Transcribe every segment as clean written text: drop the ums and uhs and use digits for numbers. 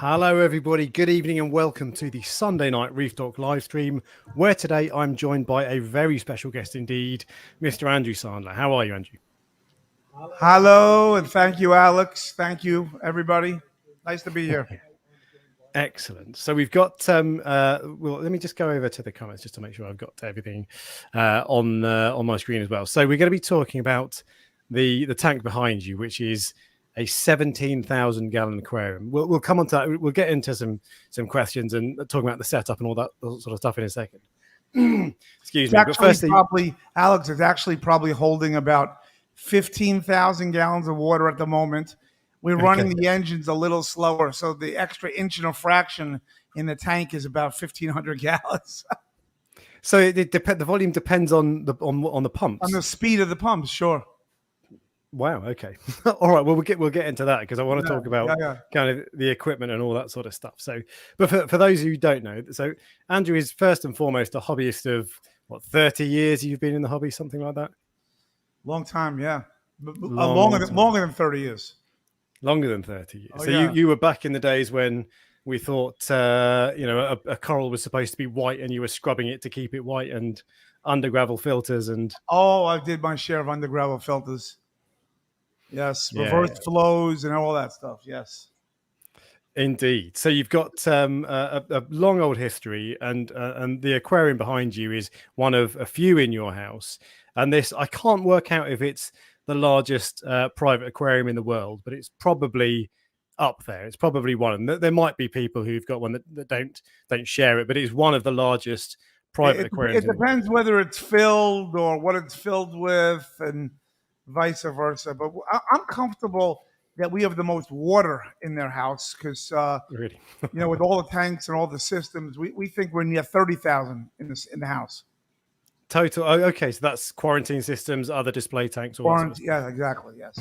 Hello, everybody. Good evening and welcome to the Sunday night Reef Dork live stream, where today I'm joined by a very special guest indeed, Mr. Andrew Sandler. How are you, Andrew? Hello, and thank you, Alex. Thank you, everybody. Nice to be here. Excellent. So we've got well, let me just go over to the comments just to make sure I've got everything on my screen as well. So we're going to be talking about the tank behind you, which is a 17,000 gallon aquarium. We'll come on to that. We'll get into some questions and talking about the setup and all that sort of stuff in a second. Excuse me. But firstly, Alex is actually probably holding about 15,000 gallons of water at the moment. We're running the engines a little slower, so the extra inch and a fraction in the tank is about 1,500 gallons. So the volume depends on the pumps, on the speed of the pumps. Sure. Wow. Okay. All right. Well, we'll get into that because I want to talk about kind of the equipment and all that sort of stuff. So, but for those who don't know, so Andrew is first and foremost a hobbyist of what 30 years. You've been in the hobby, something like that. Long time, yeah. Longer than 30 years. Longer than 30 years. So you were back in the days when we thought a coral was supposed to be white and you were scrubbing it to keep it white, and under gravel filters and I did my share of under gravel filters. Yes, reverse flows and all that stuff. Yes, indeed. So you've got a long old history, and the aquarium behind you is one of a few in your house. And this, I can't work out if it's the largest private aquarium in the world, but it's probably up there. It's probably one of them. There might be people who've got one that don't share it, but it's one of the largest private aquariums. It depends whether it's filled or what it's filled with, and vice versa. But I'm comfortable that we have the most water in their house because, really? With all the tanks and all the systems, we think we're near 30,000 in the house. Total. Oh, okay. So that's quarantine systems, other display tanks. Yeah, exactly. Yes.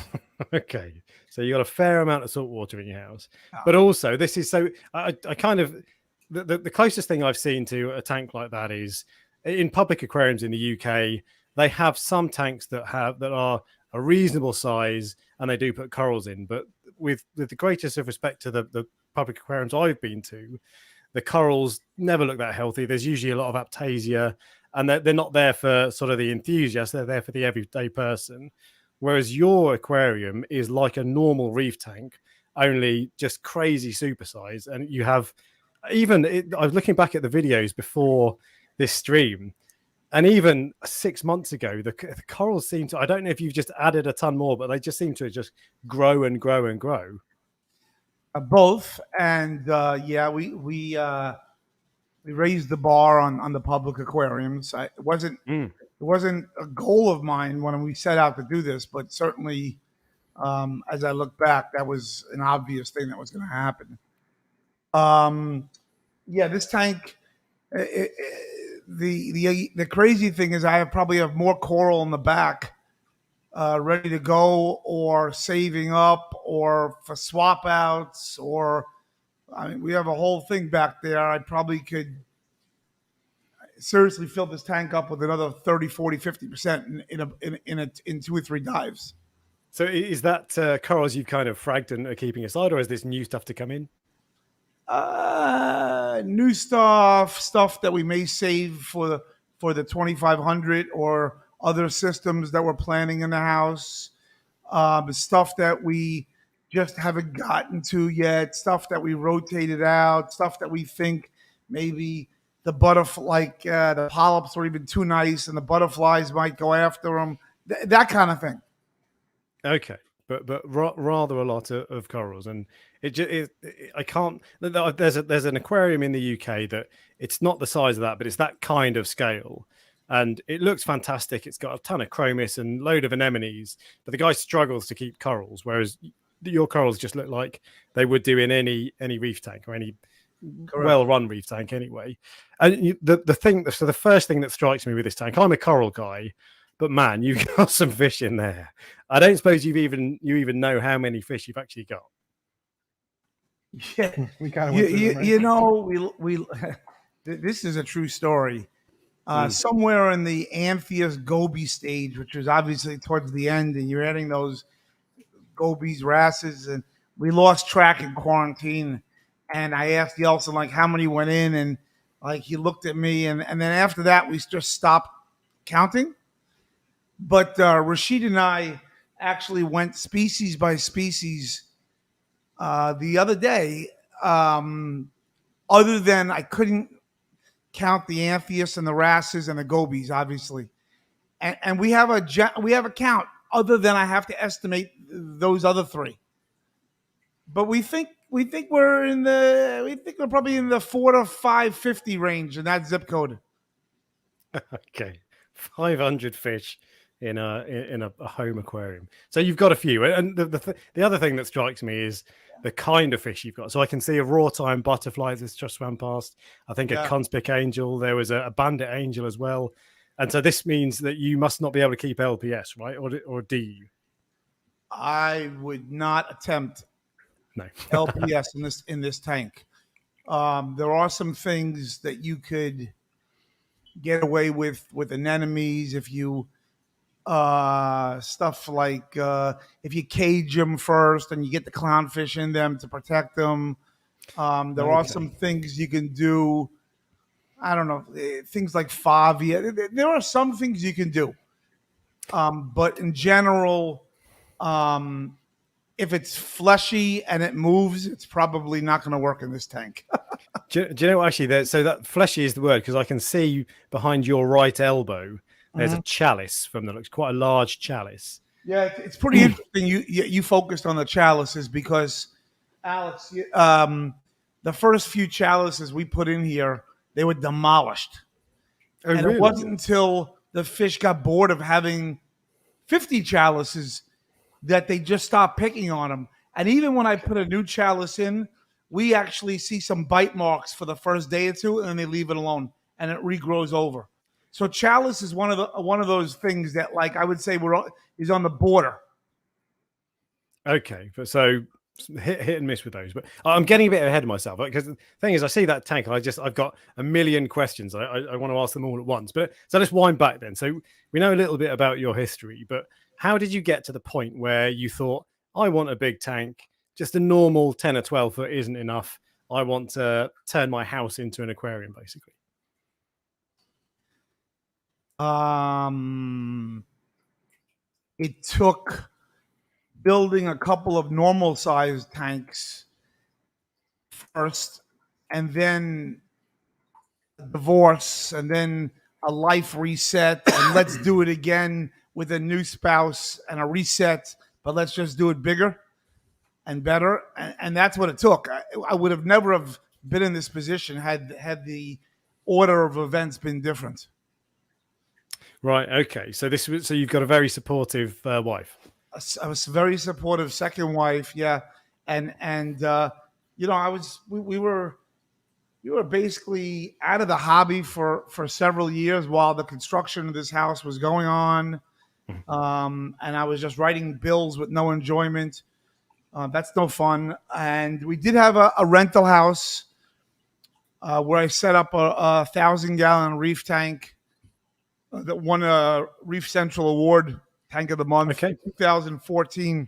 Okay. So you got a fair amount of salt water in your house, but also this is so. I kind of the closest thing I've seen to a tank like that is in public aquariums in the UK. They have some tanks that are a reasonable size, and they do put corals in. But with the greatest of respect to the public aquariums I've been to, the corals never look that healthy. There's usually a lot of aptasia, and they're not there for sort of the enthusiast. They're there for the everyday person. Whereas your aquarium is like a normal reef tank, only just crazy supersize. And you have I was looking back at the videos before this stream, and even 6 months ago, the corals seem to, I don't know if you've just added a ton more, but they just seem to just grow and grow and grow. Both. And we raised the bar on the public aquariums. It wasn't a goal of mine when we set out to do this, but certainly as I look back, that was an obvious thing that was going to happen. This tank, the crazy thing is I probably have more coral in the back ready to go, or saving up, or for swap outs, or we have a whole thing back there. I probably could seriously fill this tank up with another 30, 40, 50% in 2 or 3 dives. So is that corals you've kind of fragged and are keeping aside, or is this new stuff to come in? New stuff that we may save for the 2,500 or other systems that we're planning in the house. Stuff that we just haven't gotten to yet. Stuff that we rotated out. Stuff that we think maybe the the polyps are even too nice, and the butterflies might go after them. That kind of thing. Okay. But rather a lot of corals, and I can't. There's an aquarium in the UK that it's not the size of that, but it's that kind of scale, and it looks fantastic. It's got a ton of chromis and load of anemones, but the guy struggles to keep corals, whereas your corals just look like they would do in any reef tank or any well-run reef tank anyway. And the first thing that strikes me with this tank, I'm a coral guy. But man, you've got some fish in there. I don't suppose you even know how many fish you've actually got. Yeah, we kind of we this is a true story. Somewhere in the Amphius goby stage, which was obviously towards the end, and you're adding those gobies, wrasses, and we lost track in quarantine. and I asked Yeltsin like how many went in, and like he looked at me, and then after that we just stopped counting. But Rashid and I actually went species by species the other day. Other than I couldn't count the Amphius and the Wrasses and the Gobies, obviously, and we have a count. Other than I have to estimate those other three, but we're probably in the 4 to 550 range in that zip code. Okay, 500 fish in a home aquarium. So you've got a few, and the other thing that strikes me is the kind of fish you've got. So I can see a raw time butterfly that's just swam past. I think a conspic angel. There was a bandit angel as well. And so this means that you must not be able to keep LPS, right? Or do you? I would not attempt No. LPS in this tank. There are some things that you could get away with anemones if you stuff like if you cage them first and you get the clownfish in them to protect them. There are some things you can do. I don't know, things like Favia. There are some things you can do. But in general, if it's fleshy and it moves, it's probably not going to work in this tank. Do you know, actually, so that fleshy is the word, because I can see behind your right elbow, there's a chalice from the looks, quite a large chalice. Yeah, it's pretty interesting. You focused on the chalices because, Alex, the first few chalices we put in here, they were demolished. Oh, and really? It wasn't until the fish got bored of having 50 chalices that they just stopped picking on them. And even when I put a new chalice in, we actually see some bite marks for the first day or two, and then they leave it alone, and it regrows over. So chalice is one of those things that, like, I would say is on the border. Okay, but so hit and miss with those, but I'm getting a bit ahead of myself because the thing is, I see that tank and I've got a million questions. I want to ask them all at once, but so let's wind back then. So we know a little bit about your history, but how did you get to the point where you thought, I want a big tank, just a normal 10 or 12 foot isn't enough. I want to turn my house into an aquarium, basically. It took building a couple of normal sized tanks first, and then divorce, and then a life reset, and let's do it again with a new spouse and a reset, but let's just do it bigger and better. And that's what it took. I would have never have been in this position had the order of events been different. Right. Okay. So you've got a very supportive wife. I was very supportive second wife. Yeah. And we were basically out of the hobby for several years while the construction of this house was going on. And I was just writing bills with no enjoyment. That's no fun. And we did have a rental house where I set up a 1,000-gallon reef tank that won a Reef Central Award, Tank of the Month, in 2014.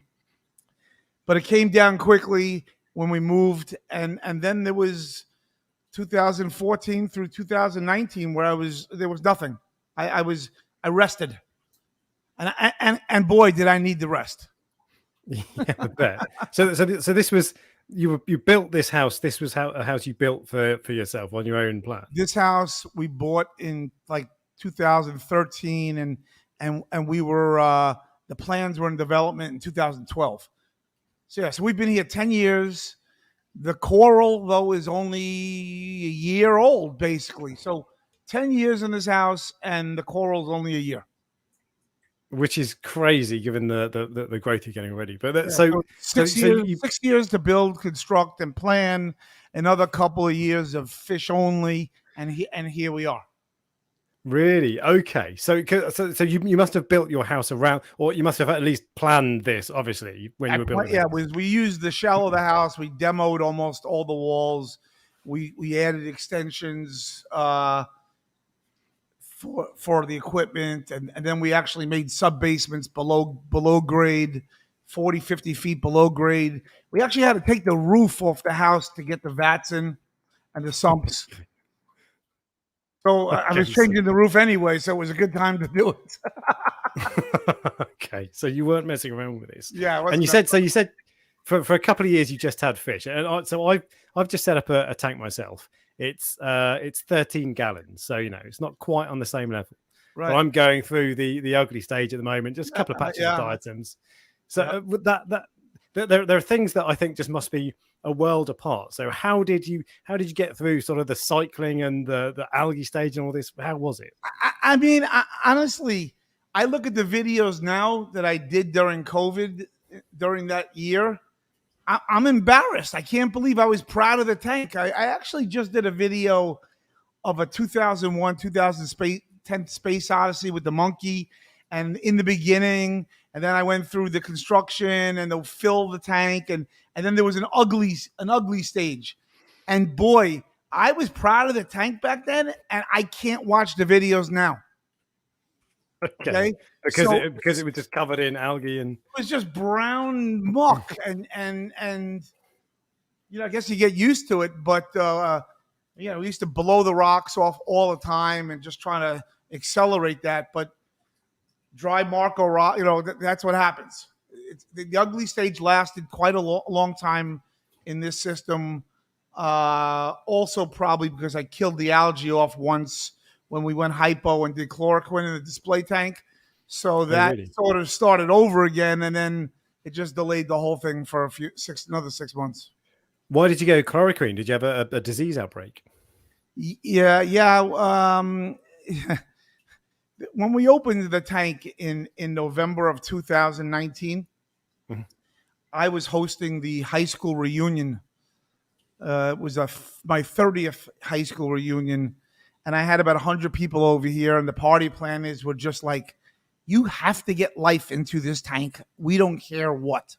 But it came down quickly when we moved, and then there was 2014 through 2019 where there was nothing. I rested, and boy, did I need the rest. Yeah, I bet. So this was you built this house. This was a house you built for yourself on your own plan. This house we bought in like 2013, and we were the plans were in development in 2012. So we've been here 10 years. The coral though is only a year old, basically. So 10 years in this house, and the coral's only a year. Which is crazy given the growth you're getting already. But so 6 years to build, construct, and plan. Another couple of years of fish only, and here we are. Really? Okay. So you must have built your house around, or you must have at least planned this, obviously, when you were building. Yeah, we used the shell of the house. We demoed almost all the walls. We added extensions for the equipment, and then we actually made sub basements below grade 40, 50 feet below grade. We actually had to take the roof off the house to get the vats in and the sumps. So I Okay, was changing the roof anyway, so it was a good time to do it. okay, so you weren't messing around with this. Yeah, And you said for a couple of years you just had fish, and I've just set up a tank myself. It's 13 gallons, so it's not quite on the same level. Right. But I'm going through the ugly stage at the moment, just a couple of patches of diatoms. So with there are things that I think just must be a world apart. So how did you get through sort of the cycling and the algae stage and all this? How was it? I mean, honestly, I look at the videos now that I did during COVID, during that year. I'm embarrassed. I can't believe I was proud of the tank. I actually just did a video of a 2001, 2010 Space Odyssey with the monkey, and in the beginning, and then I went through the construction and the fill the tank, and then there was an ugly stage. And boy, I was proud of the tank back then, and I can't watch the videos now. Okay. Because it was just covered in algae and it was just brown muck, and I guess you get used to it, but we used to blow the rocks off all the time and just trying to accelerate that. But dry Marco rock, that's what happens. The ugly stage lasted quite a long time in this system. Also, probably because I killed the algae off once when we went hypo and did chloroquine in the display tank. So that sort of started over again, and then it just delayed the whole thing for another 6 months. Why did you go chloroquine? Did you have a disease outbreak? Yeah. When we opened the tank in November of 2019, I was hosting the high school reunion. It was my 30th high school reunion, and I had about 100 people over here, and the party planners were just like, you have to get life into this tank. We don't care what.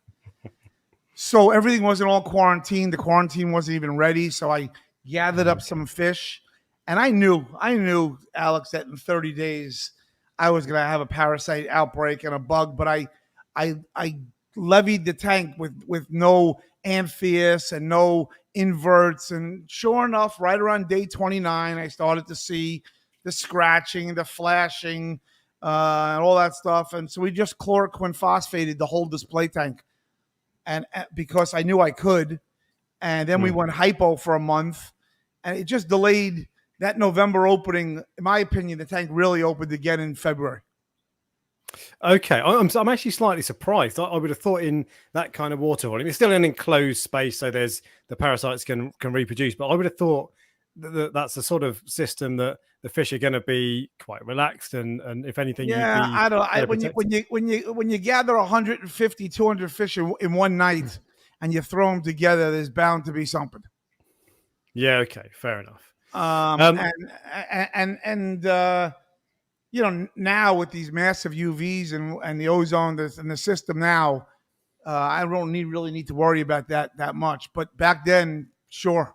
So everything wasn't all quarantined. The quarantine wasn't even ready. So I gathered up some fish, and I knew, Alex, that in 30 days I was going to have a parasite outbreak and a bug. But I levied the tank with no amphius and no inverts, and sure enough, right around day 29, I started to see the scratching, the flashing, and all that stuff. And so we just chloroquine phosphated the whole display tank. And because I knew I could, and then we went hypo for a month, and it just delayed that November opening. In my opinion, the tank really opened again in February. Okay, I'm actually slightly surprised. I would have thought in that kind of water volume, it's still an enclosed space, so there's the parasites can reproduce. But I would have thought that's the sort of system that the fish are going to be quite relaxed, and if anything, I don't. When you gather 150, 200 fish in one night and you throw them together, there's bound to be something. Yeah. Okay. Fair enough. Now with these massive UVs and the ozone that's in the system now, I don't really need to worry about that much. But back then, sure.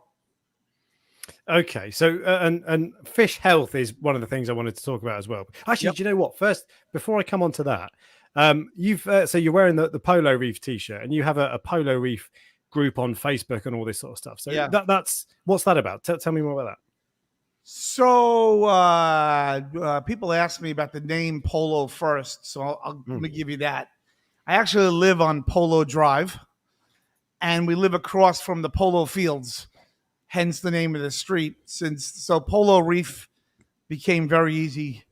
Okay, so and fish health is one of the things I wanted to talk about as well. Actually, do you know what? First, before I come on to that, so you're wearing the Polo Reef t-shirt, and you have a Polo Reef group on Facebook and all this sort of stuff. So that's what's that about? Tell me more about that. So people ask me about the name Polo first, so let me give you that. I actually live on Polo Drive, and we live across from the Polo Fields, hence the name of the street. So Polo Reef became very easy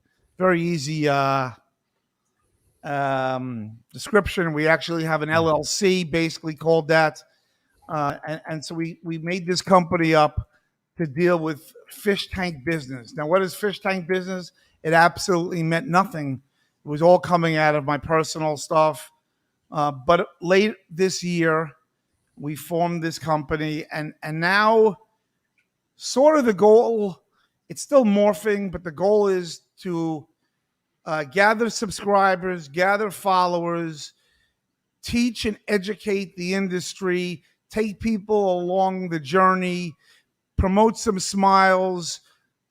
description. We actually have an LLC basically called that, and so we made this company up to deal with fish tank business. Now, what is fish tank business? It absolutely meant nothing. It was all coming out of my personal stuff. But late this year, we formed this company, and now sort of the goal, it's still morphing, but the goal is to gather subscribers, gather followers, teach and educate the industry, take people along the journey, promote some smiles.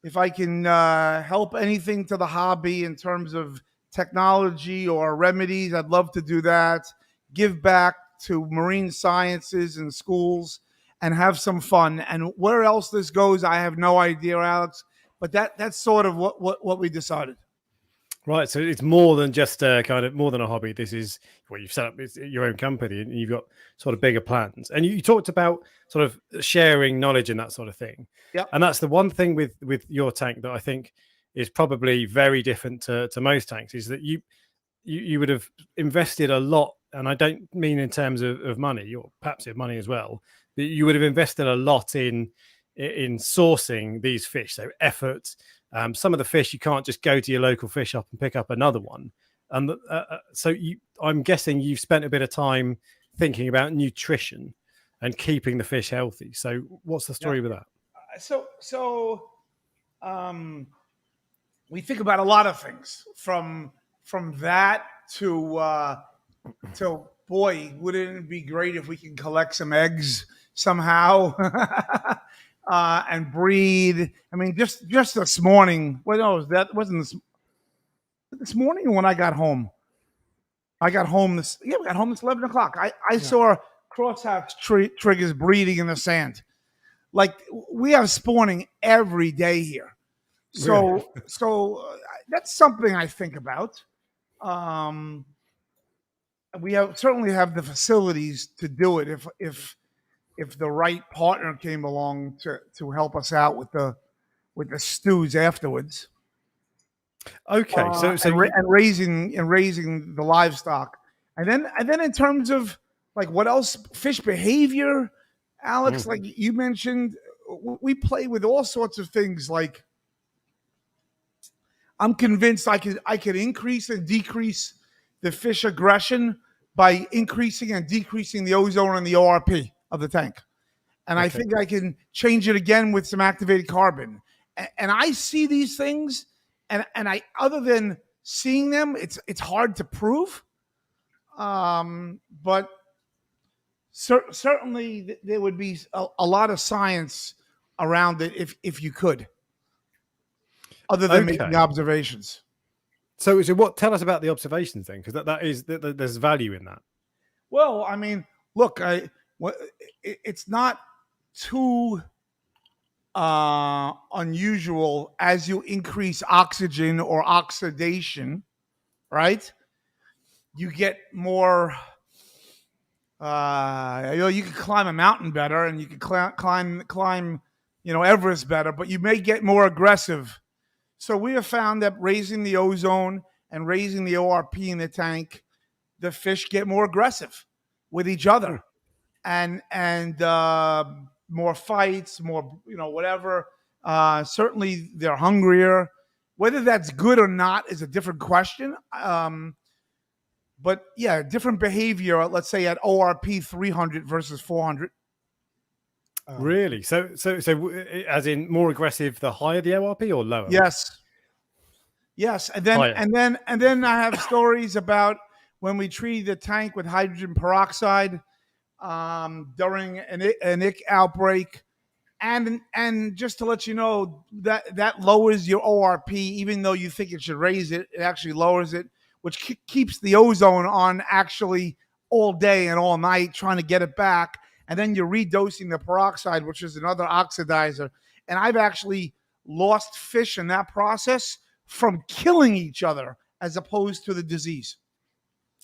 If I can help anything to the hobby in terms of technology or remedies, I'd love to do that. give back to marine sciences and schools and have some fun. And where else this goes, I have no idea, Alex. But that's sort of what we decided. Right, so it's more than just kind of more than a hobby. This is what you've set up your own company, and you've got sort of bigger plans. And you talked about sort of sharing knowledge and that sort of thing. Yep. And that's the one thing with your tank that I think is probably very different to most tanks, is that you would have invested a lot, and I don't mean in terms of money, or perhaps of money as well, but you would have invested a lot in sourcing these fish. So effort. Some of the fish you can't just go to your local fish shop and pick up another one, and so I'm guessing you've spent a bit of time thinking about nutrition and keeping the fish healthy. So what's the story with that? So we think about a lot of things from that to boy, wouldn't it be great if we can collect some eggs somehow and breed? I mean, just this morning. Well, no, that wasn't this morning when I got home. I got home this 11 o'clock. I saw crosshatch triggers breeding in the sand. Like, we have spawning every day here. So that's something I think about. We certainly have the facilities to do it if the right partner came along to help us out with the stews afterwards. Okay, and raising the livestock, and then in terms of like what else, fish behavior, Alex, like you mentioned, we play with all sorts of things. Like, I'm convinced I could increase and decrease the fish aggression by increasing and decreasing the ozone and the ORP of the tank. And I think I can change it again with some activated carbon. And I see these things, and I, other than seeing them, it's hard to prove. But certainly there would be a lot of science around it if you could, other than making observations. So what? Tell us about the observations then, because there's value in that. Well, I mean, look, it's not too unusual as you increase oxygen or oxidation, right? You get more. You can climb a mountain better, and you can climb, Everest better, but you may get more aggressive. So we have found that raising the ozone and raising the ORP in the tank, the fish get more aggressive with each other, and more fights, more whatever. Certainly they're hungrier. Whether that's good or not is a different question. But yeah, different behavior. Let's say at ORP 300 versus 400. Really? So, as in more aggressive the higher the ORP or lower? Yes. And then I have stories about when we treated the tank with hydrogen peroxide during an ick outbreak, and just to let you know that lowers your ORP, even though you think it should raise it, it actually lowers it, which keeps the ozone on actually all day and all night, trying to get it back. And then you're redosing the peroxide, which is another oxidizer. And I've actually lost fish in that process from killing each other as opposed to the disease.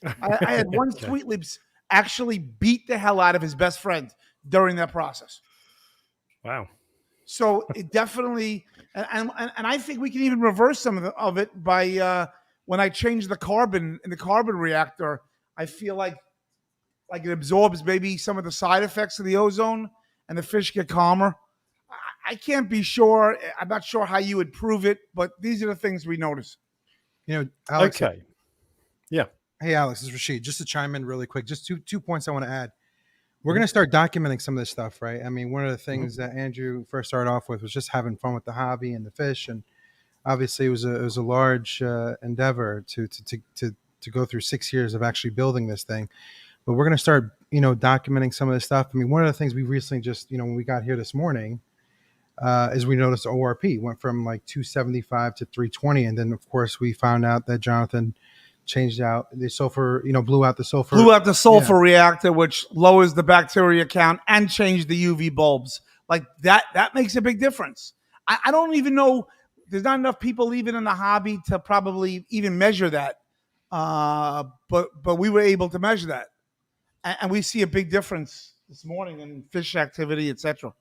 I had one Sweet Lips actually beat the hell out of his best friend during that process. Wow. So it definitely, and I think we can even reverse some of it by when I change the carbon in the carbon reactor, I feel like it absorbs maybe some of the side effects of the ozone, and the fish get calmer. I can't be sure. I'm not sure how you would prove it, but these are the things we notice. Alex. Okay. Yeah. Hey, Alex, this is Rashid. Just to chime in really quick, just two points I want to add. We're going to start documenting some of this stuff, right? I mean, one of the things that Andrew first started off with was just having fun with the hobby and the fish, and obviously it was a large endeavor to go through 6 years of actually building this thing. But we're going to start, documenting some of this stuff. I mean, one of the things we recently just, when we got here this morning, is we noticed ORP went from like 275 to 320, and then of course we found out that Jonathan changed out the sulfur, blew out the sulfur. Blew out the sulfur reactor, which lowers the bacteria count and changed the UV bulbs. Like that makes a big difference. I don't even know. There's not enough people even in the hobby to probably even measure that. But we were able to measure that, and we see a big difference this morning in fish activity, etc.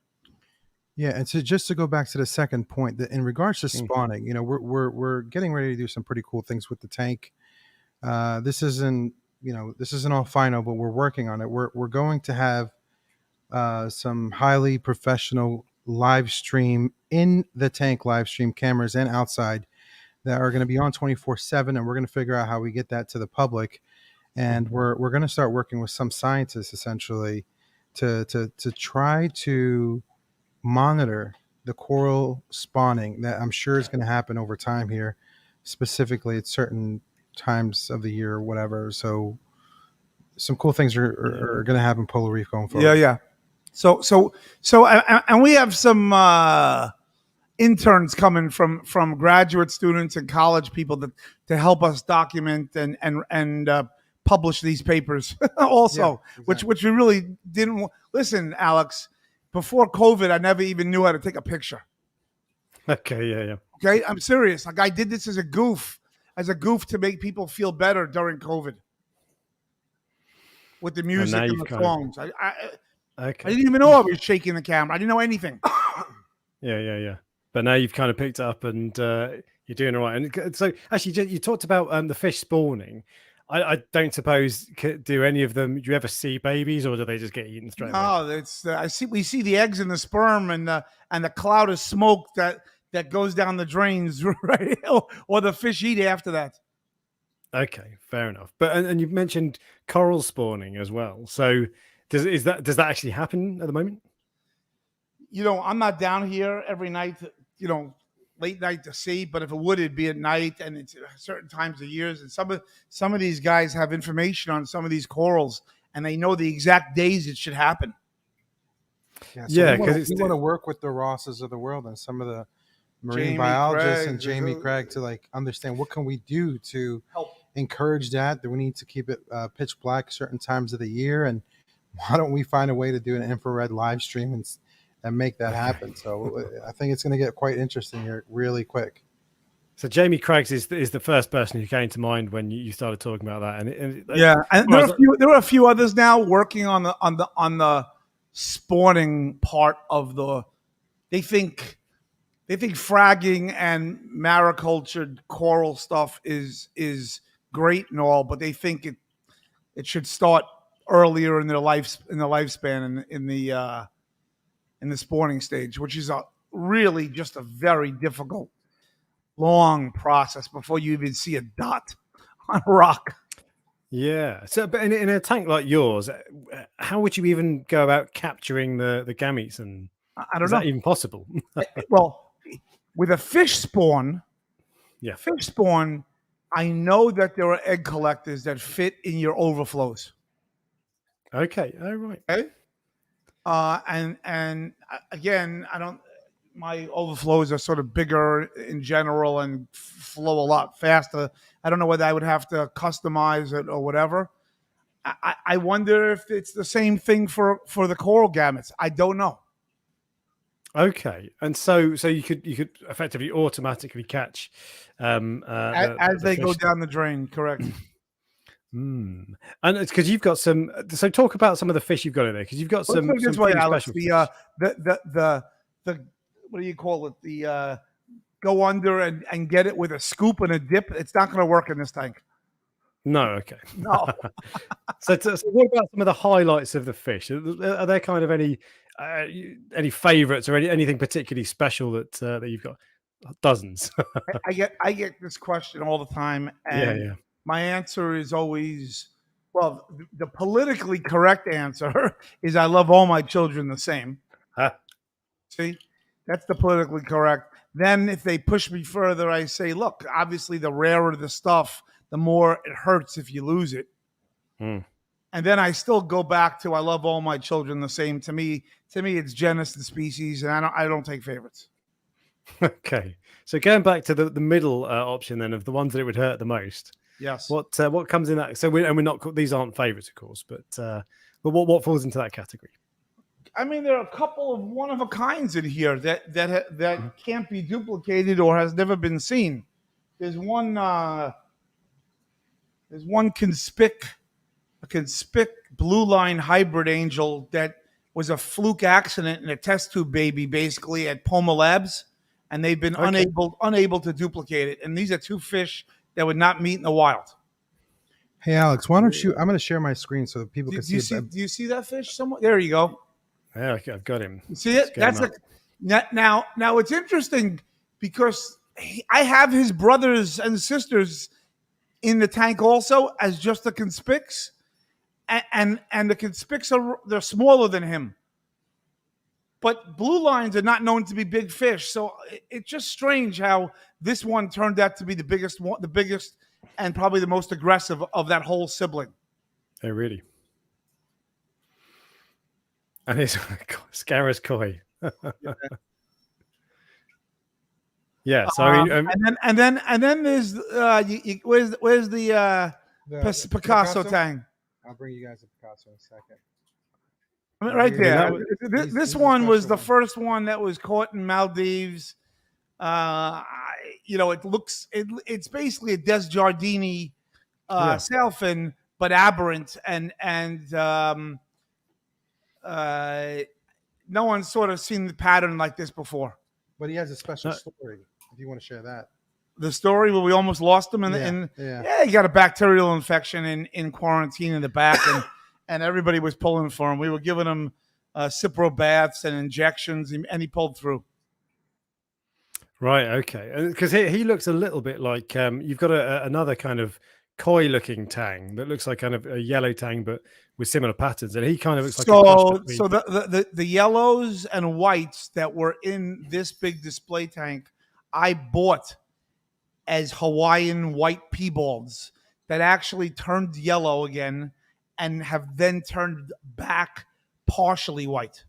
Yeah, and so just to go back to the second point, that in regards to spawning, we're getting ready to do some pretty cool things with the tank. This isn't all final, but we're working on it. We're going to have some highly professional live stream in the tank live stream cameras and outside that are going to be on 24/7, and we're going to figure out how we get that to the public. And we're going to start working with some scientists essentially to try to monitor the coral spawning that I'm sure is going to happen over time here, specifically at certain times of the year or whatever. So some cool things are going to happen in Polo Reef going forward. Yeah. So, and we have some interns coming from graduate students and college people to help us document and publish these papers also, exactly. which we really didn't listen, Alex. Before COVID, I never even knew how to take a picture. Okay, yeah. Okay, I'm serious. Like I did this as a goof to make people feel better during COVID with the music and the songs. I didn't even know I was shaking the camera. I didn't know anything. Yeah. But now you've kind of picked it up and you're doing all right. And so actually, you talked about the fish spawning. I don't suppose do any of them. Do you ever see babies, or do they just get eaten straight away? No, it's we see the eggs and the sperm and the cloud of smoke that goes down the drains, right? Or the fish eat after that. Okay, fair enough. But and you've mentioned coral spawning as well. So does that actually happen at the moment? I'm not down here every night. Late night to see, but if it would, it'd be at night, and it's certain times of years. And some of these guys have information on some of these corals, and they know the exact days it should happen. Yeah, because we want to work with the Rosses of the world and some of the marine biologists and Jamie Craig to understand what can we do to help encourage that. Do we need to keep it pitch black certain times of the year, and why don't we find a way to do an infrared live stream and make that happen? So I think it's going to get quite interesting here really quick. So Jamie Craigs is the first person who came to mind when you started talking about that. And there are a few others now working on the spawning part of the. They think fragging and maricultured coral stuff is great and all, but they think it should start earlier in their lifespan in the spawning stage, which is really just a very difficult, long process before you even see a dot on a rock. Yeah. So, but in a tank like yours, how would you even go about capturing the gametes? And I don't know. Is that even possible? Well, with a fish spawn, I know that there are egg collectors that fit in your overflows. Okay. Oh, right. Okay. And again, my overflows are sort of bigger in general and flow a lot faster. I don't know whether I would have to customize it or whatever. I wonder if it's the same thing for the coral gametes. I don't know. Okay. And so you could effectively automatically catch as they go down the drain, correct. And it's because you've got some. So talk about some of the fish you've got in there, because you've got some. This way, Alex. The what do you call it? The go under and get it with a scoop and a dip. It's not going to work in this tank. No. Okay. No. So what about some of the highlights of the fish? Are there kind of any favorites or anything particularly special that you've got? Dozens. I get this question all the time, and my answer is always, well, the politically correct answer is I love all my children the same. Huh. See, that's the politically correct. Then if they push me further, I say, look, obviously the rarer the stuff, the more it hurts if you lose it. And then I still go back to I love all my children the same. To me, it's genus and species, and I don't take favorites. Okay, so going back to the middle option then of the ones that it would hurt the most. Yes. What comes in that? So we're not, these aren't favorites, of course, but what falls into that category? I mean, there are a couple of one of a kinds in here that can't be duplicated or has never been seen. There's one conspic blue line hybrid angel that was a fluke accident in a test tube baby, basically at Poma Labs, and they've been unable to duplicate it. And these are two fish that would not meet in the wild. Hey Alex, why don't you? I'm going to share my screen so that people can see. Do you see that fish somewhere? There you go. Yeah, I've got him. You see it? That's now. It's interesting because I have his brothers and sisters in the tank also as just the conspics, and the conspics they're smaller than him. But blue lines are not known to be big fish, so it's just strange how this one turned out to be the biggest and probably the most aggressive of that whole sibling. Oh, really? And it's Scarus Koi. Yeah. So I mean, and then there's where's the Picasso tang? I'll bring you guys a Picasso in a second. I mean, right there. This one was the first one that was caught in Maldives. It's basically a Desjardins sailfin, but aberrant, and no one's sort of seen the pattern like this before. But he has a special story. If you want to share that, the story where we almost lost him he got a bacterial infection in quarantine in the back, and everybody was pulling for him. We were giving him Cipro baths and injections, and he pulled through. Right. Okay. Because he looks a little bit like you've got another kind of koi-looking tang that looks like kind of a yellow tang, but with similar patterns, and he kind of looks like so the yellows and whites that were in this big display tank, I bought as Hawaiian white peabalds that actually turned yellow again and have then turned back partially white.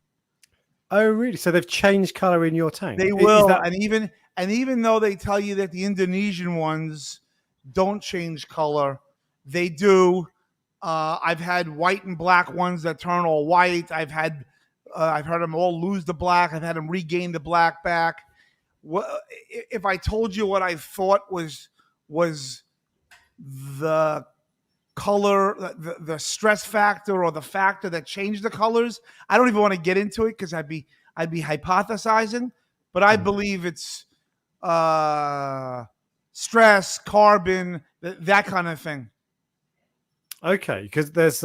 Oh, really? So they've changed color in your tank? They will, and even though they tell you that the Indonesian ones don't change color, they do. I've had white and black ones that turn all white. I've heard them all lose the black. I've had them regain the black back. If I told you what I thought was the color, the stress factor, or the factor that changed the colors, I don't even want to get into it because I'd be hypothesizing. But I believe it's stress, carbon, that kind of thing. Okay, because there's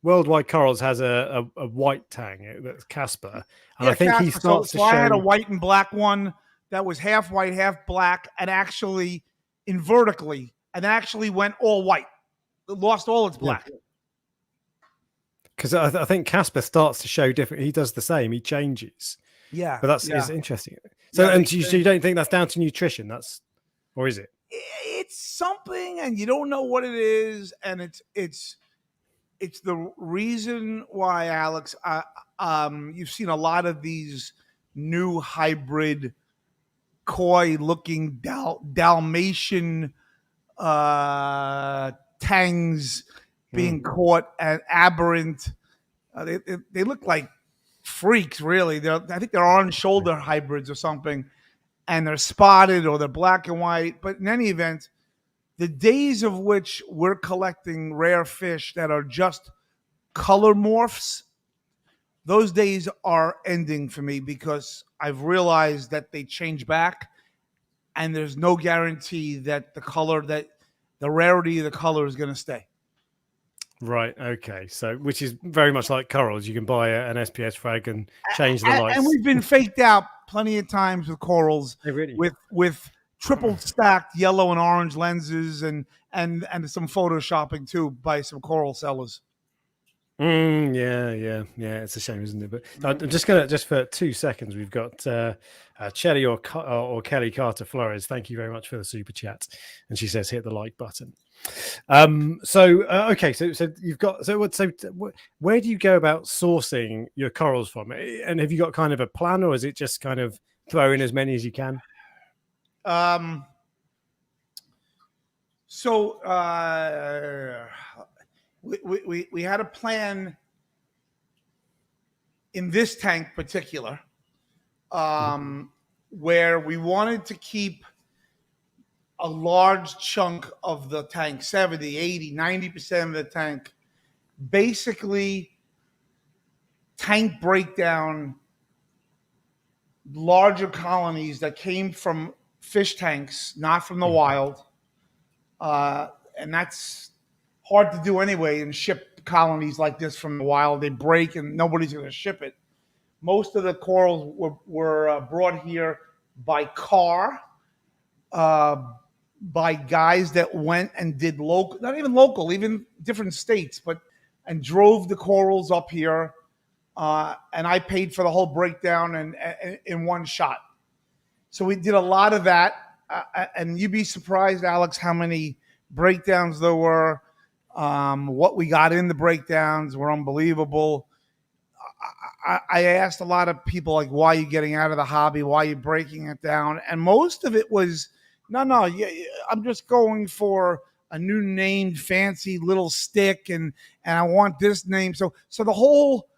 Worldwide Corals has a white tang that's Casper, and I think he starts to show. I had a white and black one that was half white, half black, and actually vertically, and actually went all white. It lost all its black. Because I think Casper starts to show different. He does the same. He changes. Yeah, but that's it's interesting. So, and you don't think that's down to nutrition? Or is it? It's something, and you don't know what it is, and it's the reason why, Alex. You've seen a lot of these new hybrid koi-looking Dalmatian tangs being caught at aberrant. They look like freaks, really. I think they're orange shoulder hybrids or something, and they're spotted or they're black and white. But in any event, the days of which we're collecting rare fish that are just color morphs, those days are ending for me, because I've realized that they change back, and there's no guarantee that the rarity of the color is going to stay. Right. Okay. So, which is very much like corals. You can buy an SPS frag and change the lights. And we've been faked out plenty of times with corals, with triple stacked yellow and orange lenses, and some photoshopping too by some coral sellers. Yeah. It's a shame, isn't it? But I'm just for 2 seconds, we've got Chelly or Kelly Carter Flores. Thank you very much for the super chat, and she says hit the like button. Okay, so you've got where do you go about sourcing your corals from, and have you got kind of a plan, or is it just kind of throw in as many as you can? So we had a plan in this tank particular, where we wanted to keep a large chunk of the tank, 70, 80, 90% of the tank, basically tank breakdown, larger colonies that came from fish tanks, not from the wild. And that's hard to do anyway, and ship colonies like this from the wild. They break and nobody's going to ship it. Most of the corals were brought here by car, by guys that went and did local, not even local, even different states, and drove the corals up here. And I paid for the whole breakdown and in one shot. So we did a lot of that. And you'd be surprised, Alex, how many breakdowns there were. What we got in the breakdowns were unbelievable. I asked a lot of people, like, why are you getting out of the hobby? Why are you breaking it down? And most of it was, no, I'm just going for a new named fancy little stick, and I want this name. So the whole,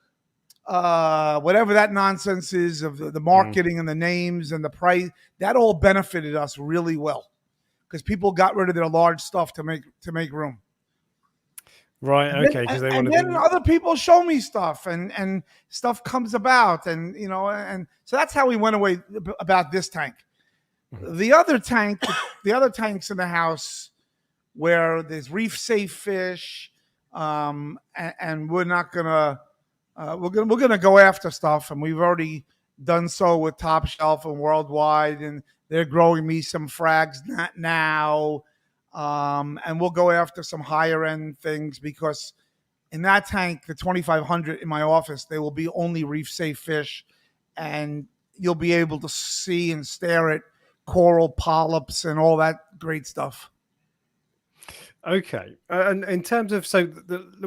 whatever that nonsense is of the marketing and the names and the price, that all benefited us really well because people got rid of their large stuff to make room. Right. Okay. Because they want to. And then other people show me stuff, and stuff comes about, and and so that's how we went away about this tank. The other tanks in the house where there's reef safe fish, and we're not gonna we're gonna go after stuff, and we've already done so with Top Shelf and Worldwide, and they're growing me some frags now. And we'll go after some higher end things because in that tank, the 2500 in my office, they will be only reef safe fish, and you'll be able to see and stare at coral polyps and all that great stuff. Okay, and in terms of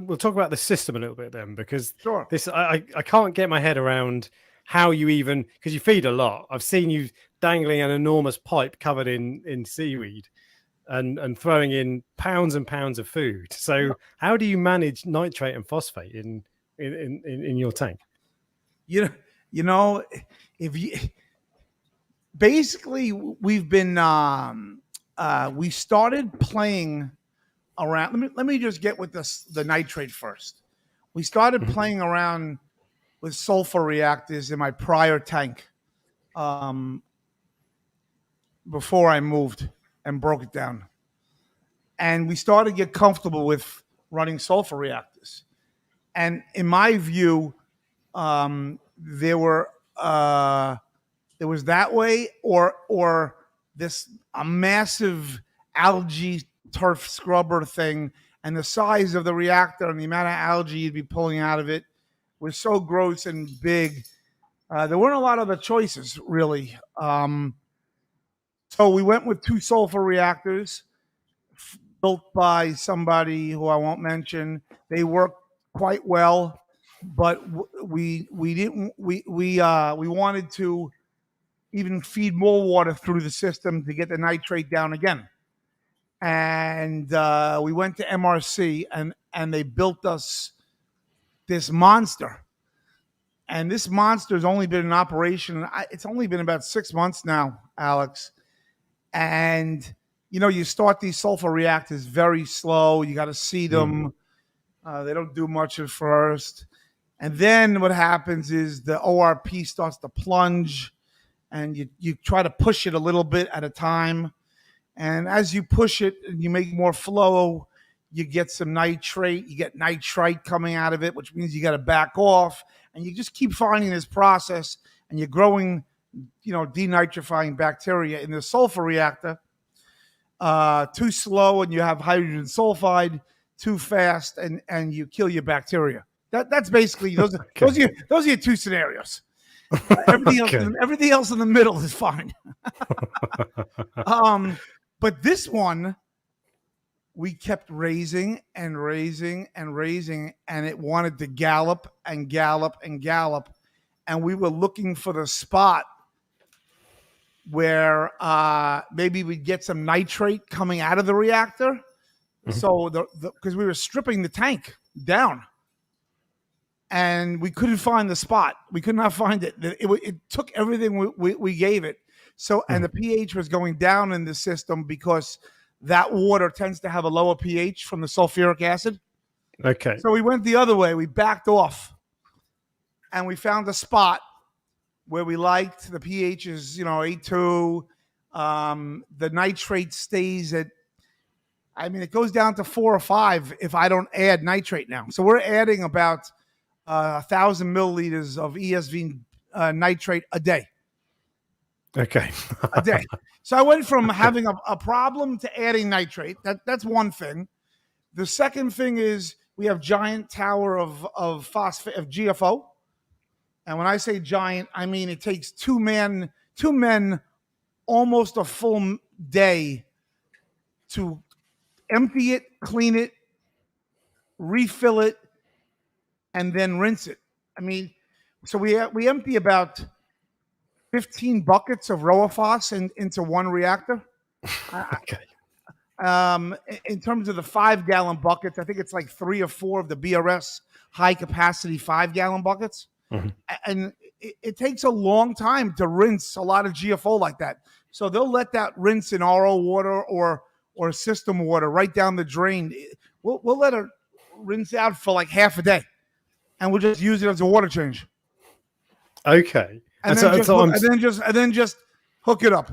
we'll talk about the system a little bit then, because Sure. this I can't get my head around how you even, because you feed a lot. I've seen you dangling an enormous pipe covered in seaweed. And throwing in pounds and pounds of food. So how do you manage nitrate and phosphate in your tank? If you basically, we've been we started playing around. Let me just get with the nitrate first. We started playing around with sulfur reactors in my prior tank before I moved and broke it down. And we started to get comfortable with running sulfur reactors. And in my view, there was that way or this a massive algae turf scrubber thing, and the size of the reactor and the amount of algae you'd be pulling out of it was so gross and big. There weren't a lot of other choices, really. So we went with 2 sulfur reactors built by somebody who I won't mention. They worked quite well, but we wanted to even feed more water through the system to get the nitrate down again. And we went to MRC, and they built us this monster. And this monster's only been in operation. It's only been about 6 months now, Alex. And, you start these sulfur reactors very slow. You got to see them. They don't do much at first. And then what happens is the ORP starts to plunge, and you try to push it a little bit at a time. And as you push it and you make more flow, you get some nitrate. You get nitrite coming out of it, which means you got to back off. And you just keep finding this process, and you're growing, denitrifying bacteria in the sulfur reactor. Too slow, and you have hydrogen sulfide. Too fast, and you kill your bacteria. That's basically those are your 2 scenarios. Everything else in the middle is fine. But this one, we kept raising and raising and raising, and it wanted to gallop and gallop and gallop. And we were looking for the spot where maybe we'd get some nitrate coming out of the reactor. So because we were stripping the tank down, and we couldn't find the spot. We could not find it. It took everything we gave it. So, and the pH was going down in the system because that water tends to have a lower pH from the sulfuric acid. Okay. So we went the other way. We backed off, and we found a spot where we liked the pH is 8.2. The nitrate stays at, it goes down to 4 or 5 if I don't add nitrate now. So we're adding about 1,000 milliliters of ESV nitrate a day. Okay. A day. So I went from having a problem to adding nitrate. That's one thing. The second thing is we have giant tower of phosphate of GFO. And when I say giant, I mean it takes two men almost a full day to empty it, clean it, refill it, and then rinse it. So we empty about 15 buckets of Roaphos into one reactor. Okay. In terms of the 5-gallon buckets, I think it's like 3 or 4 of the BRS high capacity 5-gallon buckets. And it takes a long time to rinse a lot of GFO like that. So they'll let that rinse in RO water or system water right down the drain. We'll let it rinse out for like half a day, and we'll just use it as a water change. Okay. And then just hook it up.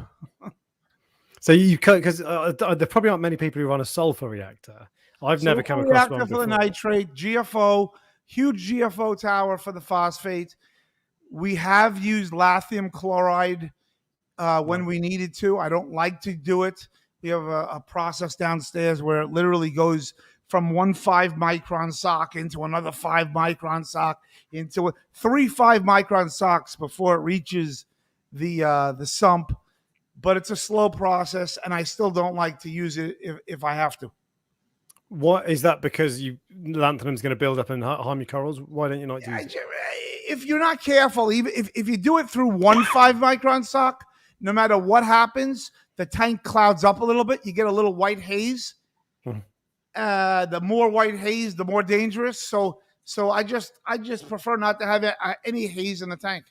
So you cut, because there probably aren't many people who run a sulfur reactor. I've never come across one before. For the nitrate, GFO, huge GFO tower for the phosphate. We have used lithium chloride when we needed to. I don't like to do it. We have a process downstairs where it literally goes from one 5-micron sock into another 5-micron sock into 3 5-micron socks before it reaches the sump. But it's a slow process, and I still don't like to use it if I have to. What is that? Because lanthanum's going to build up and harm your corals? Why don't you not use it? If you're not careful, even if you do it through one 5-micron sock, no matter what happens, the tank clouds up a little bit. You get a little white haze. The more white haze, the more dangerous. So I just prefer not to have any haze in the tank.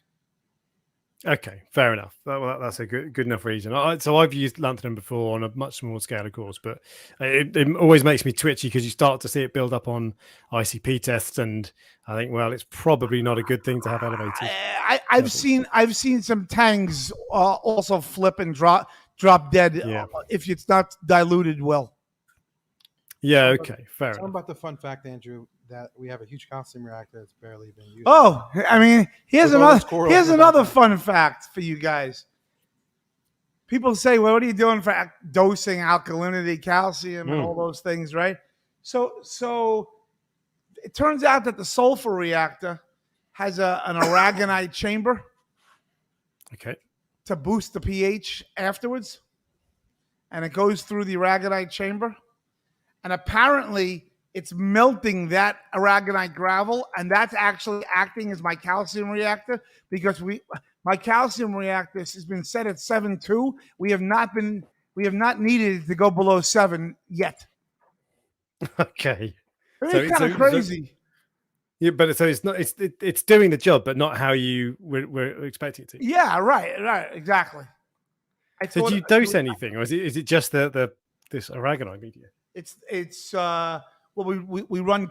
Okay, fair enough. That's a good enough reason. So I've used lanthanum before on a much smaller scale, of course, but it always makes me twitchy because you start to see it build up on ICP tests, and I think, well, it's probably not a good thing to have elevated. I've seen some tanks also flip and drop dead if it's not diluted well. Yeah, okay, fair enough. Tell about the fun fact, Andrew, that we have a huge calcium reactor that's barely been used. Oh, here's another fun fact for you guys. People say, well, what are you doing for dosing alkalinity, calcium, and all those things, right? So it turns out that the sulfur reactor has an aragonite chamber. Okay. To boost the pH afterwards. And it goes through the aragonite chamber. And apparently it's melting that aragonite gravel, and that's actually acting as my calcium reactor, because my calcium reactor has been set at 7.2. We have not needed it to go below 7 yet. Okay. It's kind of crazy. Yeah, but so it's not. It's doing the job, but not how you were expecting it to. Yeah, right, exactly. So do you dose anything, or is it just this aragonite media? It's we run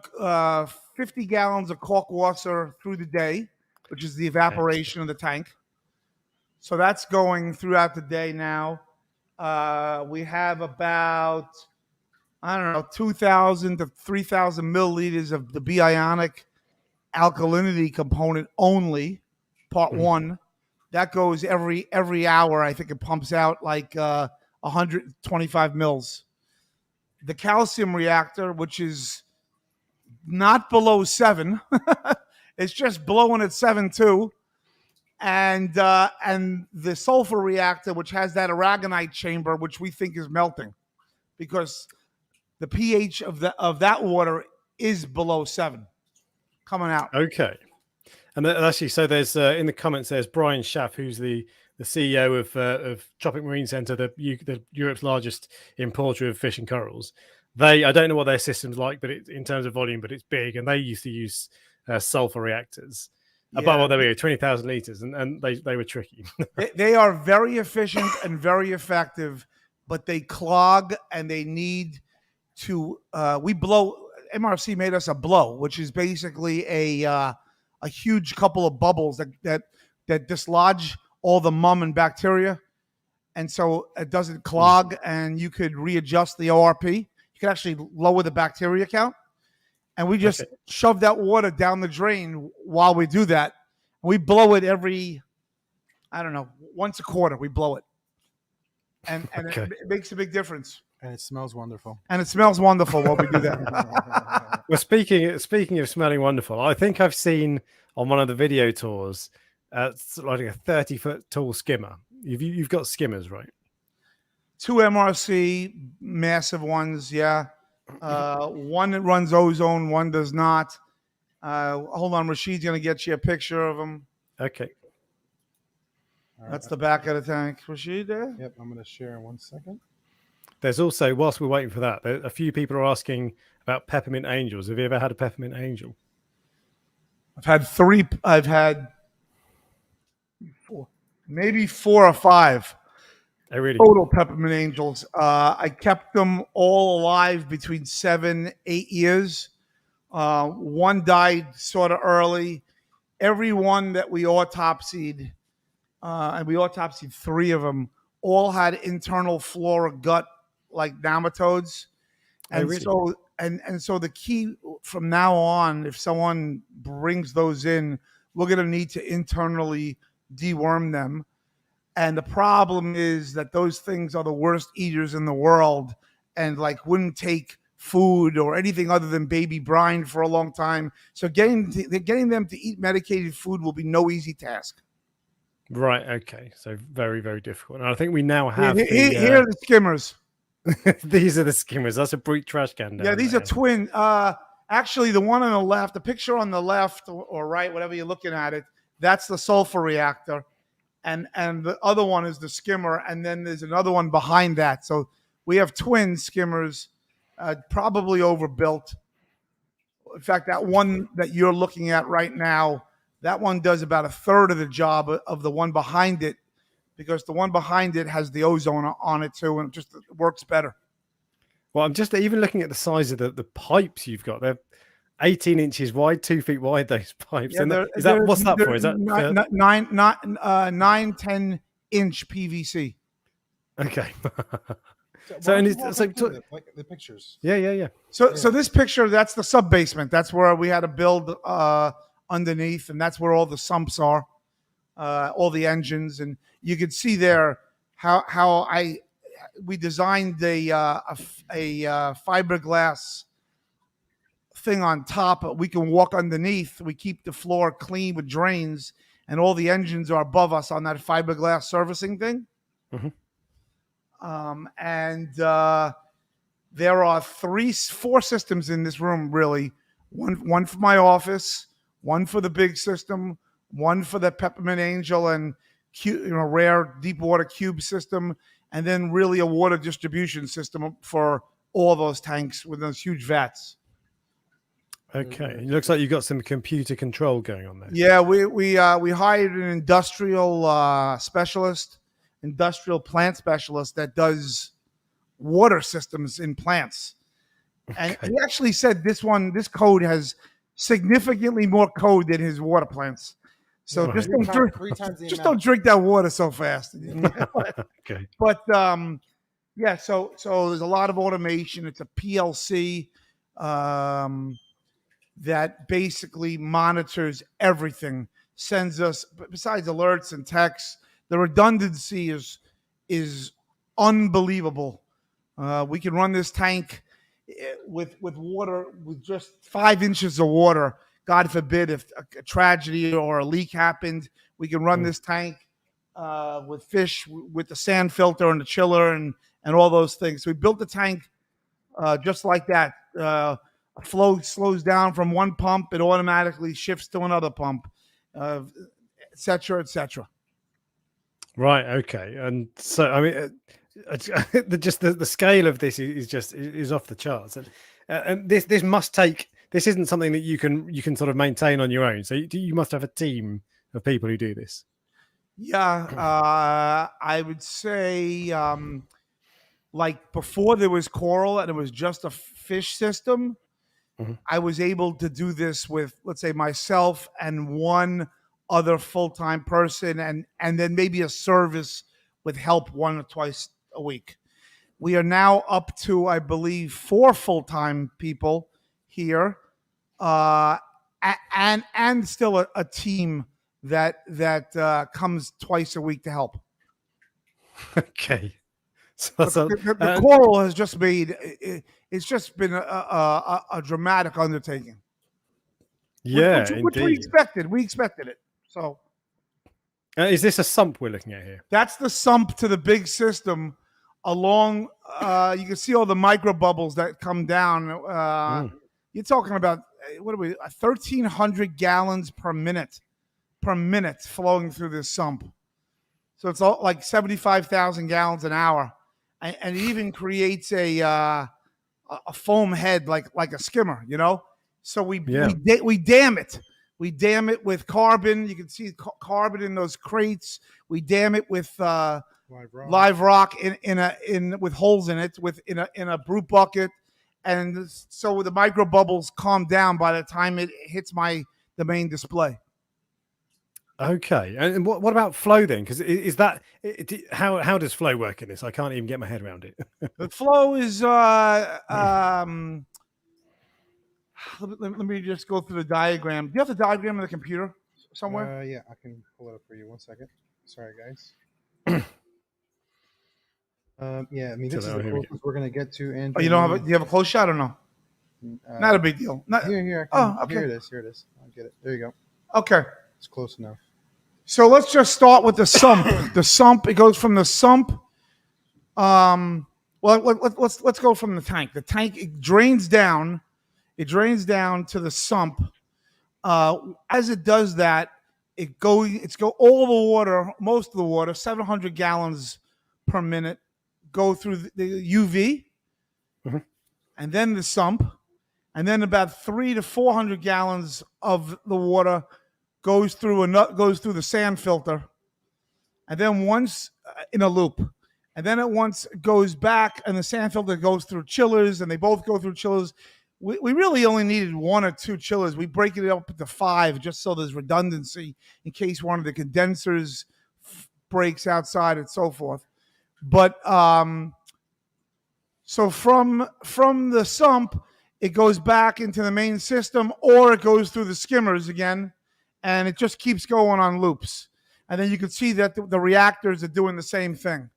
50 gallons of cork water through the day, which is the evaporation of the tank. So that's going throughout the day now. We have about 2,000 to 3,000 milliliters of the bionic alkalinity component only, part 1. That goes every hour. I think it pumps out like 125 mils. The calcium reactor, which is not below 7, it's just blowing at 7.2, and the sulfur reactor, which has that aragonite chamber, which we think is melting, because the pH of that water is below 7 coming out. Okay. And actually, so there's in the comments, there's Brian Schaff, who's the the CEO of Tropic Marine Centre, the Europe's largest importer of fish and corals. I don't know what their system's like, but in terms of volume, but it's big, and they used to use sulfur reactors. About what they were, 20,000 liters, and they were tricky. They are very efficient and very effective, but they clog and they need to. We blow. MRC made us a blow, which is basically a huge couple of bubbles that dislodge all the mum and bacteria, and so it doesn't clog, and you could readjust the ORP. You could actually lower the bacteria count. And we just shove that water down the drain while we do that. We blow it once a quarter. We blow it, and it makes a big difference. And it smells wonderful. And it smells wonderful while we do that. Well, speaking of smelling wonderful, I think I've seen on one of the video tours, like a 30-foot tall skimmer. You've got skimmers, right? 2 MRC, massive ones, yeah. One that runs ozone, one does not. Hold on, Rashid's going to get you a picture of them. Okay. That's the back of the tank. Rashid there? Yep, I'm going to share in 1 second. There's also, whilst we're waiting for that, a few people are asking about peppermint angels. Have you ever had a peppermint angel? I've had 3. I've had 4, maybe 4 or 5. Really? Total peppermint angels. I kept them all alive between 7, 8 years. One died sort of early. Every one that we autopsied, and we autopsied 3 of them, all had internal flora gut like nematodes. And really? so and so the key from now on, if someone brings those in, we're going to need to internally deworm them. And the problem is that those things are the worst eaters in the world, and like wouldn't take food or anything other than baby brine for a long time. So getting them to eat medicated food will be no easy task. Right. Okay. So very, very difficult. And I think we now have here are the skimmers. These are the skimmers. That's a brute trash can. Yeah, these are twin. Actually, the one on the left, the picture on the left or right, whatever you're looking at it, that's the sulfur reactor. And the other one is the skimmer, and then there's another one behind that. So we have twin skimmers, probably overbuilt. In fact, that one that you're looking at right now, that one does about 1/3 of the job of the one behind it, because the one behind it has the ozone on it too, and it just works better. Well, I'm just even looking at the size of the pipes you've got. They're 18 inches wide, 2 feet wide, those pipes. Yeah, and is that what's that for? Is that 9-10 inch PVC? Okay. So and like the pictures. Yeah. So this picture, that's the sub basement. That's where we had to build underneath, and that's where all the sumps are, all the engines, and you can see there how we designed a fiberglass thing on top. We can walk underneath. We keep the floor clean with drains, and all the engines are above us on that fiberglass servicing thing. Mm-hmm. There are 4 systems in this room, really. One for my office, one for the big system, one for the Peppermint Angel and rare deep water cube system, and then really a water distribution system for all those tanks with those huge vats. Okay, it looks like you've got some computer control going on there. Yeah, we hired an industrial plant specialist that does water systems in plants. And he actually said this code has significantly more code than his water plants. So just don't drink that water so fast. Okay. But yeah, so there's a lot of automation. It's a PLC that basically monitors everything, sends us, besides alerts and texts, the redundancy is unbelievable. We can run this tank with water, with just 5 inches of water. God forbid if a tragedy or a leak happened, we can run this tank with fish, with the sand filter and the chiller and all those things. So we built the tank just like that. A flow slows down from one pump, it automatically shifts to another pump, et cetera, et cetera. Right. Okay. And so, I mean, just the scale of this is just is off the charts, and this must take. This isn't something that you can sort of maintain on your own. So you must have a team of people who do this. Yeah, I would say like before there was coral and it was just a fish system. Mhm. I was able to do this with, let's say, myself and one other full-time person, and then maybe a service with help 1 or twice a week. We are now up to, I believe, 4 full-time people here, and still a team that comes twice a week to help. Okay. So, But the coral has just made it's just been a dramatic undertaking. yeah, Which we indeed. expected. We expected it. So Is this a sump we're looking at here? that's the sump to the big system. Along, you can see all the micro bubbles that come down. You're talking about what are we? 1,300 gallons per minute flowing through this sump. So it's all like 75,000 gallons an hour, and it even creates a foam head like a skimmer, you know. So we dam it. We dam it with carbon. You can see carbon in those crates. We dam it with live rock in with holes in it in a brute bucket, and so the micro bubbles calm down by the time it hits the main display. Okay, and what about flow then? Because is that how does flow work in this? I can't even get my head around it. The flow is let me just go through the diagram. Do you have the diagram in the computer somewhere? Yeah, I can pull it up for you. 1 second. Sorry, guys. Yeah, I mean, this is the closest we're gonna get to. Andrew, Oh, you don't have do you have a close shot or no? Not a big deal. Here. Okay. Here it is. I'll get it. There you go. Okay. It's close enough. So let's just start with the sump. The sump. It goes from the sump. Well, let's go from the tank. The tank, it drains down. It drains down to the sump. As it does that, all the water, most of the water, 700 gallons per minute, go through the UV, and then the sump, and then about 300 to 400 gallons of the water goes through the sand filter, and then once in a loop, and then it once goes back, and the sand filter goes through chillers, and they both go through chillers. We really only needed 1 or 2 chillers. We break it up into 5 just so there's redundancy in case one of the condensers breaks outside and so forth. But so from the sump, it goes back into the main system, or it goes through the skimmers again, and it just keeps going on loops. And then you can see that the reactors are doing the same thing.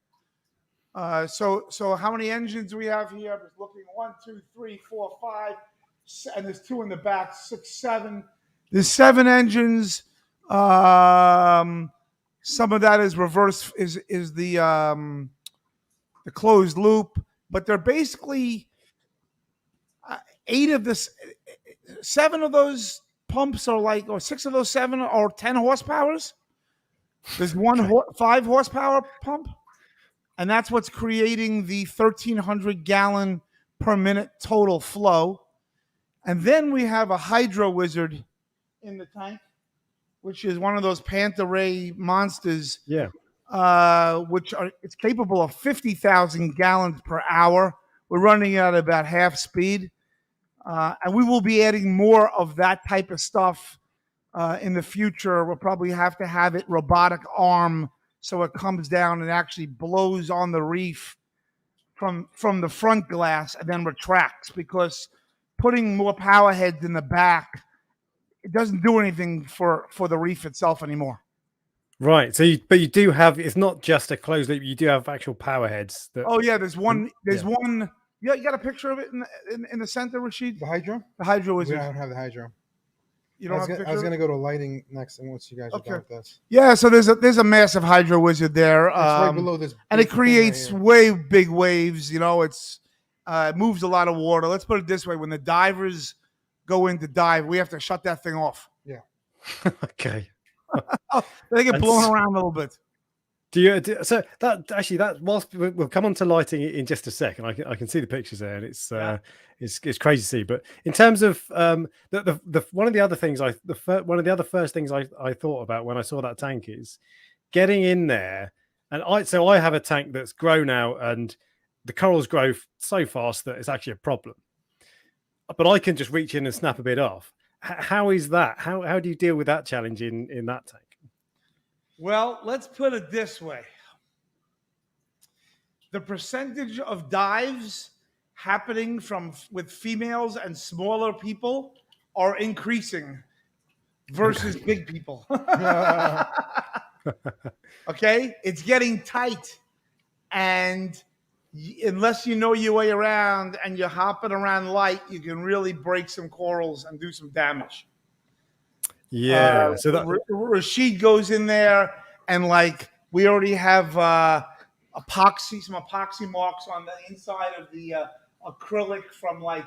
So how many engines do we have here? I'm just looking. 1, 2, 3, 4, 5, and there's 2 in the back. 6, 7. There's 7 engines. Some of that is reverse. Is the closed loop, but they're basically 7 of those pumps are like, or 6 of those 7 are 10 horsepowers. There's 5 horsepower pump. And that's what's creating the 1,300 gallon per minute total flow. And then we have a hydro wizard in the tank, which is one of those Panther Ray monsters. Yeah. It's capable of 50,000 gallons per hour. We're running at about half speed. And we will be adding more of that type of stuff in the future. We'll probably have to have it robotic arm, so it comes down and actually blows on the reef from the front glass and then retracts, because putting more power heads in the back, it doesn't do anything for the reef itself anymore. Right. So, but you do have, it's not just a closed loop. You do have actual power heads. Oh yeah, there's one. Yeah, you got a picture of it in the center, Rashid? The hydro? The hydro wizard. We don't have the hydro. You don't I was going to go to lighting next, and once you guys are done with this. Yeah, so there's a massive hydro wizard there. It's right below this, and it creates way big waves. You know, it moves a lot of water. Let's put it this way: when the divers go in to dive, we have to shut that thing off. Yeah. Okay. They get blown around a little bit. So that actually, that whilst we'll come on to lighting in just a second, I can see the pictures there, and it's crazy to see. But in terms of the one of the other things one of the other first things I thought about when I saw that tank is getting in there, and I have a tank that's grown out, and the corals grow so fast that it's actually a problem. But I can just reach in and snap a bit off. How is that? How do you deal with that challenge in that tank? Well, let's put it this way. The percentage of dives happening with females and smaller people are increasing versus big people. Okay? It's getting tight. And unless you know your way around and you're hopping around light, you can really break some corals and do some damage. Yeah. So that Rashid goes in there, and like we already have some epoxy marks on the inside of the acrylic from like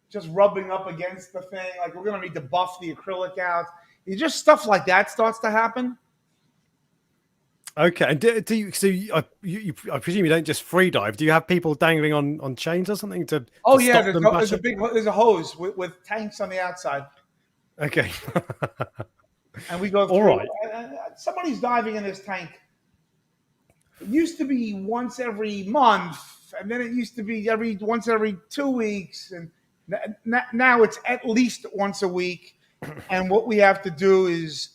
just rubbing up against the thing. Like we're gonna need to buff the acrylic out. It's just stuff like that starts to happen. Okay. And do you? So I presume you don't just free dive. Do you have people dangling on chains or something to? Oh to yeah, stop them there's a hose with tanks on the outside. Okay. And we go through. All right. Somebody's diving in this tank. It used to be once every month, and then it used to be once every 2 weeks, and now it's at least once a week. And what we have to do is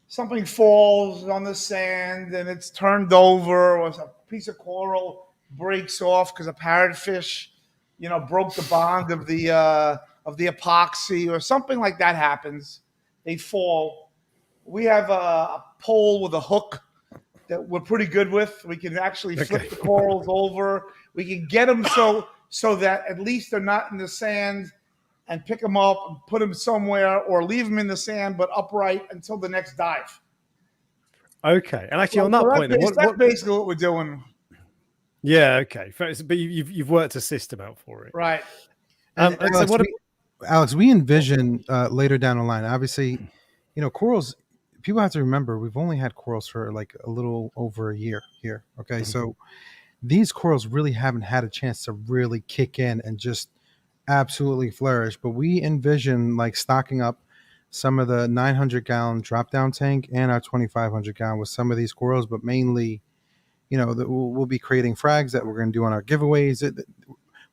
something falls on the sand and it's turned over, or a piece of coral breaks off because a parrotfish, broke the bond of the epoxy, or something like that happens. They fall. We have a pole with a hook that we're pretty good with. We can actually flip the corals over. We can get them so that at least they're not in the sand, and pick them up and put them somewhere, or leave them in the sand but upright until the next dive. Okay. And actually, on that point, that's basically what we're doing. Yeah. Okay. But you've worked a system out for it, right? Alex, we envision later down the line. Obviously, corals. People have to remember we've only had corals for like a little over a year here. Okay, so these corals really haven't had a chance to really kick in and just absolutely flourish. But we envision like stocking up some of the 900-gallon drop-down tank and our 2,500-gallon with some of these corals, but mainly, we'll be creating frags that we're going to do on our giveaways.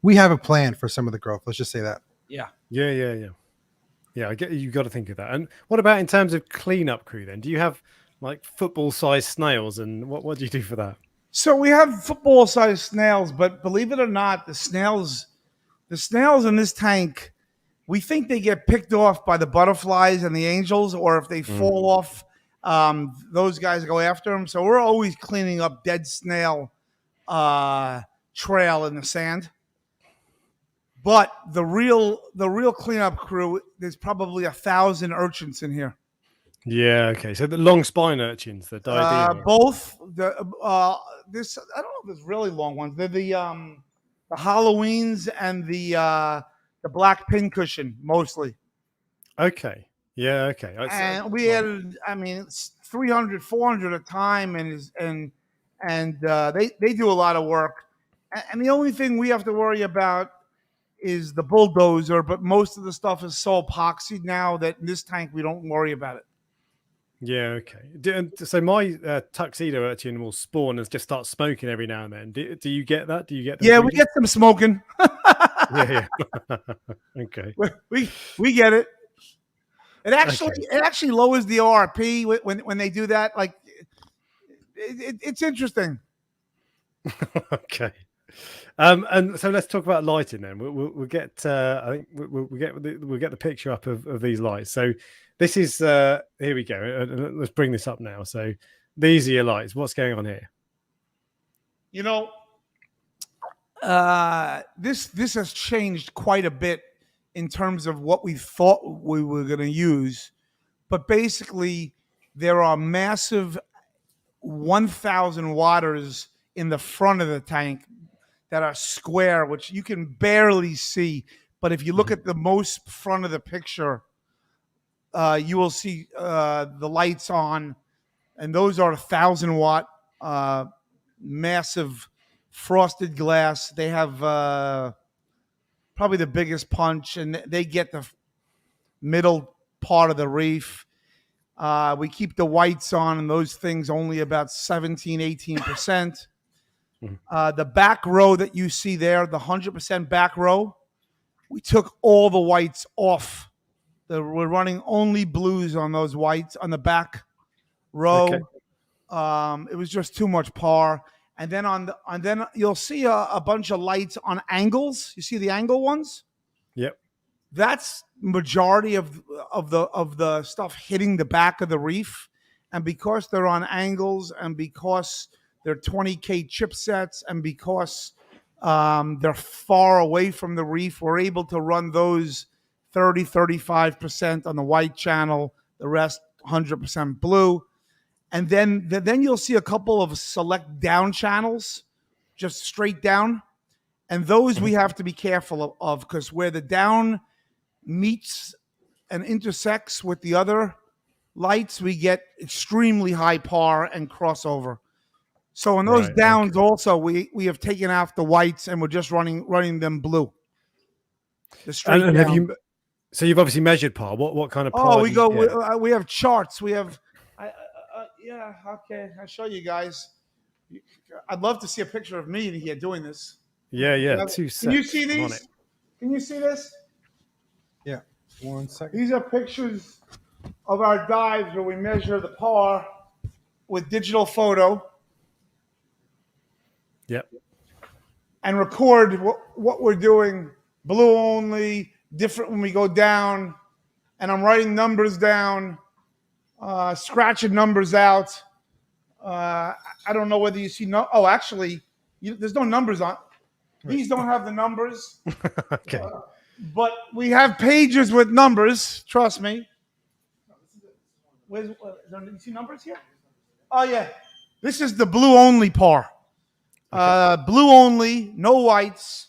We have a plan for some of the growth. Let's just say that. Yeah. Yeah, I get you. Got to think of that. And what about in terms of cleanup crew? Then, do you have like football-sized snails, and what do you do for that? So we have football-sized snails, but believe it or not, the snails in this tank, we think they get picked off by the butterflies and the angels, or if they fall off, those guys go after them. So we're always cleaning up dead snail trail in the sand. But the real cleanup crew, there's probably 1,000 urchins in here. Yeah. Okay. So the long spine urchins, the diadema. Both the I don't know if there's really long ones. They're the Halloweens and the black pincushion mostly. Okay. Yeah. Okay. And we had, it's 300, 400 a time, and they do a lot of work. And the only thing we have to worry about is the bulldozer, but most of the stuff is so epoxied now that in this tank we don't worry about it. Yeah, okay. So my tuxedo urchin will spawn and just start smoking every now and then. Do you get that? Do you get that? Yeah, we get some smoking. Yeah. Okay. We get it. It actually lowers the ORP when they do that. Like it's interesting. Okay. And so let's talk about lighting then. We'll get. I think we'll get the picture up of these lights. So this is here we go. Let's bring this up now. So these are your lights. What's going on here? This has changed quite a bit in terms of what we thought we were going to use, but basically there are massive 1,000 watters in the front of the tank that are square, which you can barely see. But if you look at the most front of the picture, you will see the lights on and those are 1,000-watt, massive frosted glass. They have probably the biggest punch, and they get the middle part of the reef. We keep the whites on, and those things only about 17, 18%. The back row that you see there, the 100% back row, we took all the whites off. We're running only blues on those whites on the back row. Okay. It was just too much par. And then you'll see a bunch of lights on angles. You see the angle ones? Yep. That's majority of the stuff hitting the back of the reef. And because they're on angles, and because they're 20K chipsets, and because they're far away from the reef, we're able to run those 30-35% on the white channel, the rest 100% blue. And then you'll see a couple of select down channels, just straight down. And those we have to be careful of, because where the down meets and intersects with the other lights, we get extremely high par and crossover. So in those downs also, we have taken out the whites, and we're just running them blue. The straight And down. So you've obviously measured par. What kind of par? We have charts. We have, yeah, okay. I'll show you guys. I'd love to see a picture of me here doing this. Yeah. Can you see these? Can you see this? Yeah. 1 second. These are pictures of our dives where we measure the par with digital photo. Yep. And record what we're doing, blue only, different when we go down. And I'm writing numbers down, scratching numbers out. I don't know whether you see actually, there's no numbers on. These don't have the numbers. Okay. But we have pages with numbers. Trust me. You see numbers here? Oh yeah, this is the blue only par. Blue only, no whites.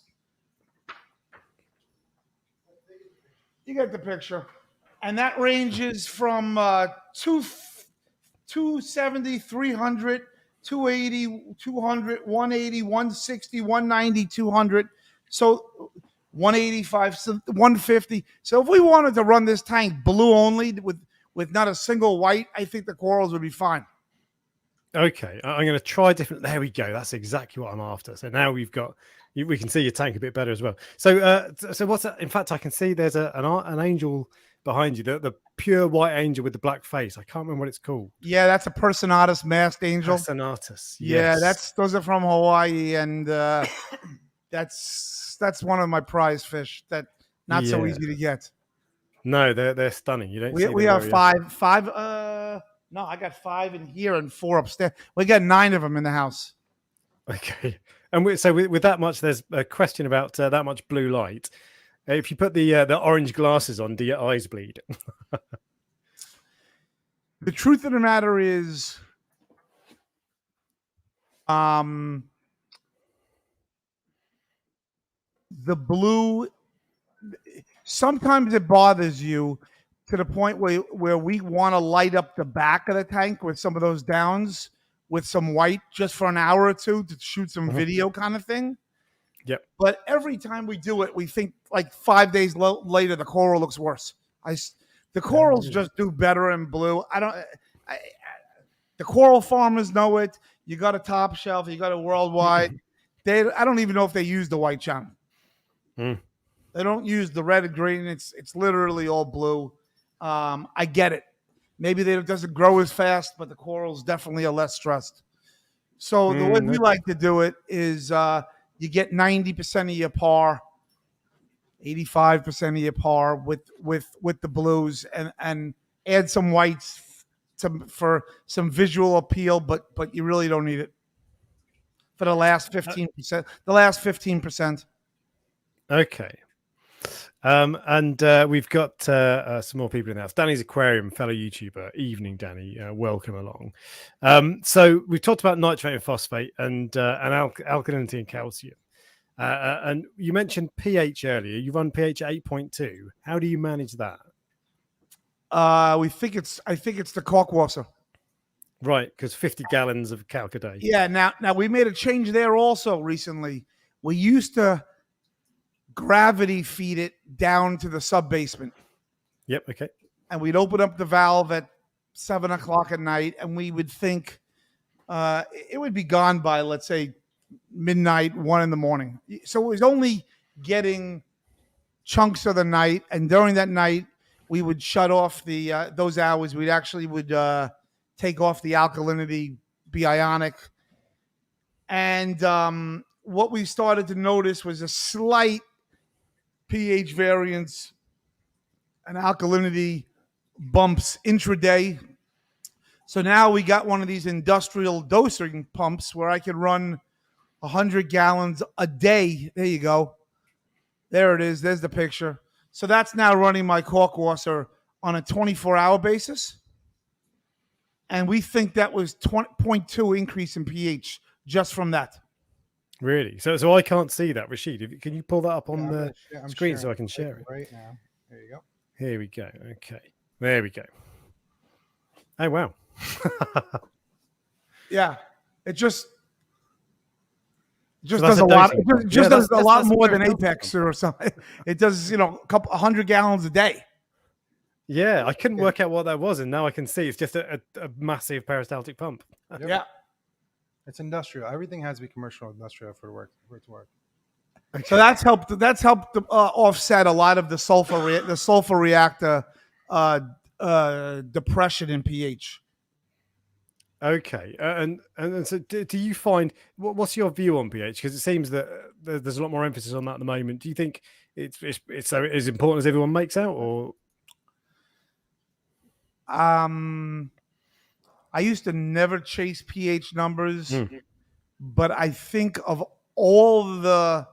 You get the picture. And that ranges from 270, 300, 280, 200, 180, 160, 190, 200. So 185, 150. So if we wanted to run this tank blue only with not a single white, I think the corals would be fine. Okay, I'm going to try different. There we go. That's exactly what I'm after. So now we can see your tank a bit better as well. So, so what's that? In fact, I can see there's an angel behind you, the pure white angel with the black face. I can't remember what it's called. Yeah, that's a Personatus masked angel. Personatus. Yeah, yes. those are from Hawaii, and that's one of my prize fish. That not so easy to get. No, they're stunning. You don't. We have five. No, I got 5 in here and 4 upstairs. We got 9 of them in the house. Okay, and with that much, there's a question about that much blue light. If you put the orange glasses on, do your eyes bleed? The truth of the matter is, the blue, sometimes it bothers you to the point where we want to light up the back of the tank with some of those downs with some white just for an hour or two to shoot some video kind of thing. Yep. But every time we do it, we think like 5 days later, the coral looks worse. The corals just do better in blue. The coral farmers know it. You got a Top Shelf, you got a Worldwide. I don't even know if they use the white channel. They don't use the red and green. It's literally all blue. I get it. Maybe it doesn't grow as fast, but the corals definitely are less stressed. So the way we like to do it is you get 90% of your par, 85% of your par with the blues, and add some whites for some visual appeal, but you really don't need it for the last 15%. The last 15%. Okay. And we've got some more people in the house. Danny's Aquarium, fellow YouTuber. Evening, Danny. Welcome along. So we've talked about nitrate and phosphate and alkalinity and calcium. And you mentioned pH earlier. You run pH at 8.2. How do you manage that? I think it's the Kalkwasser. Right, because 50 gallons of calc a day. Yeah. Now we made a change there also recently. We used to gravity feed it down to the sub basement, Yep. Okay. and we'd open up the valve at 7 o'clock at night, and we would think it would be gone by, let's say, midnight, 1 a.m. So it was only getting chunks of the night, and during that night, we would shut off the those hours. We'd actually would take off the alkalinity, be ionic, and what we started to notice was a slight pH variance and alkalinity bumps intraday. So now we got one of these industrial dosing pumps where I could run 100 gallons a day. There you go. There it is. There's the picture. So that's now running my cork washer on a 24-hour basis. And we think that was 0.2 increase in pH just from that. Really? So I can't see that, Rashid. Can you pull that up on the screen so I can share it? Right now. There you go. Here we go. Okay. There we go. Oh, wow. Yeah. It just So that's does a a lot. dosing It pump. just Yeah, does a that's lot a more very than Apex or something. It does, a couple 100 gallons a day. Yeah, I couldn't work out what that was, and now I can see it's just a massive peristaltic pump. Yep. Yeah. It's industrial. Everything has to be commercial industrial for it to work. So that's helped. That's helped offset a lot of the sulfur reactor depression in pH. Okay, and so do you find what's your view on pH? Because it seems that there's a lot more emphasis on that at the moment. Do you think it's so as important as everyone makes out, or? I used to never chase pH numbers, but I think of all the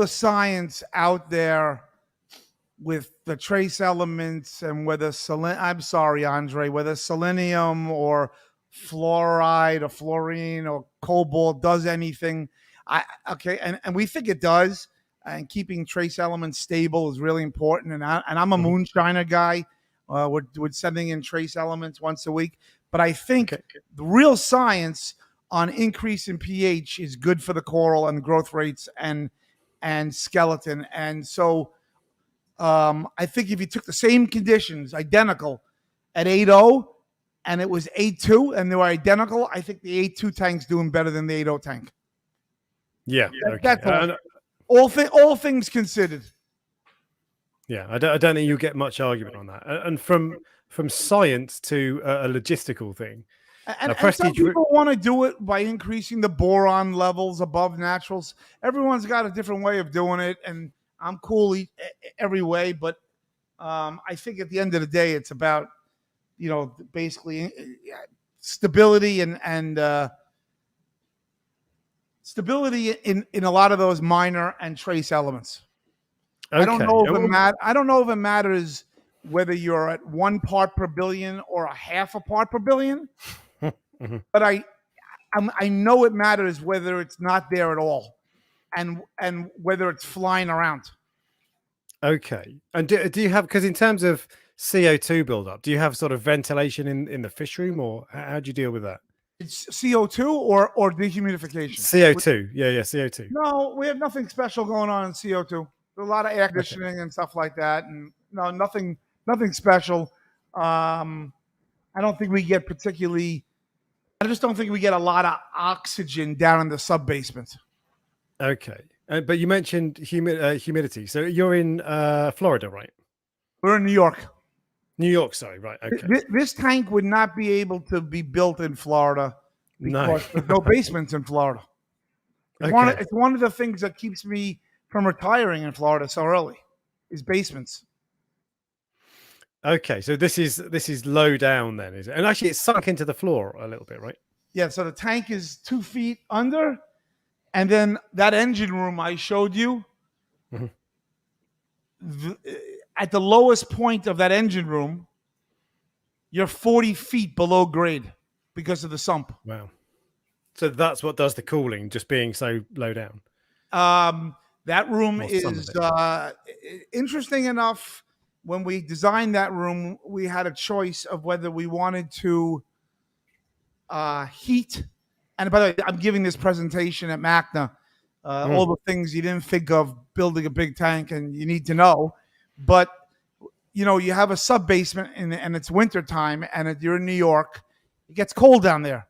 science out there with the trace elements and whether I'm sorry, Andre, whether selenium or fluoride or fluorine or cobalt does anything. And we think it does. And keeping trace elements stable is really important. And I'm a moonshiner guy. We're sending in trace elements once a week. But I think the real science on increase in pH is good for the coral and growth rates and skeleton. And so I think if you took the same conditions, identical, at 8.0 and it was 8.2 and they were identical, I think the 8.2 tank's doing better than the 8.0 tank. Yeah. That's all. All things considered. Yeah, I don't think you'll get much argument on that. And from science to a logistical thing, and some people want to do it by increasing the boron levels above naturals. Everyone's got a different way of doing it, and I'm cool every way. But I think at the end of the day, it's about basically stability and stability in a lot of those minor and trace elements. Okay. I don't know if it matters whether you're at 1 part per billion or a half a part per billion, but I know it matters whether it's not there at all, and whether it's flying around. Okay. And do you have, because in terms of CO2 buildup, do you have sort of ventilation in the fish room, or how do you deal with that? It's CO2 or dehumidification? CO2. Yeah, CO2. No, we have nothing special going on in CO2. There's a lot of air conditioning and stuff like that, and no, nothing special. I don't think we get particularly. I just don't think we get a lot of oxygen down in the sub basement. Okay, but you mentioned humidity. So you're in Florida, right? We're in New York. New York, sorry, right? Okay. This tank would not be able to be built in Florida because there's no basements in Florida. It's one of the things that keeps me from retiring in Florida so early, is basements. Okay, so this is low down then, is it? And actually, it's sunk into the floor a little bit, right? Yeah. So the tank is 2 feet under, and then that engine room I showed you. At the lowest point of that engine room, you're 40 feet below grade because of the sump. Wow. So that's what does the cooling, just being so low down. That room is interesting enough. when we designed that room, we had a choice of whether we wanted to heat. And by the way, I'm giving this presentation at MACNA, all the things you didn't think of building a big tank and you need to know. But, you know, you have a sub basement and it's winter time and you're in New York. It gets cold down there.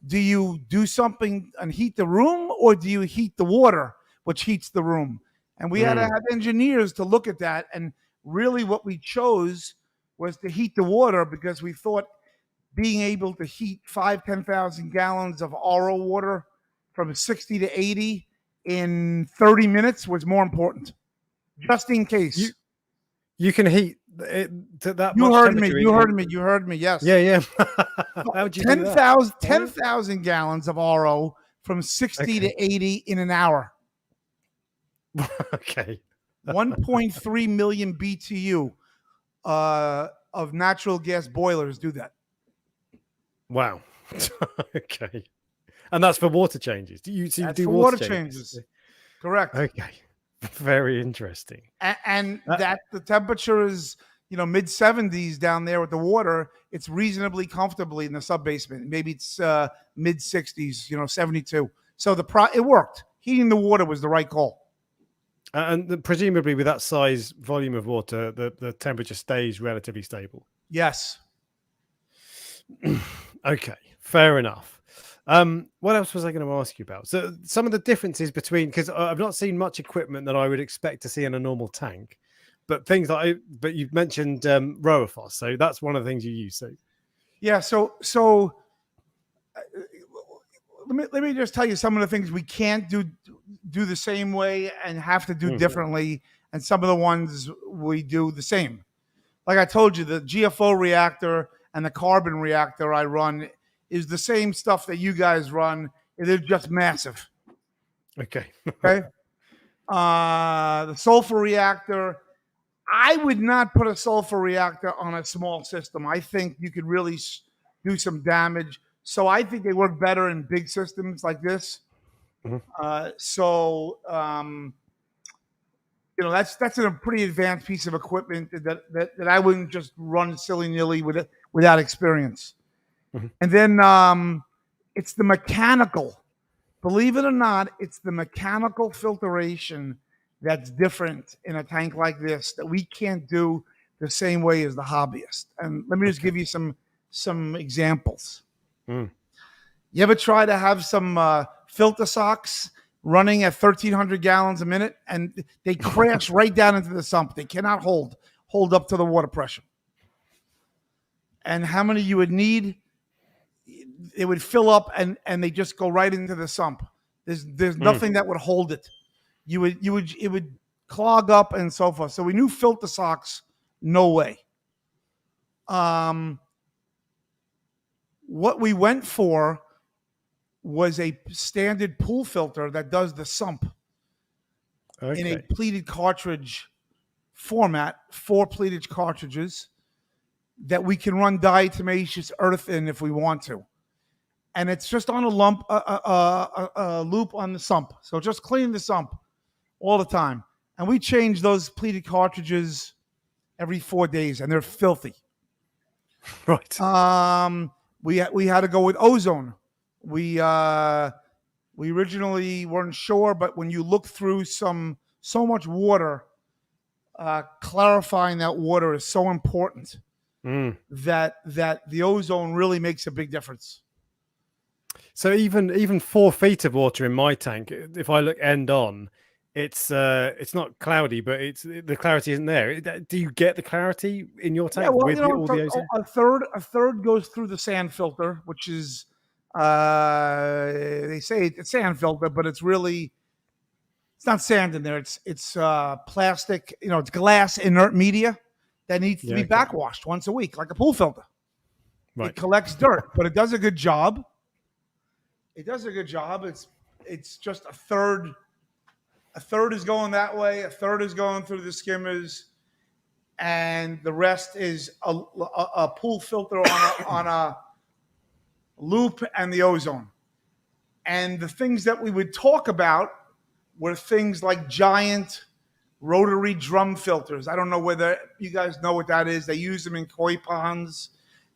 Do you do something and heat the room, or do you heat the water, which heats the room? And we had to have engineers to look at that. And really what we chose was to heat the water because we thought being able to heat 10,000 gallons of RO water from 60 to 80 in 30 minutes was more important, just in case. You can heat it to that You much heard me. temperature You in- heard me. You heard me. Yes. Yeah. How would you do that? 10,000 gallons of RO from 60 to 80 in an hour. Okay. 1.3 million BTU of natural gas boilers do that. Wow. Okay. And that's for water changes. You do for water water changes. Correct. Okay. Very interesting. And that the temperature is, you know, mid 70s down there with the water. It's reasonably comfortably in the sub basement. Maybe it's mid 60s, you know, 72. So it worked. Heating the water was the right call. And presumably with that size volume of water, the temperature stays relatively stable. Yes. Okay, fair enough. What else was I going to ask you about? So some of the differences between, because I've not seen much equipment that I would expect to see in a normal tank, but things that but you've mentioned Rowaphos, so that's one of the things you use. So yeah, so let me just tell you some of the things we can't do the same way and have to do differently, and some of the ones we do the same. Like I told you, the GFO reactor and the carbon reactor I run is the same stuff that you guys run. It is just massive. Okay. Okay. The sulfur reactor, I would not put a sulfur reactor on a small system. I think you could really do some damage. So I think they work better in big systems like this. You know, that's a pretty advanced piece of equipment that I wouldn't just run silly-nilly without experience. And then it's the mechanical. Believe it or not, it's the mechanical filtration that's different in a tank like this that we can't do the same way as the hobbyist. And let me just give you some examples. You ever try to have some filter socks running at 1,300 gallons a minute, and they crash right down into the sump? They cannot hold up to the water pressure. And how many you would need? It would fill up and they just go right into the sump. There's nothing that would hold it. It would clog up and so forth. So we knew filter socks, no way. What we went for was a standard pool filter that does the sump in a pleated cartridge format, 4 pleated cartridges that we can run diatomaceous earth in if we want to. And it's just on a loop on the sump. So just clean the sump all the time. And we change those pleated cartridges every 4 days, and they're filthy. Right. We had to go with ozone. We originally weren't sure, but when you look through so much water, clarifying that water is so important that the ozone really makes a big difference. So even 4 feet of water in my tank, if I look end on, it's not cloudy, but the clarity isn't there. Do you get the clarity in your tank with all the ozone? A third goes through the sand filter, which is they say it's sand filter, but it's not sand in there. It's plastic, it's glass inert media that needs to be backwashed once a week, like a pool filter. Right. It collects dirt, but it does a good job. It's just a third. A third is going that way. A third is going through the skimmers, and the rest is a pool filter on a loop and the ozone. And the things that we would talk about were things like giant rotary drum filters. I don't know whether you guys know what that is. They use them in koi ponds.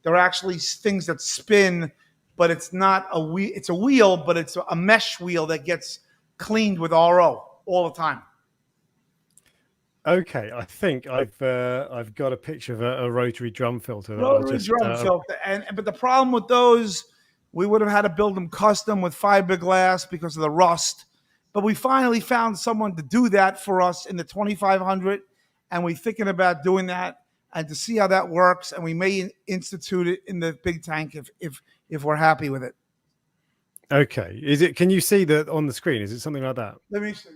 They're actually things that spin, but it's not a wheel. It's a wheel, but it's a mesh wheel that gets cleaned with RO all the time. Okay, I think I've got a picture of a rotary drum filter. That I'll Rotary just, drum filter, but the problem with those, we would have had to build them custom with fiberglass because of the rust. But we finally found someone to do that for us in the 2500, and we're thinking about doing that and to see how that works. And we may institute it in the big tank if we're happy with it. Okay, is it? Can you see that on the screen? Is it something like that? Let me see.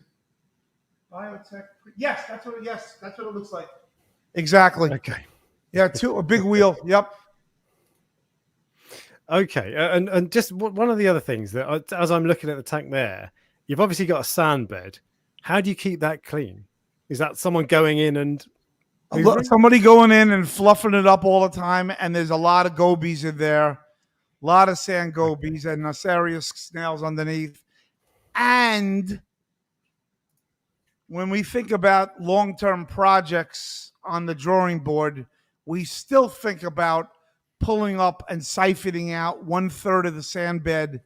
Biotech. Yes, that's what it looks like. Exactly. Okay. Yeah, a big wheel. Yep. Okay, and just one of the other things that, as I'm looking at the tank there, you've obviously got a sand bed. How do you keep that clean? Is that someone going in and somebody going in and fluffing it up all the time? And there's a lot of gobies in there, a lot of sand gobies and Nacerius snails underneath. And when we think about long-term projects on the drawing board, we still think about pulling up and siphoning out 1/3 of the sand bed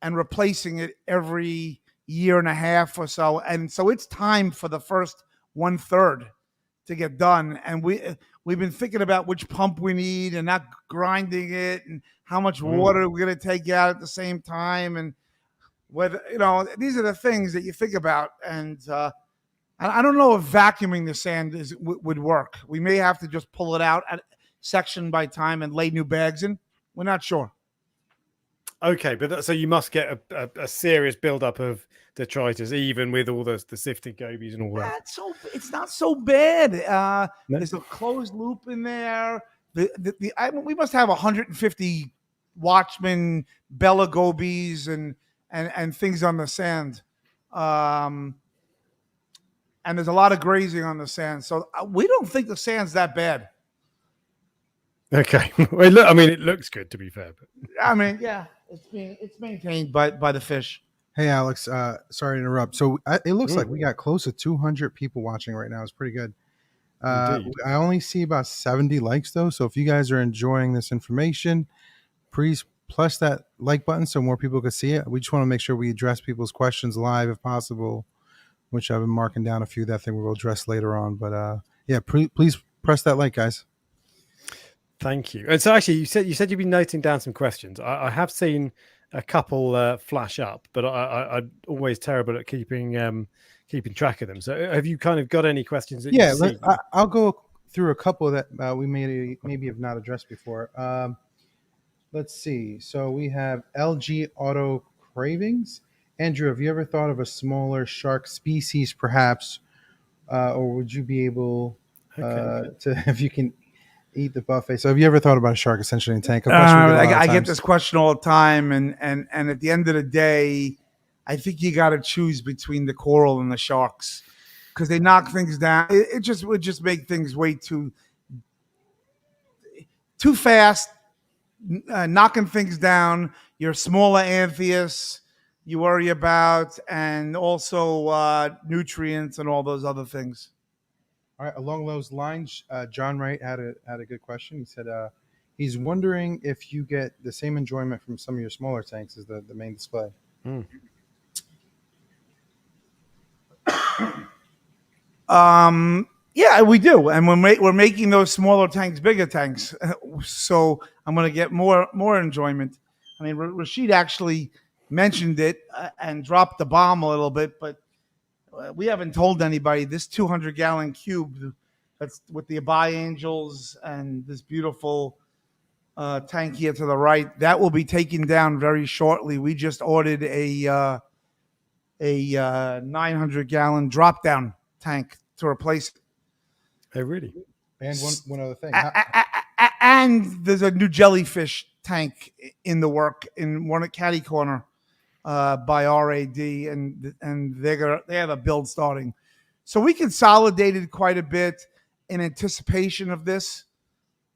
and replacing it every year and a half or so. And so it's time for the first 1/3 to get done. And we've been thinking about which pump we need and not grinding it and how much water we're going to take out at the same time. And whether, these are the things that you think about. And I don't know if vacuuming the sand would work. We may have to just pull it out at section by time and lay new bags in. We're not sure. Okay, but so you must get a serious buildup of detritus, even with all the sifted gobies and all that. It's not so bad. No? There's a closed loop in there. We must have 150 Watchmen, Bella gobies, and things on the sand. And there's a lot of grazing on the sand. So we don't think the sand's that bad. Okay. Well, it looks good, to be fair. But yeah, it's maintained by the fish. Hey, Alex, sorry to interrupt. So it looks like we got close to 200 people watching right now. It's pretty good. I only see about 70 likes, though. So if you guys are enjoying this information, please press that like button so more people can see it. We just want to make sure we address people's questions live if possible, which I've been marking down a few that I think we'll address later on. But yeah, please press that like, guys. Thank you. And so actually, you said you've been noting down some questions. I have seen a couple flash up, but I'm always terrible at keeping track of them. So have you kind of got any questions? I'll go through a couple that we maybe have not addressed before. Let's see. So we have LG Auto Cravings. Andrew, have you ever thought of a smaller shark species, perhaps, or would you be able to, if you can eat the buffet? So have you ever thought about a shark essentially in a tank? I get this question all the time, and at the end of the day, I think you got to choose between the coral and the sharks because they knock things down. It would just make things way too fast, knocking things down. Your smaller Anthias you worry about, and also nutrients and all those other things. All right. Along those lines, John Wright had a good question. He said he's wondering if you get the same enjoyment from some of your smaller tanks as the main display. Yeah, we do, and we're making those smaller tanks bigger tanks, so I'm going to get more enjoyment. I mean, Rashid actually mentioned it and dropped the bomb a little bit, but we haven't told anybody this 200-gallon cube that's with the Abai Angels and this beautiful tank here to the right that will be taken down very shortly. We just ordered a 900-gallon drop-down tank to replace it. Oh, really? And one other thing. And there's a new jellyfish tank in the work in one at Caddy Corner by RAD, and they have a build starting. So we consolidated quite a bit in anticipation of this.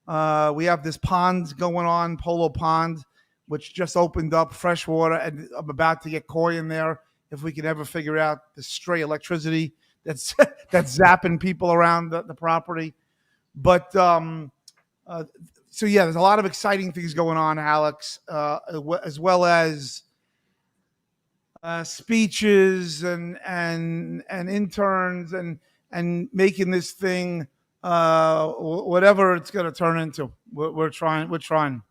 We have this pond going on, Polo Pond, which just opened up, freshwater, and I'm about to get koi in there if we can ever figure out the stray electricity that's that's zapping people around the property. But so yeah, there's a lot of exciting things going on, Alex, as well as speeches and interns and making this thing whatever it's going to turn into. We're trying.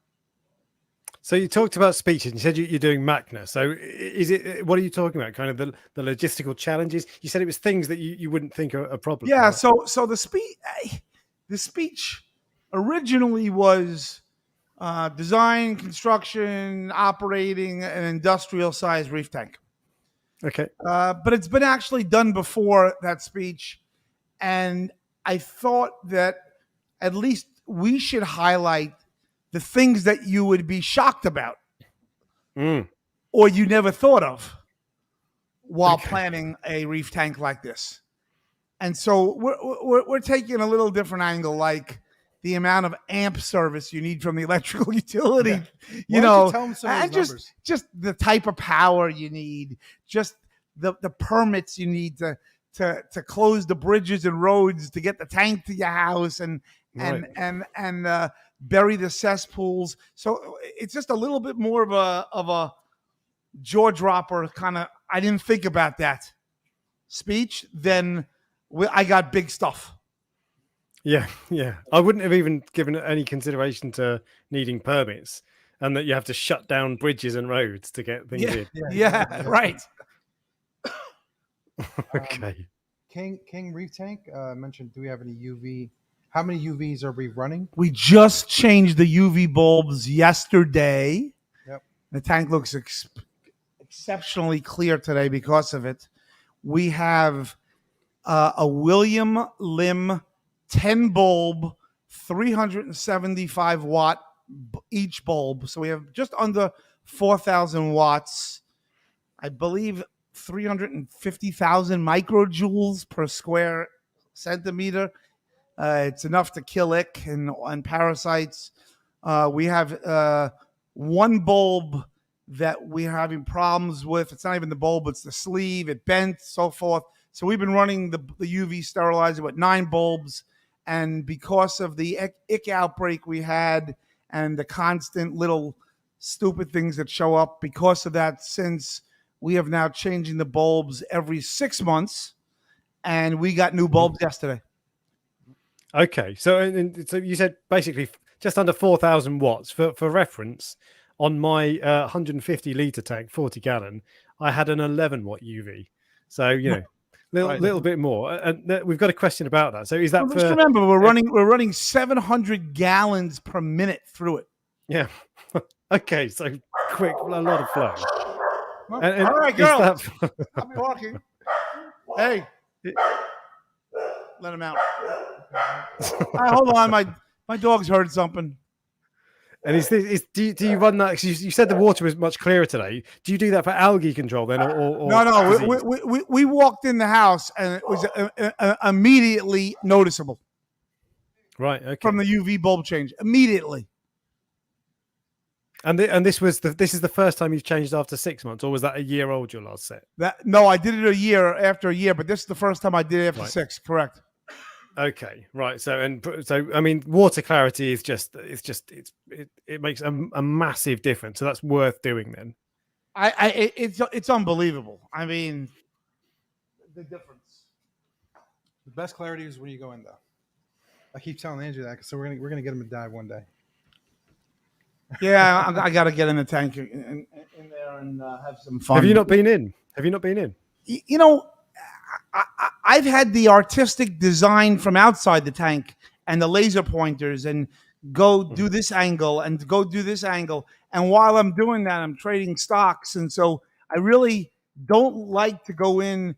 So you talked about speeches. You said you're doing MACNA. So is it? What are you talking about? Kind of the logistical challenges. You said it was things that you wouldn't think are a problem. Yeah. Right? So the speech originally was design, construction, operating an industrial sized reef tank. Okay. But it's been actually done before that speech, and I thought that at least we should highlight the things that you would be shocked about or you never thought of while planning a reef tank like this. And so we're taking a little different angle, like the amount of amp service you need from the electrical utility, you know, and just the type of power you need, just the permits you need to close the bridges and roads to get the tank to your house and bury the cesspools. So it's just a little bit more of a jaw dropper kind of. I didn't think about that speech. Then I got big stuff. Yeah. I wouldn't have even given any consideration to needing permits and that you have to shut down bridges and roads to get things in. Yeah, right. Okay. King Reef Tank mentioned, do we have any UV? How many UVs are we running? We just changed the UV bulbs yesterday. Yep. The tank looks exceptionally clear today because of it. We have a William Lim 10 bulb, 375 watt each bulb. So we have just under 4,000 watts. I believe 350,000 microjoules per square centimeter. It's enough to kill ick and parasites. We have one bulb that we're having problems with. It's not even the bulb, it's the sleeve. It bent, so forth. So we've been running the UV sterilizer with 9 bulbs. And because of the ick outbreak we had and the constant little stupid things that show up, because of that, since we have now changing the bulbs every 6 months, and we got new bulbs yesterday. Okay, so you said basically just under 4,000 watts. For reference, on my 150 litre tank, 40 gallon, I had an 11 watt UV. So little bit more. And we've got a question about that. So is that just remember we're running 700 gallons per minute through it. Yeah. Okay, so quick, a lot of flow. Well, all right, girl. I'm talking. Hey, let him out. All right, hold on. My dog's heard something. And do you run that? You said the water was much clearer today. Do you do that for algae control then, or no? We walked in the house and it was immediately noticeable. Right. Okay. From the UV bulb change immediately. And this is the first time you've changed after 6 months, or was that a year old your last set? No, I did it after a year, but this is the first time I did it after 6. Correct. Okay, right. So I mean, water clarity is it makes a massive difference. So that's worth doing then. It's unbelievable. I mean, the difference. The best clarity is when you go in, though. I keep telling Andrew that, so we're gonna get him to dive one day. Yeah, I got to get in the tank in there and have some fun. Have you not been in? You know, I've had the artistic design from outside the tank and the laser pointers and go do this angle and go do this angle. And while I'm doing that, I'm trading stocks. And so I really don't like to go in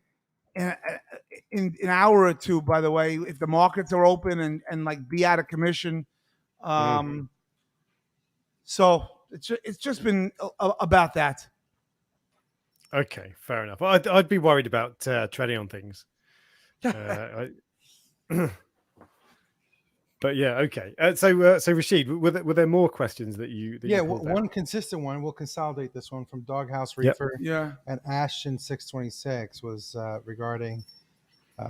an hour or two, by the way, if the markets are open and like be out of commission. So it's just been about that. Okay, fair enough. I'd be worried about treading on things. But yeah, okay. So Rashid, were there more questions that you? One consistent one. We'll consolidate this one from Doghouse Reefer. Yeah. And Ashton 626 was regarding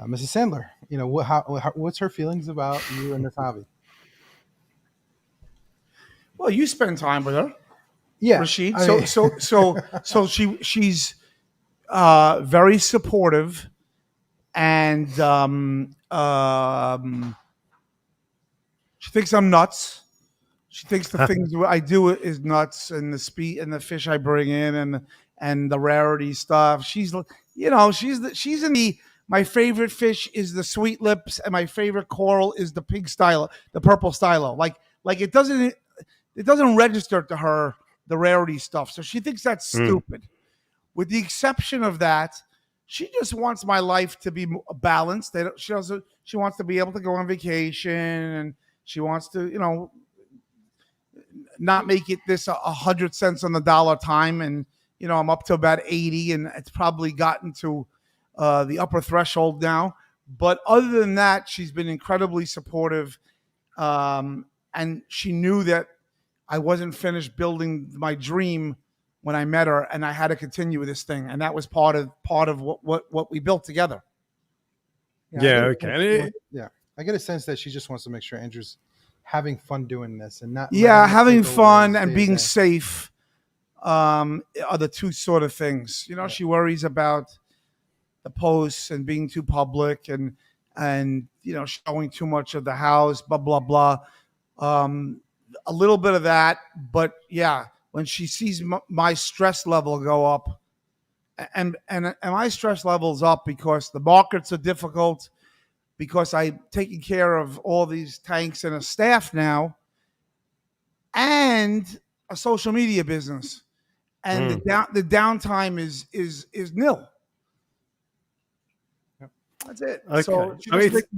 Mrs. Sandler, what's her feelings about you and this hobby? Well, you spend time with her, Yeah, Rashid. I mean, So she's very supportive, and she thinks I'm nuts. She thinks the things I do is nuts, and the speed and the fish I bring in, and the rarity stuff. She's she's in the. My favorite fish is the sweet lips, and my favorite coral is the pink stylo, the purple stylo. Like it doesn't register to her the rarity stuff, so she thinks that's stupid. With the exception of that, she just wants my life to be balanced. She wants to be able to go on vacation, and she wants to not make it this 100 cents on the dollar time. And I'm up to about 80, and it's probably gotten to the upper threshold now. But other than that, she's been incredibly supportive, and she knew that I wasn't finished building my dream when I met her, and I had to continue with this thing, and that was part of what we built together. Yeah, okay. I get a sense that she just wants to make sure Andrew's having fun doing this and not having fun and being safe are the two sort of things. She worries about the posts and being too public and showing too much of the house, blah blah blah. A little bit of that, but yeah, when she sees my stress level go up, and my stress level's up because the markets are difficult, because I'm taking care of all these tanks and a staff now, and a social media business, and the downtime is nil. That's it. Okay. So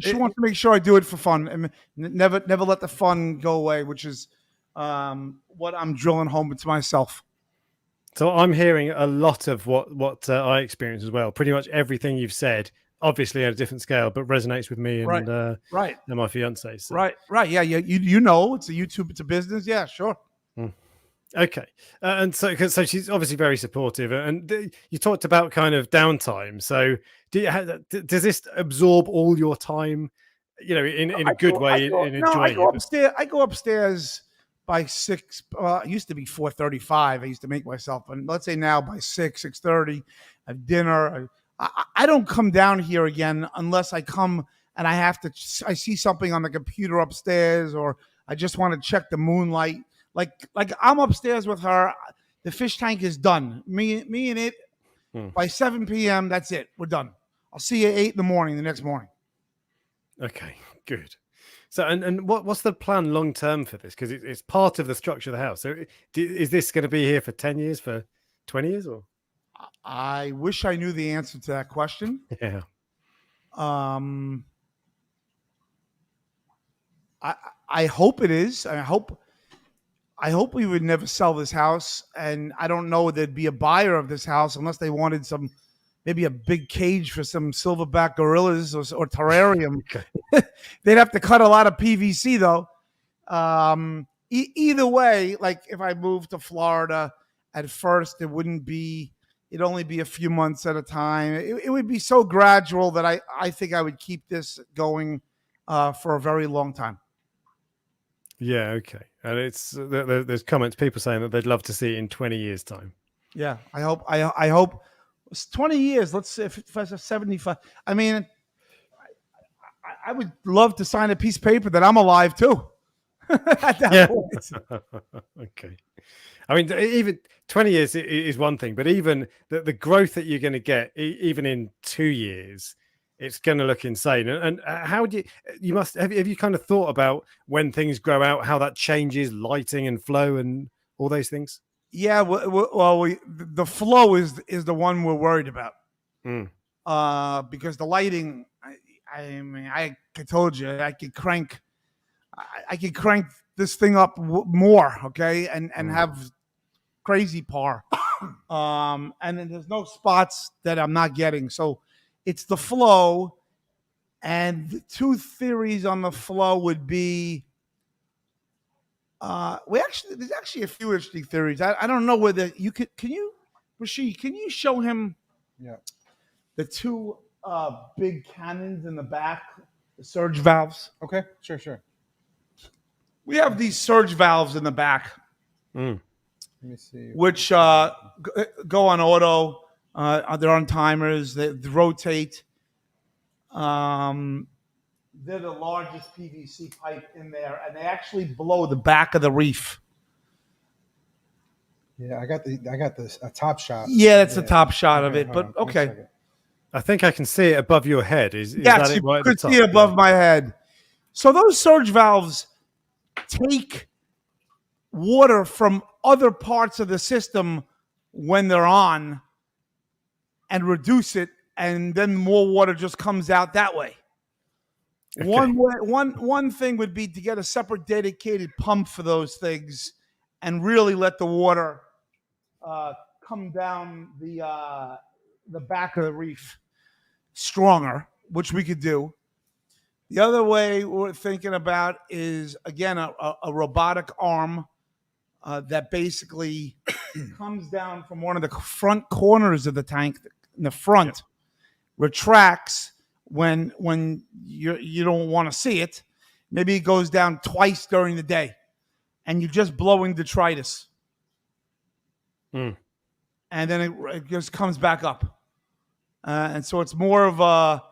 she wants to make sure I do it for fun and never let the fun go away, which is what I'm drilling home to myself. So I'm hearing a lot of what I experience as well. Pretty much everything you've said, obviously at a different scale, but resonates with me and and my fiance. So. Right. Yeah. It's a YouTube, it's a business. Yeah, sure. Okay, and so she's obviously very supportive, and you talked about kind of downtime. So does this absorb all your time, in a good way, in enjoying it? I go upstairs by 6. It used to be 4:35. I used to make myself, and let's say now by 6:30, I have dinner. I don't come down here again unless I come and I see something on the computer upstairs, or I just want to check the moonlight. Like I'm upstairs with her. The fish tank is done. Me and it by 7 p.m. That's it. We're done. I'll see you at 8 in the morning the next morning. Okay, good. So and what's the plan long term for this? Because it's part of the structure of the house. So is this going to be here for 10 years, for 20 years, or? I wish I knew the answer to that question. Yeah. I hope it is. I hope we would never sell this house, and I don't know there'd be a buyer of this house unless they wanted maybe a big cage for some silverback gorillas or terrarium. They'd have to cut a lot of PVC though. Either way, like if I moved to Florida, at first it'd only be a few months at a time. It would be so gradual that I think I would keep this going for a very long time. Yeah, okay. And there's comments, people saying that they'd love to see it in 20 years' time. Yeah, I hope it's 20 years. Let's say if it's 75. I mean, I would love to sign a piece of paper that I'm alive too. At that point. Okay. I mean, even 20 years is one thing, but even the growth that you're going to get, even in 2 years, it's going to look insane. And how do you must have you kind of thought about when things grow out, how that changes lighting and flow and all those things? Yeah, the flow is the one we're worried about. Because the lighting, I told you I could crank this thing up more, okay, and have crazy par. And then there's no spots that I'm not getting, so it's the flow. And the two theories on the flow would be, there's actually a few interesting theories. I don't know whether you can you, Rashid, can you show him the two big cannons in the back, the surge valves. Okay, sure. We have these surge valves in the back, Mm. Let me see. which go on auto. They're on timers. They rotate. They're the largest PVC pipe in there, and they actually blow the back of the reef. Yeah, I got this a top shot. Yeah, that's the top shot of it. hold But on, 1 okay. second. I think I can see it above your head. Is Yes, that you it right at could the top? see it above my head. So those surge valves take water from other parts of the system when they're on and reduce it, and then more water just comes out that way. Okay. One thing would be to get a separate dedicated pump for those things and really let the water come down the back of the reef stronger, which we could do. The other way we're thinking about is, again, a robotic arm that basically comes down from one of the front corners of the tank in the front, retracts when you don't want to see it. Maybe it goes down twice during the day, and you're just blowing detritus. Mm. And then it just comes back up. And so it's more of a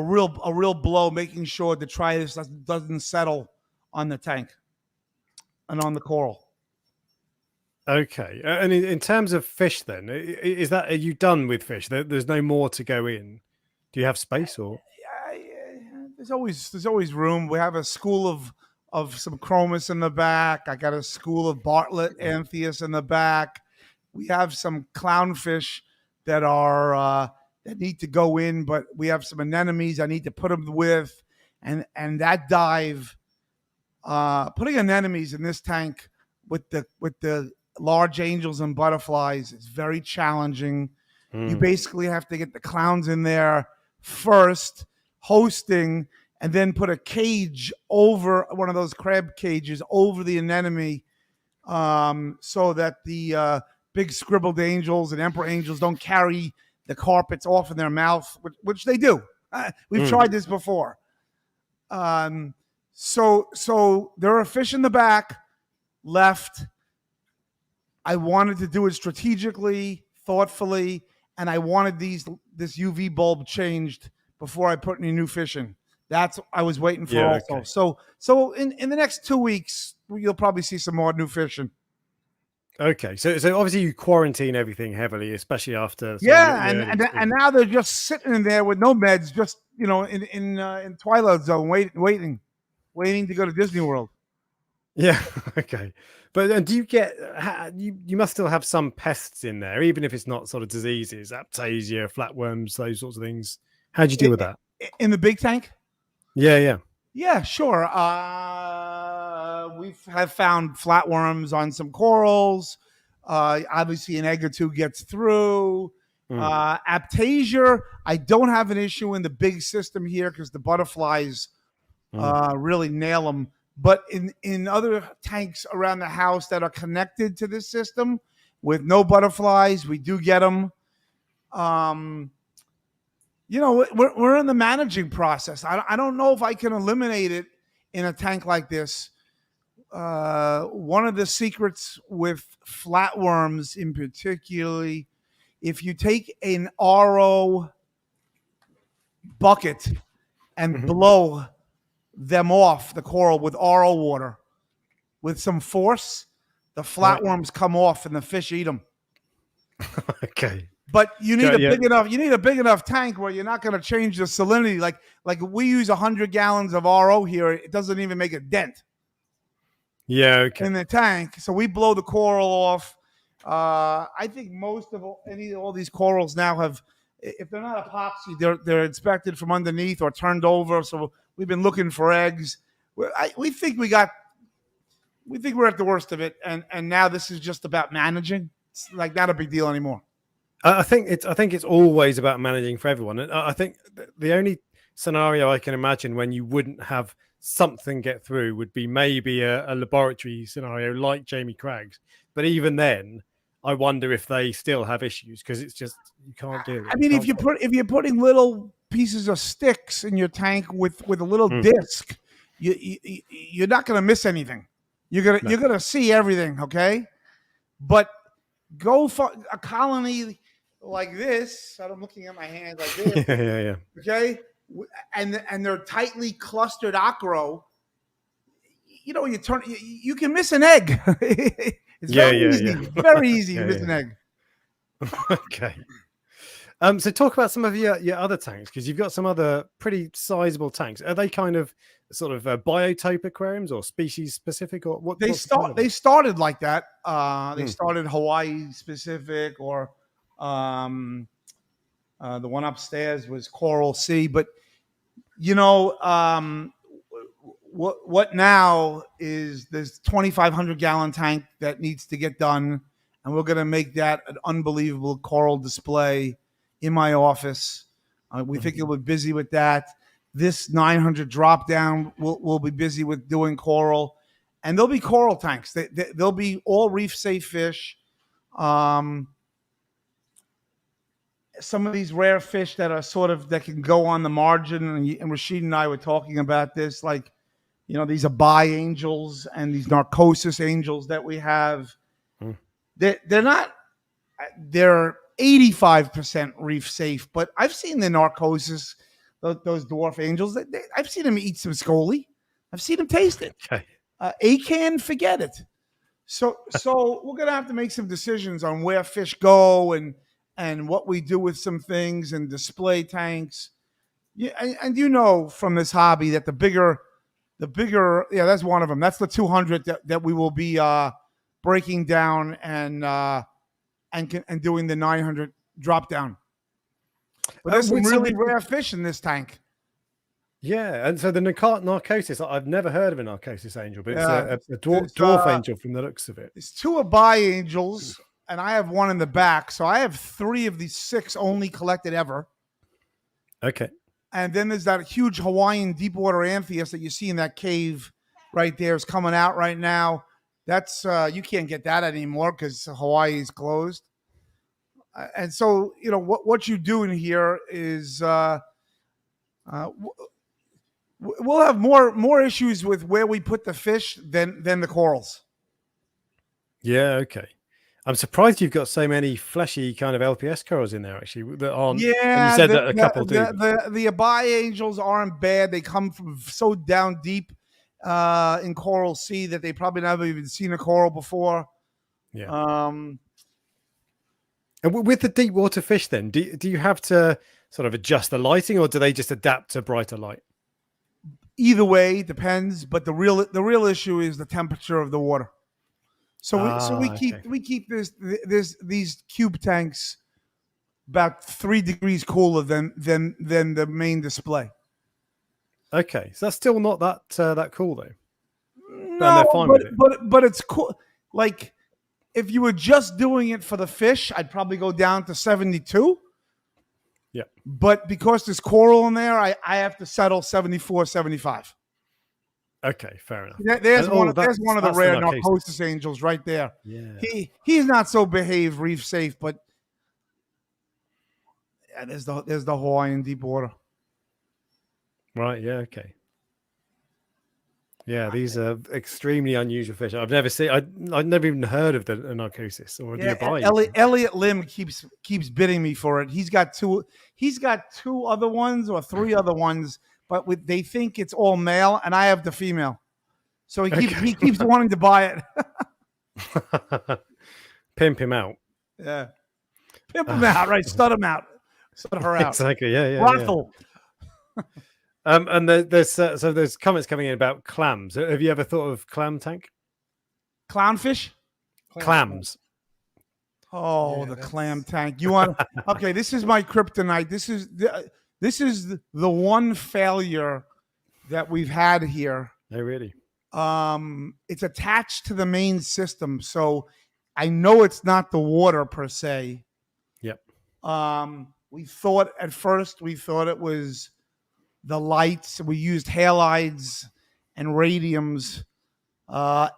real blow, making sure detritus doesn't settle on the tank and on the coral. Okay. And in terms of fish, then, are you done with fish? There's no more to go in. Do you have space or? There's always room. We have a school of some chromis in the back. I got a school of Bartlett Anthias in the back. We have some clownfish that are that need to go in, but we have some anemones I need to put them with, and that dive. Putting anemones in this tank with the large angels and butterflies is very challenging. You basically have to get the clowns in there first, hosting, and then put a cage over one of those crab cages over the anemone, so that the big scribbled angels and emperor angels don't carry the carpets off in their mouth, which they do. We've tried this before. So there are fish in the back left. I wanted to do it strategically, thoughtfully, and I wanted this UV bulb changed before I put any new fish in. That's I was waiting for also. Okay. So in the next 2 weeks, you'll probably see some more new fishing. Okay, so obviously you quarantine everything heavily, especially after. And now they're just sitting in there with no meds, just in Twilight Zone, waiting to go to Disney World. Yeah. Okay. But do you get you must still have some pests in there, even if it's not sort of diseases, aptasia, flatworms, those sorts of things. How do you deal with that in the big tank? Yeah, sure. We have found flatworms on some corals. Obviously, an egg or two gets through. Aptasia, I don't have an issue in the big system here because the butterflies really nail them. But in other tanks around the house that are connected to this system with no butterflies, we do get them. We're in the managing process. I don't know if I can eliminate it in a tank like this. One of the secrets with flatworms in particularly, if you take an RO bucket and blow them off the coral with RO water with some force, the flatworms come off and the fish eat them. Okay. But you need a big enough tank where you're not going to change the salinity. Like we use 100 gallons of RO here, it doesn't even make a dent. Yeah, okay. In the tank, so we blow the coral off. I think most of all these corals now have, if they're not epoxy, they're inspected from underneath or turned over. So we've been looking for eggs. We think we're at the worst of it, and now this is just about managing. It's like not a big deal anymore. I think it's always about managing for everyone, and I think the only scenario I can imagine when you wouldn't have something get through would be maybe a laboratory scenario like Jamie Craig's. But even then, I wonder if they still have issues because it's just you can't do it. I mean, if you're putting little pieces of sticks in your tank with a little disc, you're not going to miss anything. You're gonna see everything. Okay, but go for a colony like this. I'm looking at my hand like this. yeah. Okay, and they're tightly clustered acro. You know, you can miss an egg. It's very easy. Very easy to miss an egg. Okay. So talk about some of your other tanks, because you've got some other pretty sizable tanks. Are they kind of sort of biotope aquariums or species specific, or what? They started like that. They started Hawaii specific, or the one upstairs was Coral Sea. But you know, what now is this 2,500 gallon tank that needs to get done, and we're going to make that an unbelievable coral display in my office. We think we'll be busy with that. This 900 drop down, we'll be busy with doing coral, and there'll be coral tanks. They'll be all reef safe fish. Some of these rare fish that are that can go on the margin, and Rashid and I were talking about this, like, you know, these Abai angels and these narcosis angels that we have. They're not. They're 85% reef safe, but I've seen the narcosis, those dwarf angels. I've seen them eat some scoli. I've seen them taste it. Okay. Acan, forget it. So we're gonna have to make some decisions on where fish go and what we do with some things and display tanks. Yeah, and you know from this hobby that the bigger, that's one of them. That's the 200 that we will be breaking down and doing the 900 drop down. But there's some really rare fish in this tank. Yeah, and so the narcosis, I've never heard of a narcosis angel, but it's a dwarf angel from the looks of it. It's 2 Abai angels, and I have one in the back. So I have 3 of these 6 only collected ever. Okay. And then there's that huge Hawaiian deepwater amphias that you see in that cave right there. Is coming out right now. That's you can't get that anymore because Hawaii is closed. And so, you know, what you do in here is we'll have more issues with where we put the fish than the corals. Yeah, okay. I'm surprised you've got so many fleshy kind of LPS corals in there, actually, that aren't. Yeah, and you said that a couple do. The Abai angels aren't bad. They come from so down deep in Coral Sea that they probably never even seen a coral before. Yeah. And with the deep water fish, then, do you have to sort of adjust the lighting, or do they just adapt to brighter light? Either way, depends. But the real issue is the temperature of the water. So we keep these cube tanks about 3 degrees cooler than the main display. Okay, so that's still not that cool though. No, but it's cool. Like, if you were just doing it for the fish, I'd probably go down to 72. Yeah. But because there's coral in there, I have to settle 74, 75. Okay, fair enough. There's one of the rare narcosis angels right there. Yeah. He's not so behaved, reef safe, but yeah, there's the Hawaiian deep water. Right. Yeah. Okay. Yeah, these are extremely unusual fish. I've never seen. I've never even heard of the narcosis or the Abai. Elliot Lim keeps bidding me for it. He's got 2 other ones or 3 other ones, but they think it's all male, and I have the female. So he keeps wanting to buy it. Pimp him out. Yeah, pimp him out. Right, stud him out, stud her out. Exactly. Yeah. Brothel. Yeah. And there's comments coming in about clams. Have you ever thought of clam tank? Clownfish? Clams. Oh, yeah, the clam tank. You want? Okay, this is my kryptonite. This is the one failure that we've had here. Oh, really? It's attached to the main system, so I know it's not the water per se. Yep. We thought at first it was the lights. We used halides and radiums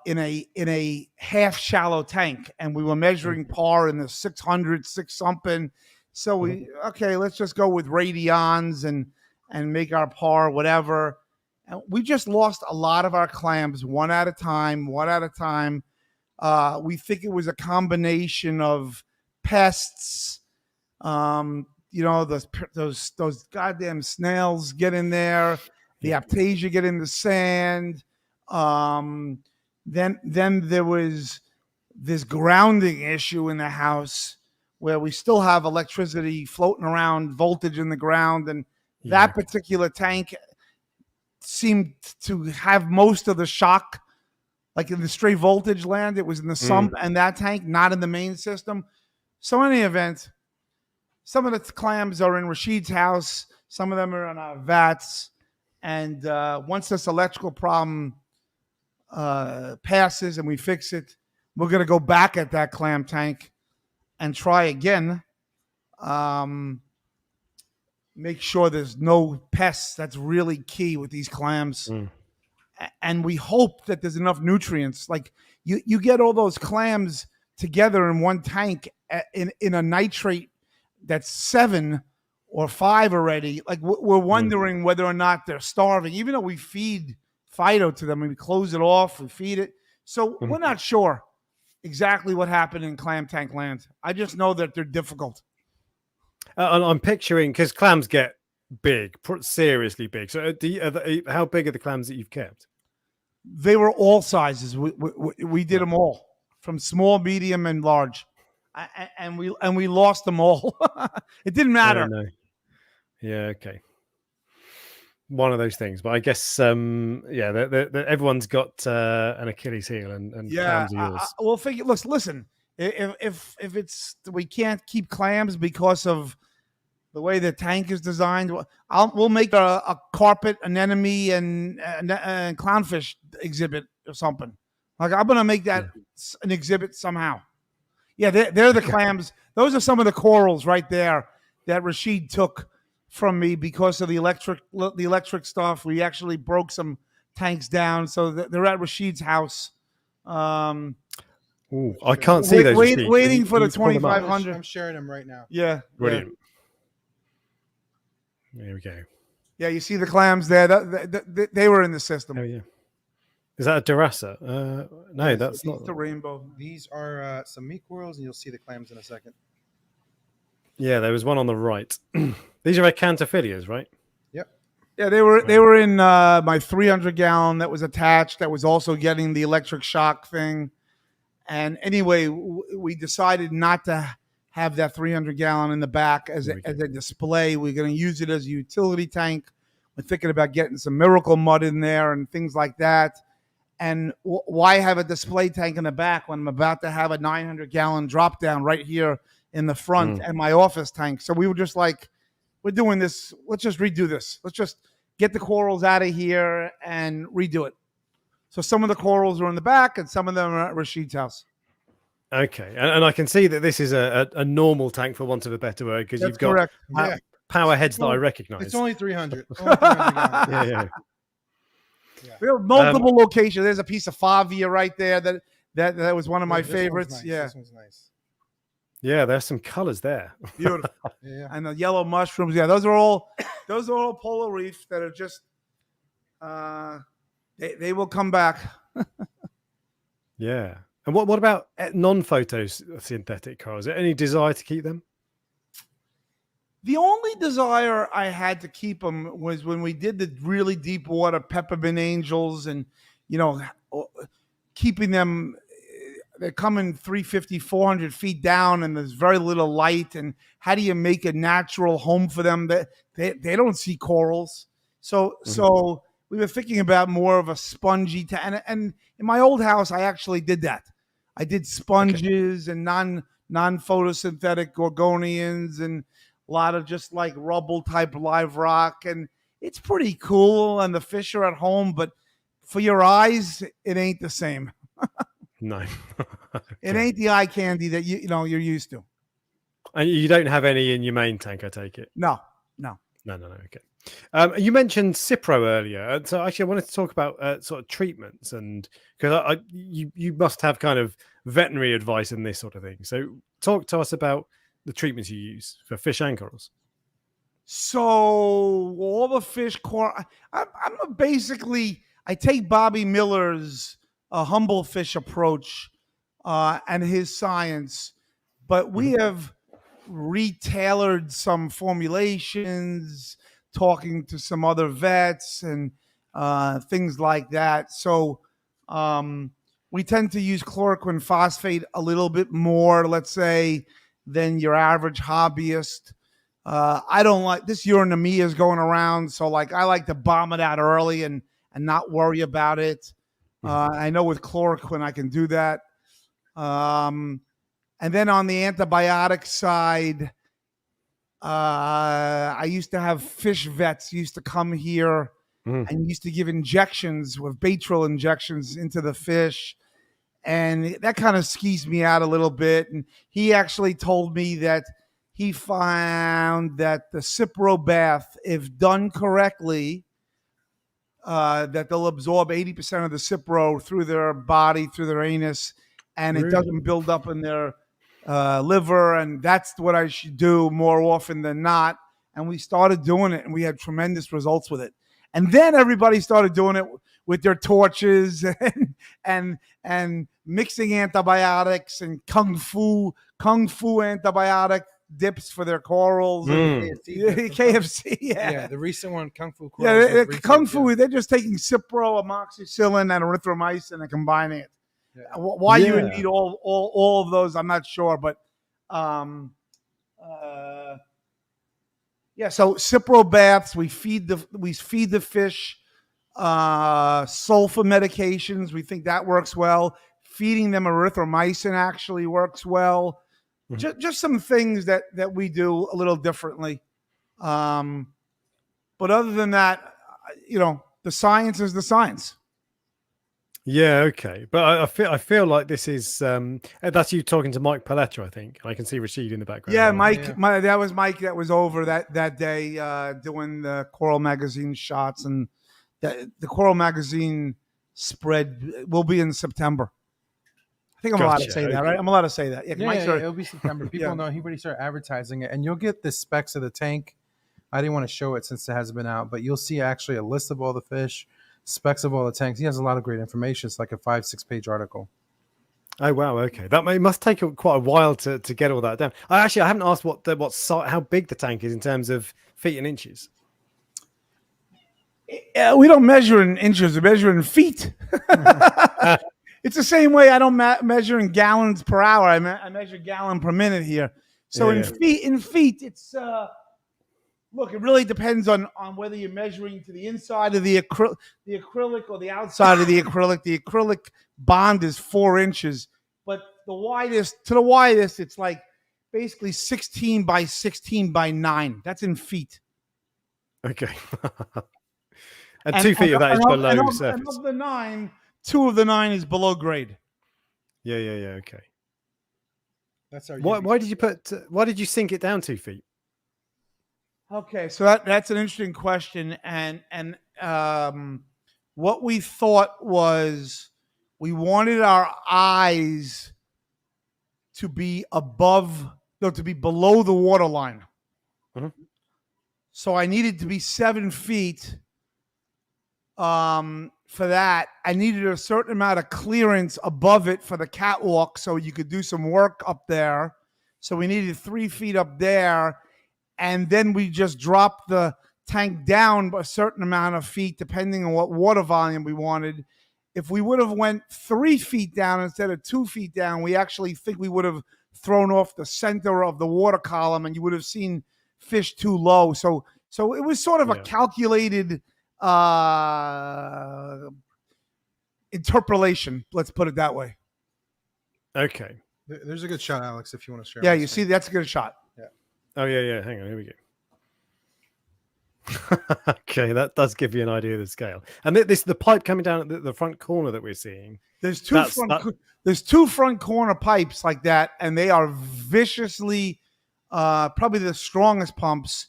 in a half shallow tank, and we were measuring par in the 600, six something. So let's just go with radions and make our par whatever. And we just lost a lot of our clams one at a time. We think it was a combination of pests. Those goddamn snails get in there. The aptasia get in the sand. Then there was this grounding issue in the house where we still have electricity floating around, voltage in the ground, and that particular tank seemed to have most of the shock. Like in the stray voltage land, it was in the sump and that tank, not in the main system. So in any event, some of the clams are in Rashid's house. Some of them are in our vats. And once this electrical problem passes and we fix it, we're going to go back at that clam tank and try again. Make sure there's no pests. That's really key with these clams. And we hope that there's enough nutrients. Like you get all those clams together in one tank in a nitrate that's 7 or 5 already. Like we're wondering whether or not they're starving, even though we feed Fido to them and we close it off, we feed it. So we're not sure exactly what happened in clam tank land. I just know that they're difficult. I'm picturing, because clams get big, seriously big. So how big are the clams that you've kept? They were all sizes. We did them all, from small, medium, and large, and we lost them all. It didn't matter. No. Yeah, okay. One of those things, but I guess everyone's got an Achilles heel, and clams are yours. We'll figure. Listen. If it's we can't keep clams because of the way the tank is designed, we'll make a carpet, anemone, and clownfish exhibit or something. Like I'm gonna make that an exhibit somehow. Yeah, they're the clams. Those are some of the corals right there that Rashid took from me because of the electric stuff. We actually broke some tanks down, so they're at Rashid's house. Ooh, I can't see those. Waiting for the 2,500. I'm sharing them right now. Yeah, brilliant. Yeah. There we go. Yeah, you see the clams there. They were in the system. Oh yeah. Is that a Durasa? No, that's not the rainbow. These are some meat corals, and you'll see the clams in a second. Yeah, there was one on the right. These are acanthophilias, right? Yep. Yeah, they were in my 300-gallon that was attached. That was also getting the electric shock thing. And anyway, we decided not to have that 300-gallon in the back as a display. We're going to use it as a utility tank. We're thinking about getting some Miracle Mud in there and things like that. And why have a display tank in the back when I'm about to have a 900-gallon drop down right here in the front and my office tank? So we were just like, we're doing this. Let's just redo this. Let's just get the corals out of here and redo it. So some of the corals are in the back and some of them are at Rashid's house. Okay. And I can see that this is a normal tank, for want of a better word, because you've got power heads that I recognize. It's only 300. Only 300 yeah. We have multiple locations. There's a piece of Favia right there that was one of my favorites. Nice. Yeah. This one's nice. Yeah, there's some colors there. Beautiful. Yeah. And the yellow mushrooms. Yeah, those are all Polo Reef that are just they will come back. Yeah. And what about non-photosynthetic corals? Is there any desire to keep them? The only desire I had to keep them was when we did the really deep water peppermint angels, and keeping them. They're coming 350, 400 feet down, and there's very little light. And how do you make a natural home for them? They don't see corals, so we were thinking about more of a spongy. And in my old house, I actually did that. I did sponges and non-photosynthetic gorgonians and a lot of just like rubble type live rock, and it's pretty cool. And the fish are at home, but for your eyes, it ain't the same. No, okay. It ain't the eye candy that you're used to. And you don't have any in your main tank, I take it. No. No. Okay. You mentioned Cipro earlier, and so actually I wanted to talk about sort of treatments, and because you must have kind of veterinary advice in this sort of thing. So talk to us about the treatments you use for fish and corals. So all the fish I'm basically I take Bobby Miller's humble fish approach and his science, but we have retailored some formulations, talking to some other vets and things like that. So we tend to use chloroquine phosphate a little bit more, let's say, than your average hobbyist. I don't like this uranemia is going around, so like I like to bomb it out early and not worry about it. I know with chloroquine I can do that. And then on the antibiotic side, I used to have fish vets used to come here and used to give injections with Baytril injections into the fish. And that kind of skeezed me out a little bit. And he actually told me that he found that the Cipro bath, if done correctly, that they'll absorb 80% of the Cipro through their body, through their anus, and it doesn't build up in their liver. And that's what I should do more often than not. And we started doing it, and we had tremendous results with it. And then everybody started doing it with their torches and mixing antibiotics and kung fu antibiotic dips for their corals. KFC, yeah. The recent one, Kung Fu. Kung Fu. They're just taking Cipro, amoxicillin, and erythromycin and combining it. Yeah. Why you would need all of those, I'm not sure, but so Cipro baths, we feed the fish sulfa medications. We think that works well. Feeding them erythromycin actually works well. Just some things that we do a little differently. But other than that, the science is the science. Yeah, okay, but I feel like this is that's you talking to Mike Paletta, I think. I can see Rashid in the background. Yeah, Mike. Yeah. That was Mike. That was over that day doing the Coral Magazine shots, and the Coral Magazine spread will be in September. I think I'm allowed to say that, right? I'm allowed to say that. Yeah, it'll be September. People know he already started advertising it, and you'll get the specs of the tank. I didn't want to show it since it hasn't been out, but you'll see actually a list of all the fish. Specs of all the tanks. He has a lot of great information. It's like a 5-6 page article. Oh wow, okay. That must take quite a while to get all that down. I haven't asked how big the tank is in terms of feet and inches. We don't measure in inches; we measure in feet. It's the same way I don't measure in gallons per hour. I measure gallon per minute here. So in feet, it's. Look, it really depends on whether you're measuring to the inside of the acrylic or the outside of the acrylic. The acrylic bond is 4 inches, but the widest, it's like basically 16 by 16 by 9. That's in feet. Okay. and 2 feet of that is below surface. And of the 9, 2 of the 9 is below grade. Yeah. Okay. That's our. Why did you sink it down 2 feet? Okay, so that's an interesting question, and what we thought was we wanted our eyes to be to be below the water line. Mm-hmm. So I needed to be 7 feet. For that, I needed a certain amount of clearance above it for the catwalk, so you could do some work up there. So we needed 3 feet up there. And then we just dropped the tank down a certain amount of feet, depending on what water volume we wanted. If we would have went 3 feet down instead of 2 feet down, we actually think we would have thrown off the center of the water column, and you would have seen fish too low. So it was sort of a calculated interpolation. Let's put it that way. Okay. There's a good shot, Alex, if you want to share. Yeah, you see, that's a good shot. Yeah. Oh, yeah. Hang on. Here we go. Okay, that does give you an idea of the scale. And this is the pipe coming down at the front corner that we're seeing. There's two front corner pipes like that, and they are viciously, probably the strongest pumps.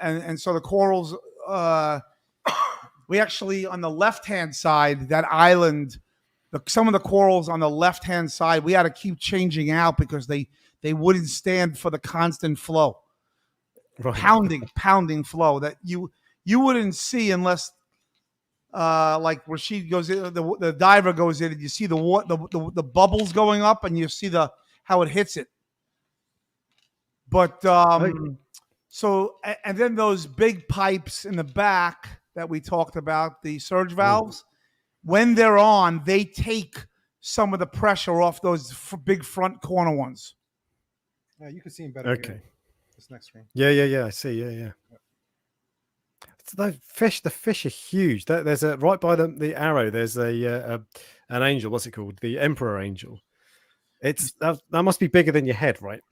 and so the corals. We actually on the left-hand side, that island, some of the corals on the left-hand side, we had to keep changing out because they wouldn't stand for the constant flow, Right. pounding flow that you wouldn't see unless like Rashid goes in, the diver goes in, and you see the bubbles going up, and you see how it hits it. But so and then those big pipes in the back that we talked about, the surge valves, when they're on, they take some of the pressure off those big front corner ones. Yeah, you can see them better. Okay. Here. This next screen. Yeah. I see. Yeah. So the fish are huge. There's a right by the arrow. There's an angel. What's it called? The emperor angel. That must be bigger than your head, right?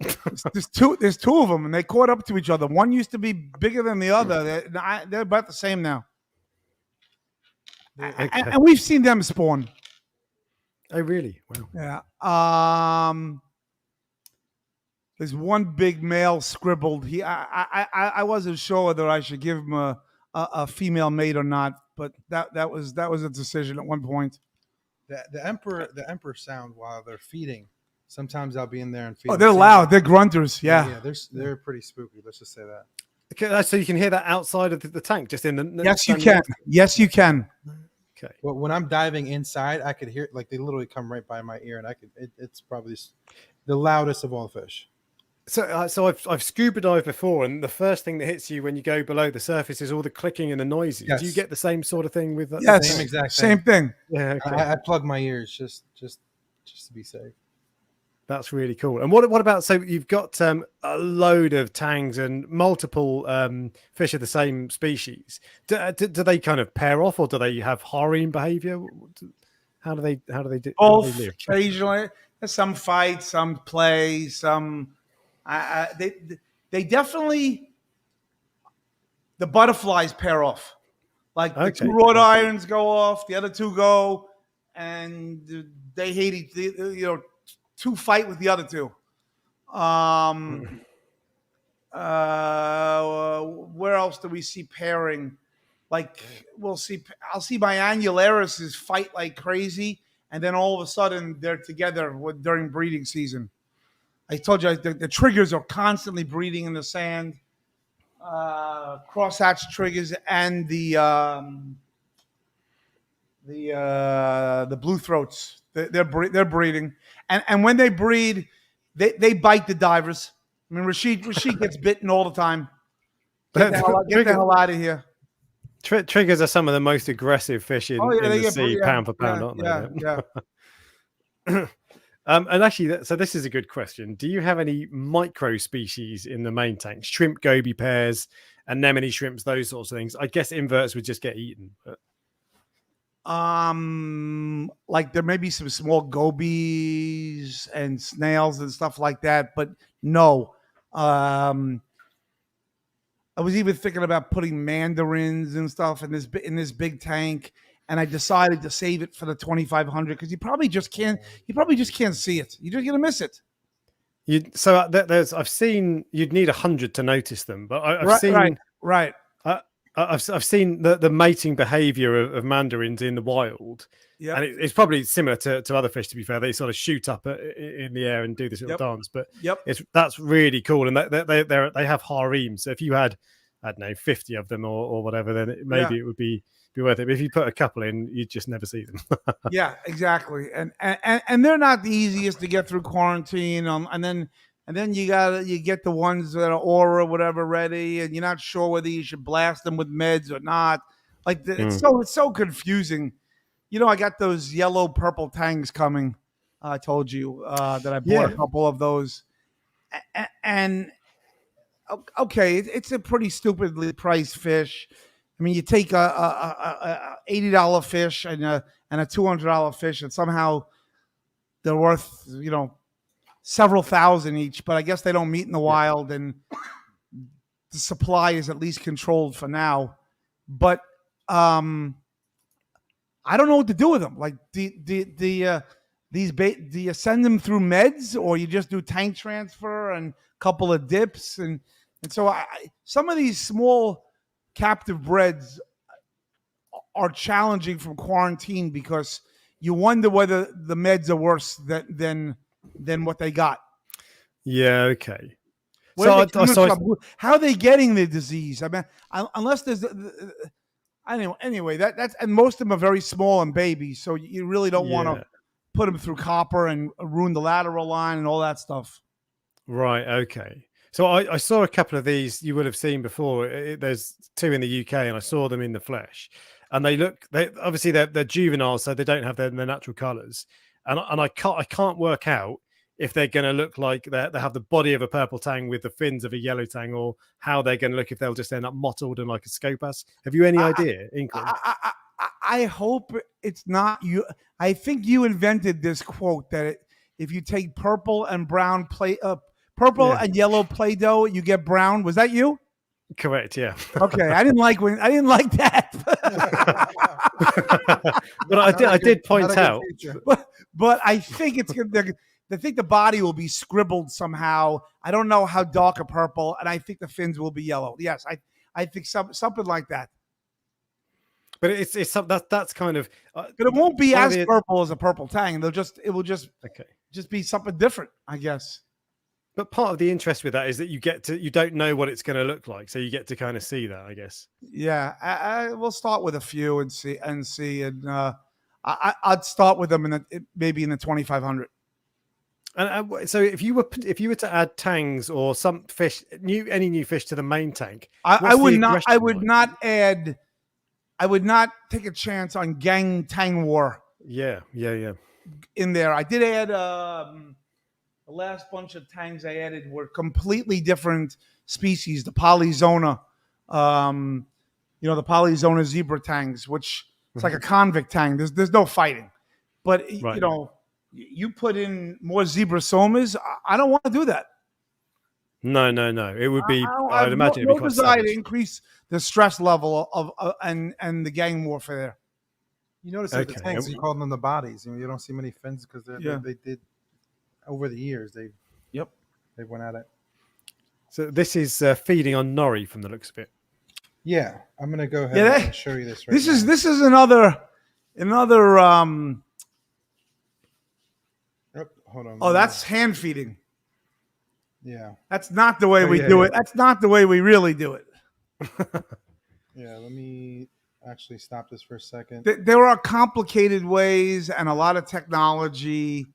There's two of them, and they caught up to each other. One used to be bigger than the other. They're about the same now. Okay. And we've seen them spawn. Oh, really? Wow. Yeah. There's one big male scribbled. I wasn't sure whether I should give him a female mate or not, but that was a decision at one point. The emperor sound while they're feeding. Sometimes I'll be in there and feed. Oh, they're loud. They're grunters. Yeah. They're pretty spooky. Let's just say that. Okay, so you can hear that outside of the tank, just in the. Yes, you can. Yes, you can. Okay. Well, when I'm diving inside, I could hear like they literally come right by my ear, and I could. It's probably the loudest of all fish. So I've scuba dived before, and the first thing that hits you when you go below the surface is all the clicking and the noises. Yes. Do you get the same sort of thing with that? Yes, Same exact same thing. Yeah. Okay. I plug my ears just to be safe. That's really cool. And what about, so you've got a load of tangs and multiple fish of the same species. Do they kind of pair off, or do they have harem behavior? How do they do? Both. Occasionally, there's some fight, some play, some. They definitely, the butterflies pair off. Like the two wrought irons go off, the other two go, and they hate each. Two fight with the other two. Where else do we see pairing? Like I'll see my annularises fight like crazy, and then all of a sudden they're together during breeding season. I told you the triggers are constantly breeding in the sand. Crosshatch triggers and the blue throats. They're breeding, and when they breed, they bite the divers. I mean, Rashid gets bitten all the time. Get the hell out of here. Triggers are some of the most aggressive fish in the sea, pound for pound, aren't they? Yeah. And actually, so this is a good question. Do you have any micro species in the main tanks? Shrimp, goby pairs, anemone shrimps, those sorts of things. I guess inverts would just get eaten. But... like there may be some small gobies and snails and stuff like that, but no. I was even thinking about putting mandarins and stuff in this big tank, and I decided to save it for the 2500 because you probably just can't see it. You're just gonna miss it. I've seen you'd need 100 to notice them, but I've seen right. I've seen the mating behavior of mandarins in the wild. Yeah, and it's probably similar to other fish. To be fair, they sort of shoot up in the air and do this little dance. But that's really cool, and they have harems. So if you had, I don't know, 50 of them or whatever, then maybe it would be worth it. But if you put a couple in, you'd just never see them. Yeah, exactly. And they're not the easiest to get through quarantine. And then you get the ones that are aura whatever ready, and you're not sure whether you should blast them with meds or not. Like it's so confusing. I got those yellow purple tangs coming. I told you that I bought a couple of those, and okay, it's a pretty stupidly priced fish. I mean, you take a $80 fish and a $200 fish, and somehow they're worth several thousand each. But I guess they don't meet in the wild, and the supply is at least controlled for now. But I don't know what to do with them. Like, do you send them through meds, or you just do tank transfer and a couple of dips? And And so some of these small captive breds are challenging from quarantine because you wonder whether the meds are worse than what they got. Yeah. Okay. Where So are they coming from? How are they getting the disease? I mean, unless there's, anyway, that's, and most of them are very small and babies, so you really don't want to put them through copper and ruin the lateral line and all that stuff. Right. Okay. So I saw a couple of these you would have seen before. There's two in the UK, and I saw them in the flesh, and they obviously they're juvenile, so they don't have their natural colours, and I can't work out if they're going to look like they have the body of a purple tang with the fins of a yellow tang, or how they're going to look if they'll just end up mottled and like a scopas. Have you any idea, inkling? I hope it's not you. I think you invented this quote that if you take purple and brown and yellow Play-Doh, you get brown. Was that you? Correct. Yeah. Okay. I didn't like that. But I did point out. But I think it's good. I think the body will be scribbled somehow. I don't know how dark a purple, and I think the fins will be yellow. Yes, I think something like that. But it's that's kind of. But it won't be as purple as a purple tang. It will just be something different, I guess. But part of the interest with that is that you don't know what it's going to look like, so you get to kind of see that, I guess. Yeah, we'll start with a few and see, and I'd start with them maybe in the 2,500. And so if you were to add tangs or some fish, any new fish to the main tank, I would not take a chance on gang tang war. Yeah. In there, I did add the last bunch of tangs I added were completely different species. The Polyzona, the Polyzona zebra tangs, which it's like a convict tang. There's no fighting, but you put in more zebra somas. I don't want to do that. No. It would be. I'd imagine it'd be quite desire to increase the stress level of and the gang warfare there. You notice the tanks, you call them the bodies. You don't see many fins because they did over the years. They went at it. So this is feeding on nori from the looks of it. Yeah, I'm gonna go ahead and show you this. This is another. Hold on. Oh, that's hand feeding. Yeah. That's not the way we do it. That's not the way we really do it. Yeah, let me actually stop this for a second. There are complicated ways and a lot of technology,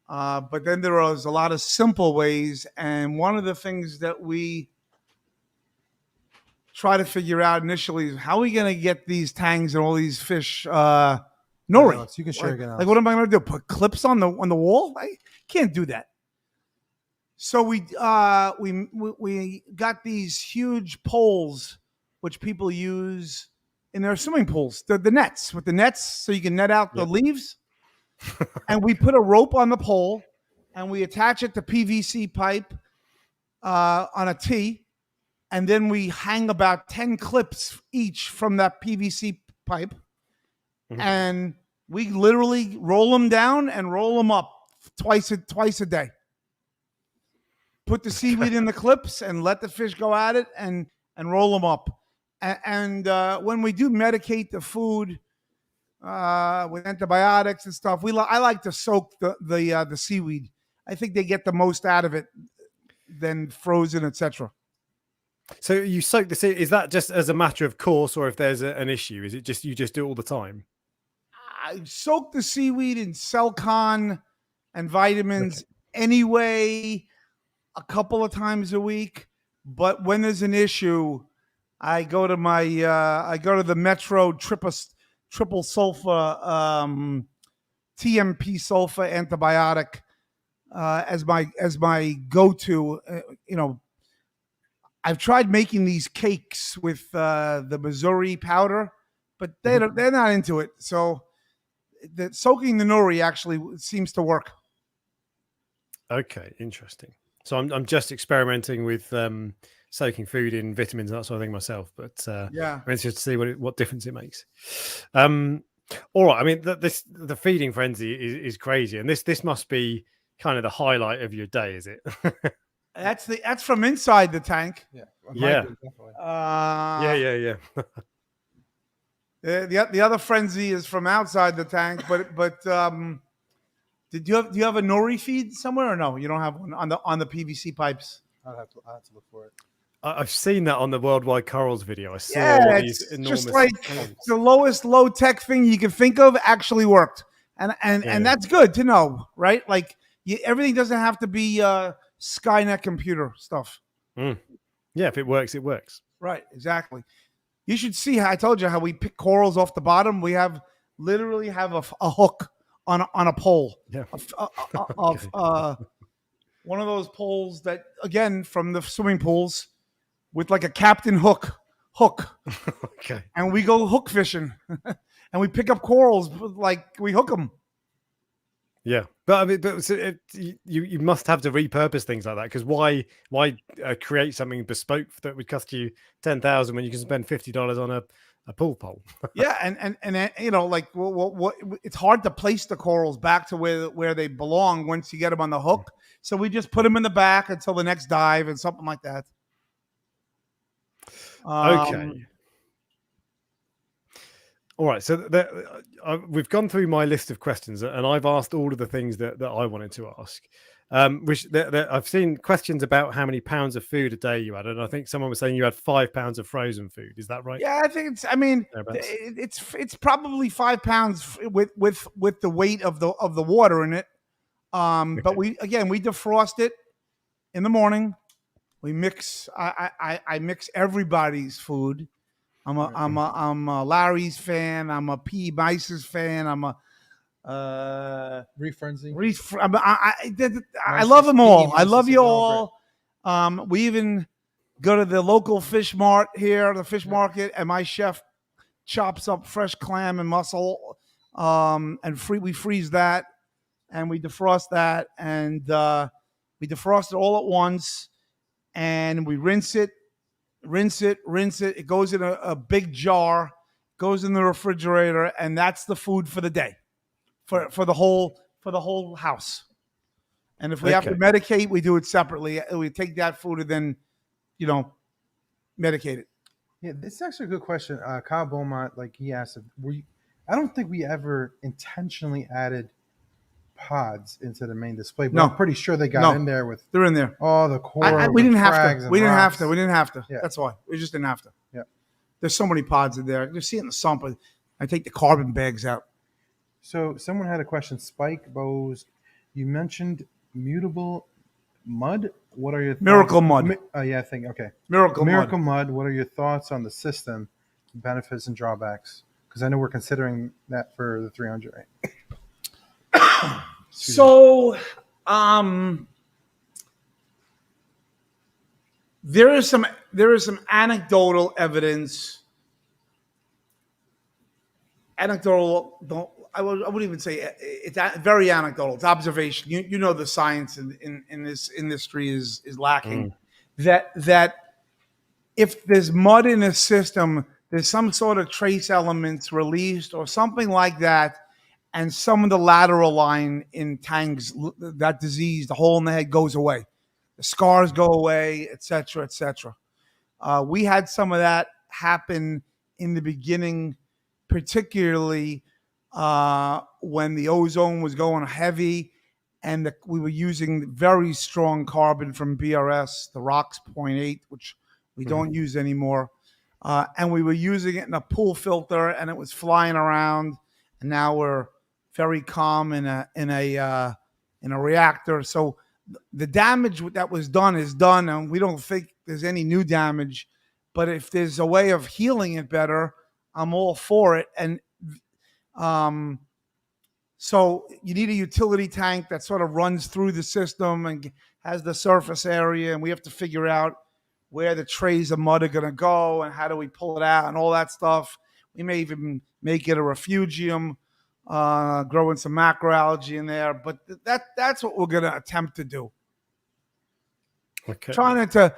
but then there is a lot of simple ways. And one of the things that we try to figure out initially is how are we going to get these tangs and all these fish nori? Alex, you can share again. Like, what am I going to do? Put clips on the wall? I can't do that. So we got these huge poles, which people use in their swimming pools. The nets with the nets, so you can net out the leaves. And we put a rope on the pole, and we attach it to PVC pipe on a T, and then we hang about 10 clips each from that PVC pipe. And we literally roll them down and roll them up twice a day. Put the seaweed in the clips and let the fish go at it and roll them up. And when we do medicate the food with antibiotics and stuff, I like to soak the seaweed. I think they get the most out of it than frozen, etc. So you soak the seaweed. Is that just as a matter of course, or if there's an issue, is it just you just do it all the time? I soak the seaweed in Celcon and vitamins anyway, a couple of times a week. But when there's an issue, I go to the Metro triple sulfa TMP sulfa antibiotic as my go-to. I've tried making these cakes with the Missouri powder, but they're not into it. So soaking the nori actually seems to work. Okay, interesting. So I'm just experimenting with soaking food in vitamins and that sort of thing myself, but I'm interested to see what difference it makes. All right, I mean the feeding frenzy is crazy, and this must be kind of the highlight of your day, is it? That's from inside the tank. Yeah. Yeah. Definitely. Yeah. The other frenzy is from outside the tank, but do you have a nori feed somewhere or no? You don't have one on the PVC pipes. I'll have to look for it. I've seen that on the Worldwide Corals video. I saw Yeah, these it's enormous. just like tanks. the lowest low tech thing you can think of actually worked, and that's good to know, right? Like everything doesn't have to be Skynet computer stuff. Yeah, if it works, it works. Right, exactly. You should see how I told you how we pick corals off the bottom. We literally have a hook on a pole. Yeah. Of one of those poles that again from the swimming pools with like a captain hook, Okay. and we go hook fishing, and we pick up corals like we hook them. Yeah, but I mean, you must have to repurpose things like that, because why create something bespoke that would cost you $10,000 when you can spend $50 on a pool pole? Yeah, and you know, like what it's hard to place the corals back to where they belong once you get them on the hook. So we just put them in the back until the next dive and something like that. Okay. All right. So we've gone through my list of questions, and I've asked all of the things that I wanted to ask. I've seen questions about how many pounds of food a day you had, and I think someone was saying you had 5 pounds of frozen food. Is that right? Yeah, I think it's. I mean, it's probably 5 pounds with the weight of the water in it. But we defrost it in the morning. We mix. I mix everybody's food. I'm a Larry's fan. I'm a P. Mice's fan. I'm a Reef Frenzy. I love them all. I love you all. We even go to the local fish mart here, the fish market, and my chef chops up fresh clam and mussel, and we freeze that, and we defrost that, and we defrost it all at once, and we rinse it. It goes in a big jar, goes in the refrigerator, and that's the food for the day, for the whole house. And if we have to medicate, we do it separately. We take that food and then, medicate it. Yeah, this is actually a good question. Kyle Beaumont, like he asked, I don't think we ever intentionally added pods into the main display, but I'm pretty sure they got in there with. They're in there. Oh, the coral. We didn't have to. We didn't have to. Yeah. That's why we just didn't have to. Yeah. There's so many pods in there. You see it in the sump. I take the carbon bags out. So someone had a question. Spike Bose, you mentioned mutable mud. What are your thoughts? Miracle Mud? Yeah, I think okay. Miracle Mud. What are your thoughts on the system, benefits and drawbacks? Because I know we're considering that for the 300. Right? So, there is some anecdotal evidence. Anecdotal. I wouldn't even say it's very anecdotal. It's observation. You know the science in this industry is lacking. That if there's mud in a system, there's some sort of trace elements released or something like that. And some of the lateral line in tanks, that disease, the hole in the head goes away. The scars go away, et cetera, et cetera. We had some of that happen in the beginning, particularly when the ozone was going heavy and we were using very strong carbon from BRS, the ROX 0.8, which we don't use anymore. And we were using it in a pool filter and it was flying around. And now we're very calm in a reactor. So the damage that was done is done, and we don't think there's any new damage. But if there's a way of healing it better, I'm all for it. And so you need a utility tank that sort of runs through the system and has the surface area, and we have to figure out where the trays of mud are going to go and how do we pull it out and all that stuff. We may even make it a refugium. Growing some macroalgae in there, but that's what we're going to attempt to do. Okay. Trying to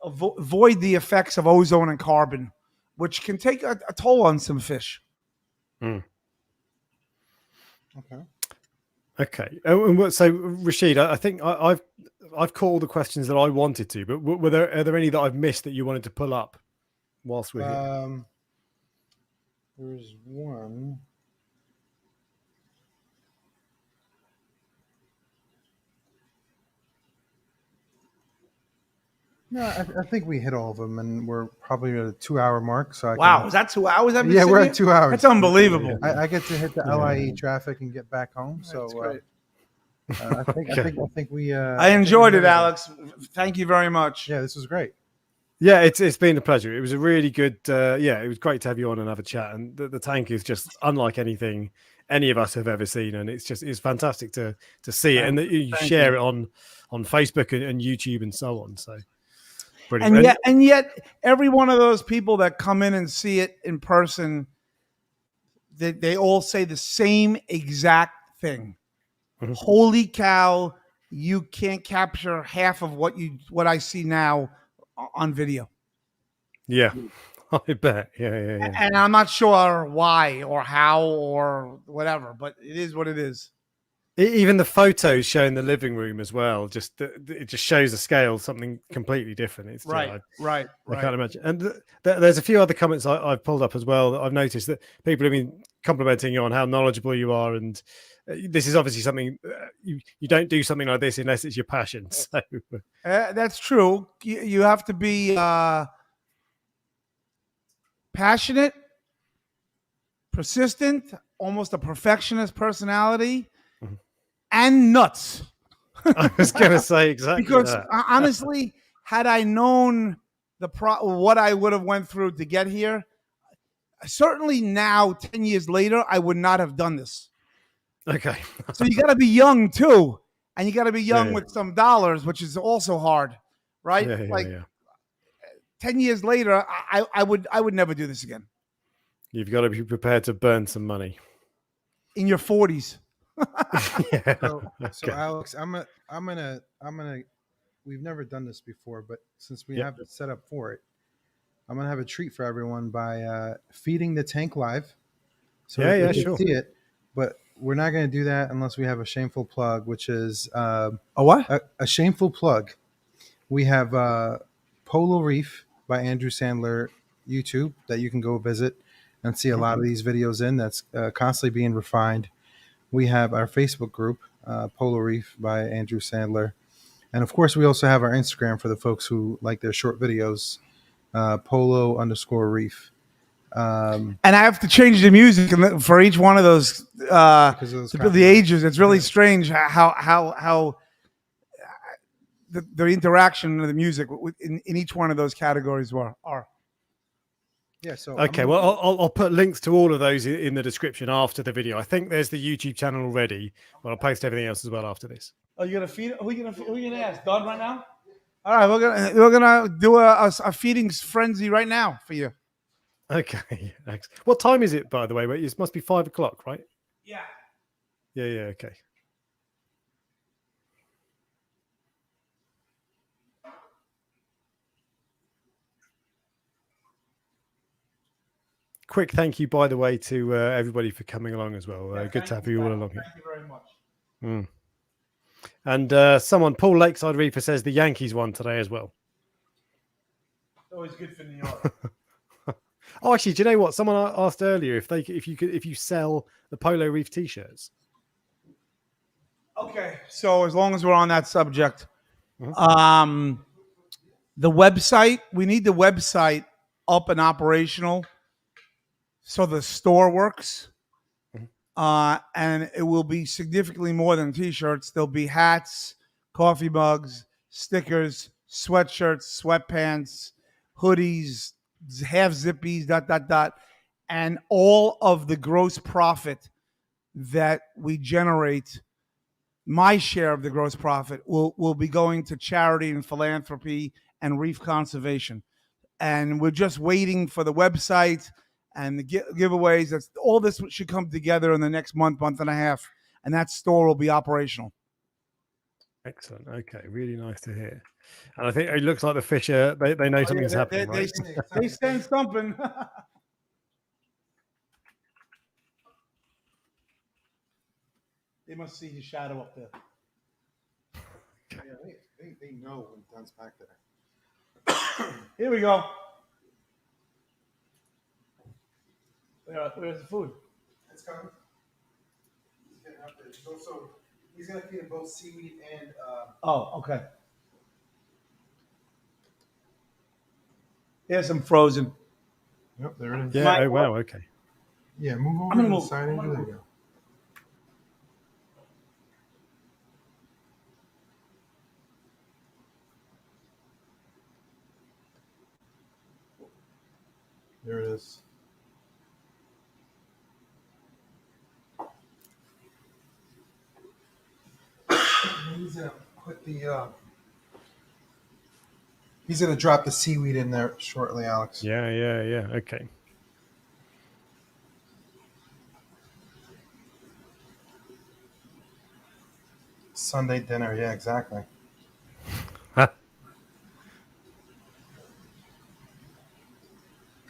avoid the effects of ozone and carbon, which can take a toll on some fish. Okay. Okay. So Rashid, I think I've caught all the questions that I wanted to, but are there any that I've missed that you wanted to pull up whilst we're here? There's one. No, I think we hit all of them, and we're probably at a 2-hour mark. So Wow, is that 2 hours? Yeah, we're at 2 hours. That's unbelievable. I get to hit the LIE traffic and get back home. That's So great. I think we. I enjoyed it, Alex. Thank you very much. Yeah, this was great. Yeah, it's been a pleasure. It was a really good. It was great to have you on and have a chat. And the tank is just unlike anything any of us have ever seen, and it's fantastic to see it, and that you share it on Facebook and YouTube and so on. So. Brilliant. And yet, every one of those people that come in and see it in person, they all say the same exact thing. Mm-hmm. Holy cow! You can't capture half of what I see now on video. Yeah, I bet. Yeah. And I'm not sure why or how or whatever, but it is what it is. Even the photos showing the living room as well, it just shows the scale, something completely different. It's right. I can't imagine. And there's a few other comments I've pulled up as well that I've noticed that people have been complimenting you on how knowledgeable you are, and this is obviously something you don't do something like this unless it's your passion. So that's true. You have to be passionate, persistent, almost a perfectionist personality. And nuts. I was going to say exactly because that. Honestly, had I known what I would have went through to get here, certainly now, 10 years later, I would not have done this. Okay. So you got to be young too, and you got to be young with some dollars, which is also hard, right? 10 years later, I would never do this again. You've got to be prepared to burn some money in your 40s. So Alex, I'm gonna we've never done this before, but since we have it set up for it, I'm gonna have a treat for everyone by feeding the tank live. So sure. See it, but we're not gonna do that unless we have a shameful plug, which is a what? A shameful plug. We have Polo Reef by Andrew Sandler YouTube that you can go visit and see a lot of these videos in. That's constantly being refined. We have our Facebook group, Polo Reef by Andrew Sandler. And of course, we also have our Instagram for the folks who like their short videos, Polo_Reef. And I have to change the music for each one of those the ages. It's really strange how the interaction of the music in each one of those categories are. Yeah. So okay. Well, I'll put links to all of those in the description after the video. I think there's the YouTube channel already, but I'll post everything else as well after this. Oh, you're gonna feed? Who you gonna ask? Don right now? All right, we're gonna do a feeding frenzy right now for you. Okay. What time is it, by the way? It must be 5 o'clock, right? Yeah. Yeah. Okay. Quick thank you, by the way, to everybody for coming along as well. Good to have you all along here. Thank you very much. And Paul Lakeside Reefer says the Yankees won today as well. Always good for New York. Oh, actually, do you know what? Someone asked earlier if you sell the Polo Reef t-shirts. Okay, so as long as we're on that subject, the website, we need the website up and operational. So the store works, and it will be significantly more than T-shirts. There'll be hats, coffee mugs, stickers, sweatshirts, sweatpants, hoodies, half zippies, ... And all of the gross profit that we generate, my share of the gross profit, will be going to charity and philanthropy and reef conservation. And we're just waiting for the website and the giveaways. That's all. This should come together in the next month and a half, and that store will be operational. Excellent. Okay, really nice to hear. And I think it looks like the fish they know something's happening, right? They sense something. They must see his shadow up there. Yeah, they know when Don's back there. Here we go. Where's the food? It's coming. He's getting up there. He's gonna feed him both seaweed and. Oh, okay. Here's some frozen. Yep, there it is. Yeah. Oh wow. Okay. Yeah, move over I'm gonna to the move. side, Andrew. There you go. There it is. He's gonna put the. He's gonna drop the seaweed in there shortly, Alex. Yeah. Yeah. Yeah. Okay. Sunday dinner, yeah, exactly.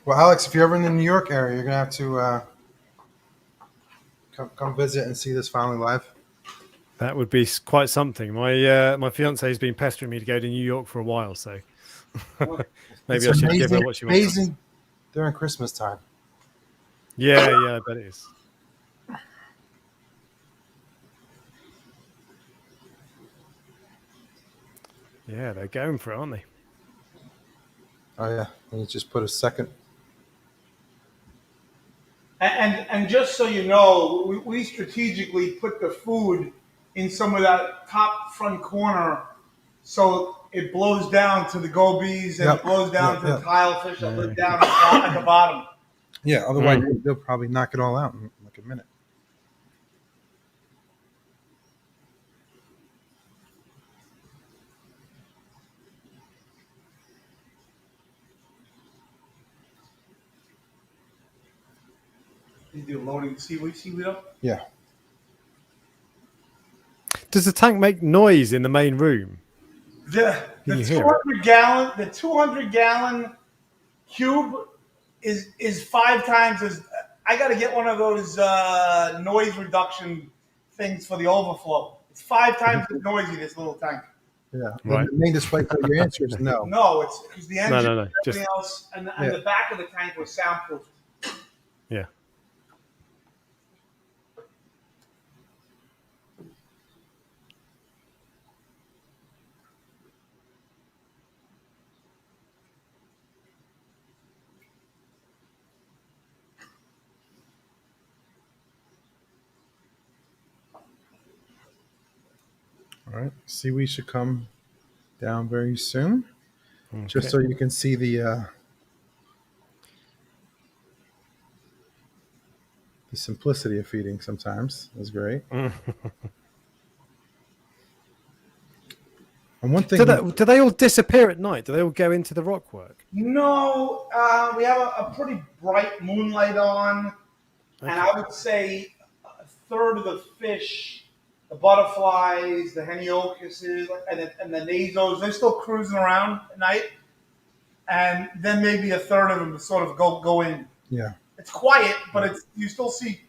Well, Alex, if you're ever in the New York area, you're gonna have to come visit and see this finally live. That would be quite something. My fiance has been pestering me to go to New York for a while, so maybe I should give her what she wants. Amazing during Christmas time. Yeah, I bet it is. Yeah, they're going for it, aren't they? Oh yeah, and you just put a second. And just so you know, we strategically put the food in some of that top front corner, so it blows down to the gobies and it blows down to the tilefish that live down at the bottom. Yeah, otherwise they'll probably knock it all out in like a minute. You do loading the seaweed up? Yeah. Does the tank make noise in the main room? The 200-gallon cube is 5 times as. I got to get one of those noise reduction things for the overflow. It's 5 times as noisy, this little tank. Yeah. Right. The main display for your answer is no. No, it's because the engine No. and everything else, and the back of the tank was soundproof. Yeah. All right. Seaweed should come down very soon. Okay. Just so you can see the simplicity of feeding sometimes is great. And one thing, do they all disappear at night? Do they all go into the rockwork? No, we have a pretty bright moonlight on, and I would say a third of the fish, the butterflies, the heniocuses, and the nazos, they're still cruising around at night, and then maybe a third of them sort of go in. Yeah. It's quiet, but you still see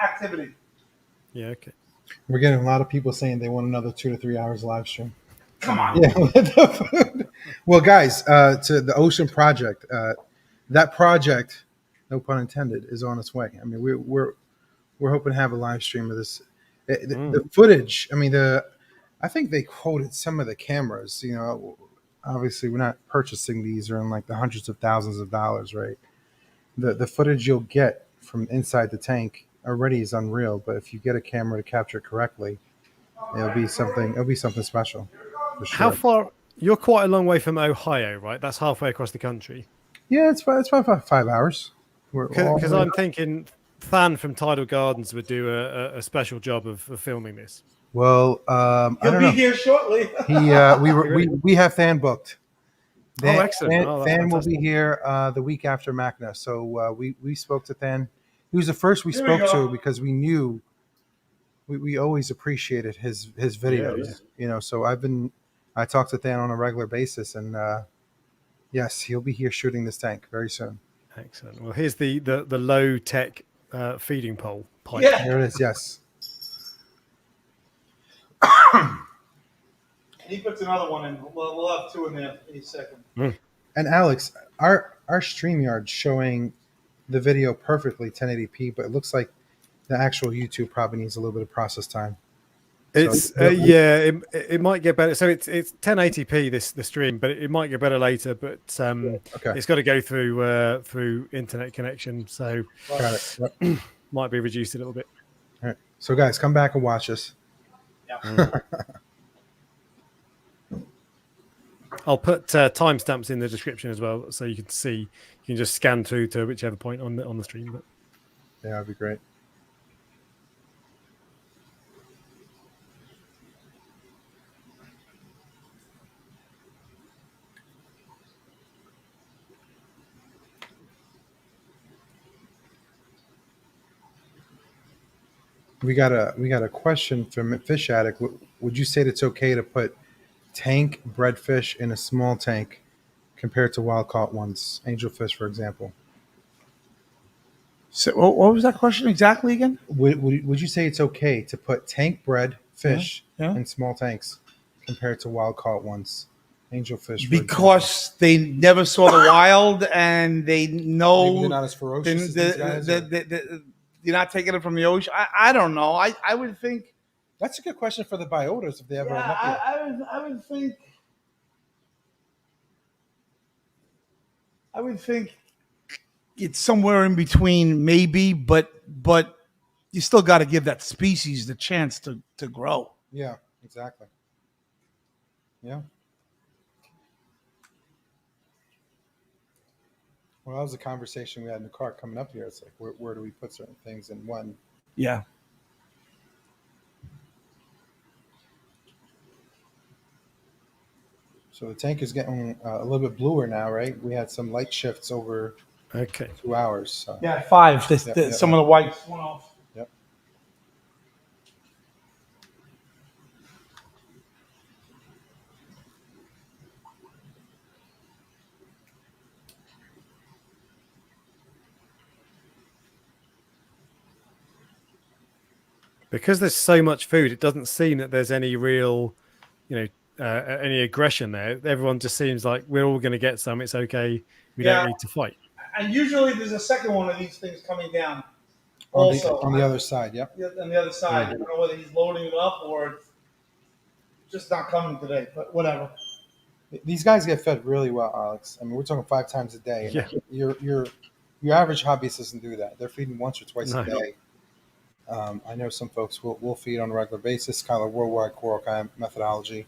activity. Yeah, okay. We're getting a lot of people saying they want another 2 to 3 hours live stream. Come on. Yeah. Well, guys, to the Ocean Project, that project, no pun intended, is on its way. I mean, we're hoping to have a live stream of this. The footage. I mean, I think they quoted some of the cameras. You know, obviously we're not purchasing these or in like the hundreds of thousands of dollars, right? The footage you'll get from inside the tank already is unreal. But if you get a camera to capture it correctly, it'll be something special. For sure. How far? You're quite a long way from Ohio, right? That's halfway across the country. Yeah, it's about 5 hours. Because I'm thinking Than from Tidal Gardens would do a special job of filming this. Well, I don't know. He'll be here shortly. We have Than booked. Excellent! Than will be here the week after Macna. So we spoke to Than. He was the first we spoke to because we knew we always appreciated his videos. Yeah. You know, so I talk to Than on a regular basis, and yes, he'll be here shooting this tank very soon. Excellent. Well, here's the low tech feeding pole pipe. Yeah. There it is. Yes. He puts another one in. We'll have two in there in a second. And Alex, our StreamYard showing the video perfectly 1080p, but it looks like the actual YouTube probably needs a little bit of process time. It's yeah, it might get better. So it's 1080p the stream, but it might get better later. But it's got to go through internet connection, so got it. Yep. Might be reduced a little bit. All right. So guys, come back and watch this. Yeah. I'll put timestamps in the description as well, so you can see. You can just scan through to whichever point on the stream. But yeah, that'd be great. We got a question from Fish Addict. Would you say it's okay to put tank bred fish in a small tank compared to wild caught ones, angelfish, for example? So, what was that question exactly again? Would you say it's okay to put tank bred fish in small tanks compared to wild caught ones, angelfish? Because they never saw the wild and they know maybe they're not as ferocious as these guys. You're not taking it from the ocean. I don't know. I would think that's a good question for the biotas if they ever. I would think it's somewhere in between, maybe, but you still got to give that species the chance to grow. Yeah, exactly. Yeah. Well, that was a conversation we had in the car coming up here. It's like, where do we put certain things and when? Yeah. So the tank is getting a little bit bluer now, right? We had some light shifts over 2 hours. So. Yeah, 5. Some of the whites went off. Yep. Because there's so much food, it doesn't seem that there's any real, any aggression there. Everyone just seems like we're all going to get some. It's okay. We don't need to fight. And usually there's a second one of these things coming down. On the other side, yep. On the other side. I don't know whether he's loading it up or it's just not coming today, but whatever. These guys get fed really well, Alex. I mean, we're talking 5 times a day. Yeah. Your average hobbyist doesn't do that. They're feeding once or twice a day. I know some folks will feed on a regular basis, kind of worldwide coral kind of methodology.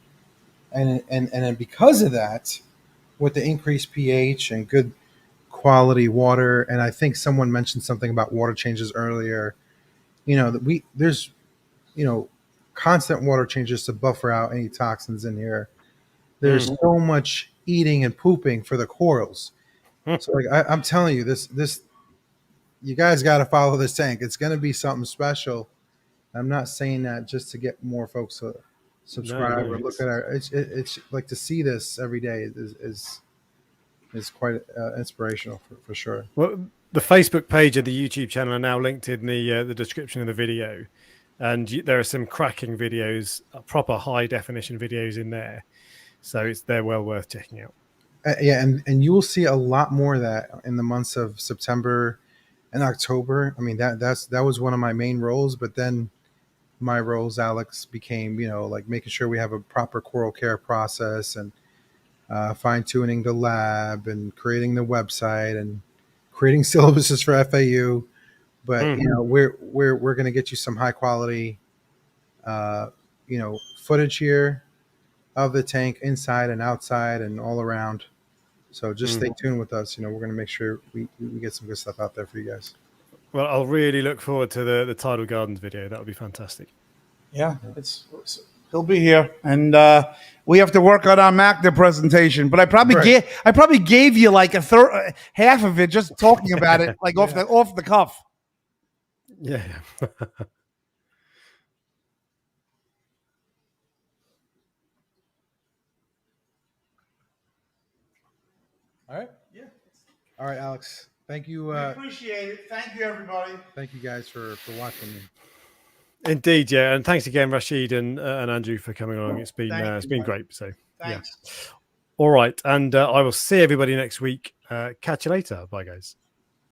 And then because of that, with the increased pH and good quality water, and I think someone mentioned something about water changes earlier, there's constant water changes to buffer out any toxins in here. There's so much eating and pooping for the corals. So like I'm telling you, this you guys got to follow this tank. It's going to be something special. I'm not saying that just to get more folks to subscribe or look at our. It's like to see this every day is quite inspirational for sure. Well, the Facebook page and the YouTube channel are now linked in the description of the video, and there are some cracking videos, proper high definition videos in there. So they're well worth checking out. And you will see a lot more of that in the months of September and October. I mean, that was one of my main roles, but then my roles, Alex, became, like making sure we have a proper coral care process and fine tuning the lab and creating the website and creating syllabuses for FAU. But we're going to get you some high quality, footage here of the tank inside and outside and all around. So just stay tuned with us. We're going to make sure we get some good stuff out there for you guys. Well, I'll really look forward to the Tidal Gardens video. That would be fantastic. Yeah, he'll be here, and we have to work on our MACDA presentation. But I probably gave you like half of it just talking about it, like off the cuff. Yeah. All right. Yeah. All right, Alex. Thank you. I appreciate it. Thank you, everybody. Thank you guys for watching. Indeed, yeah. And thanks again, Rashid and Andrew, for coming along. It's been Thank it's you, been buddy. great. So Thanks. yeah. All right, and I will see everybody next week. Catch you later. Bye, guys.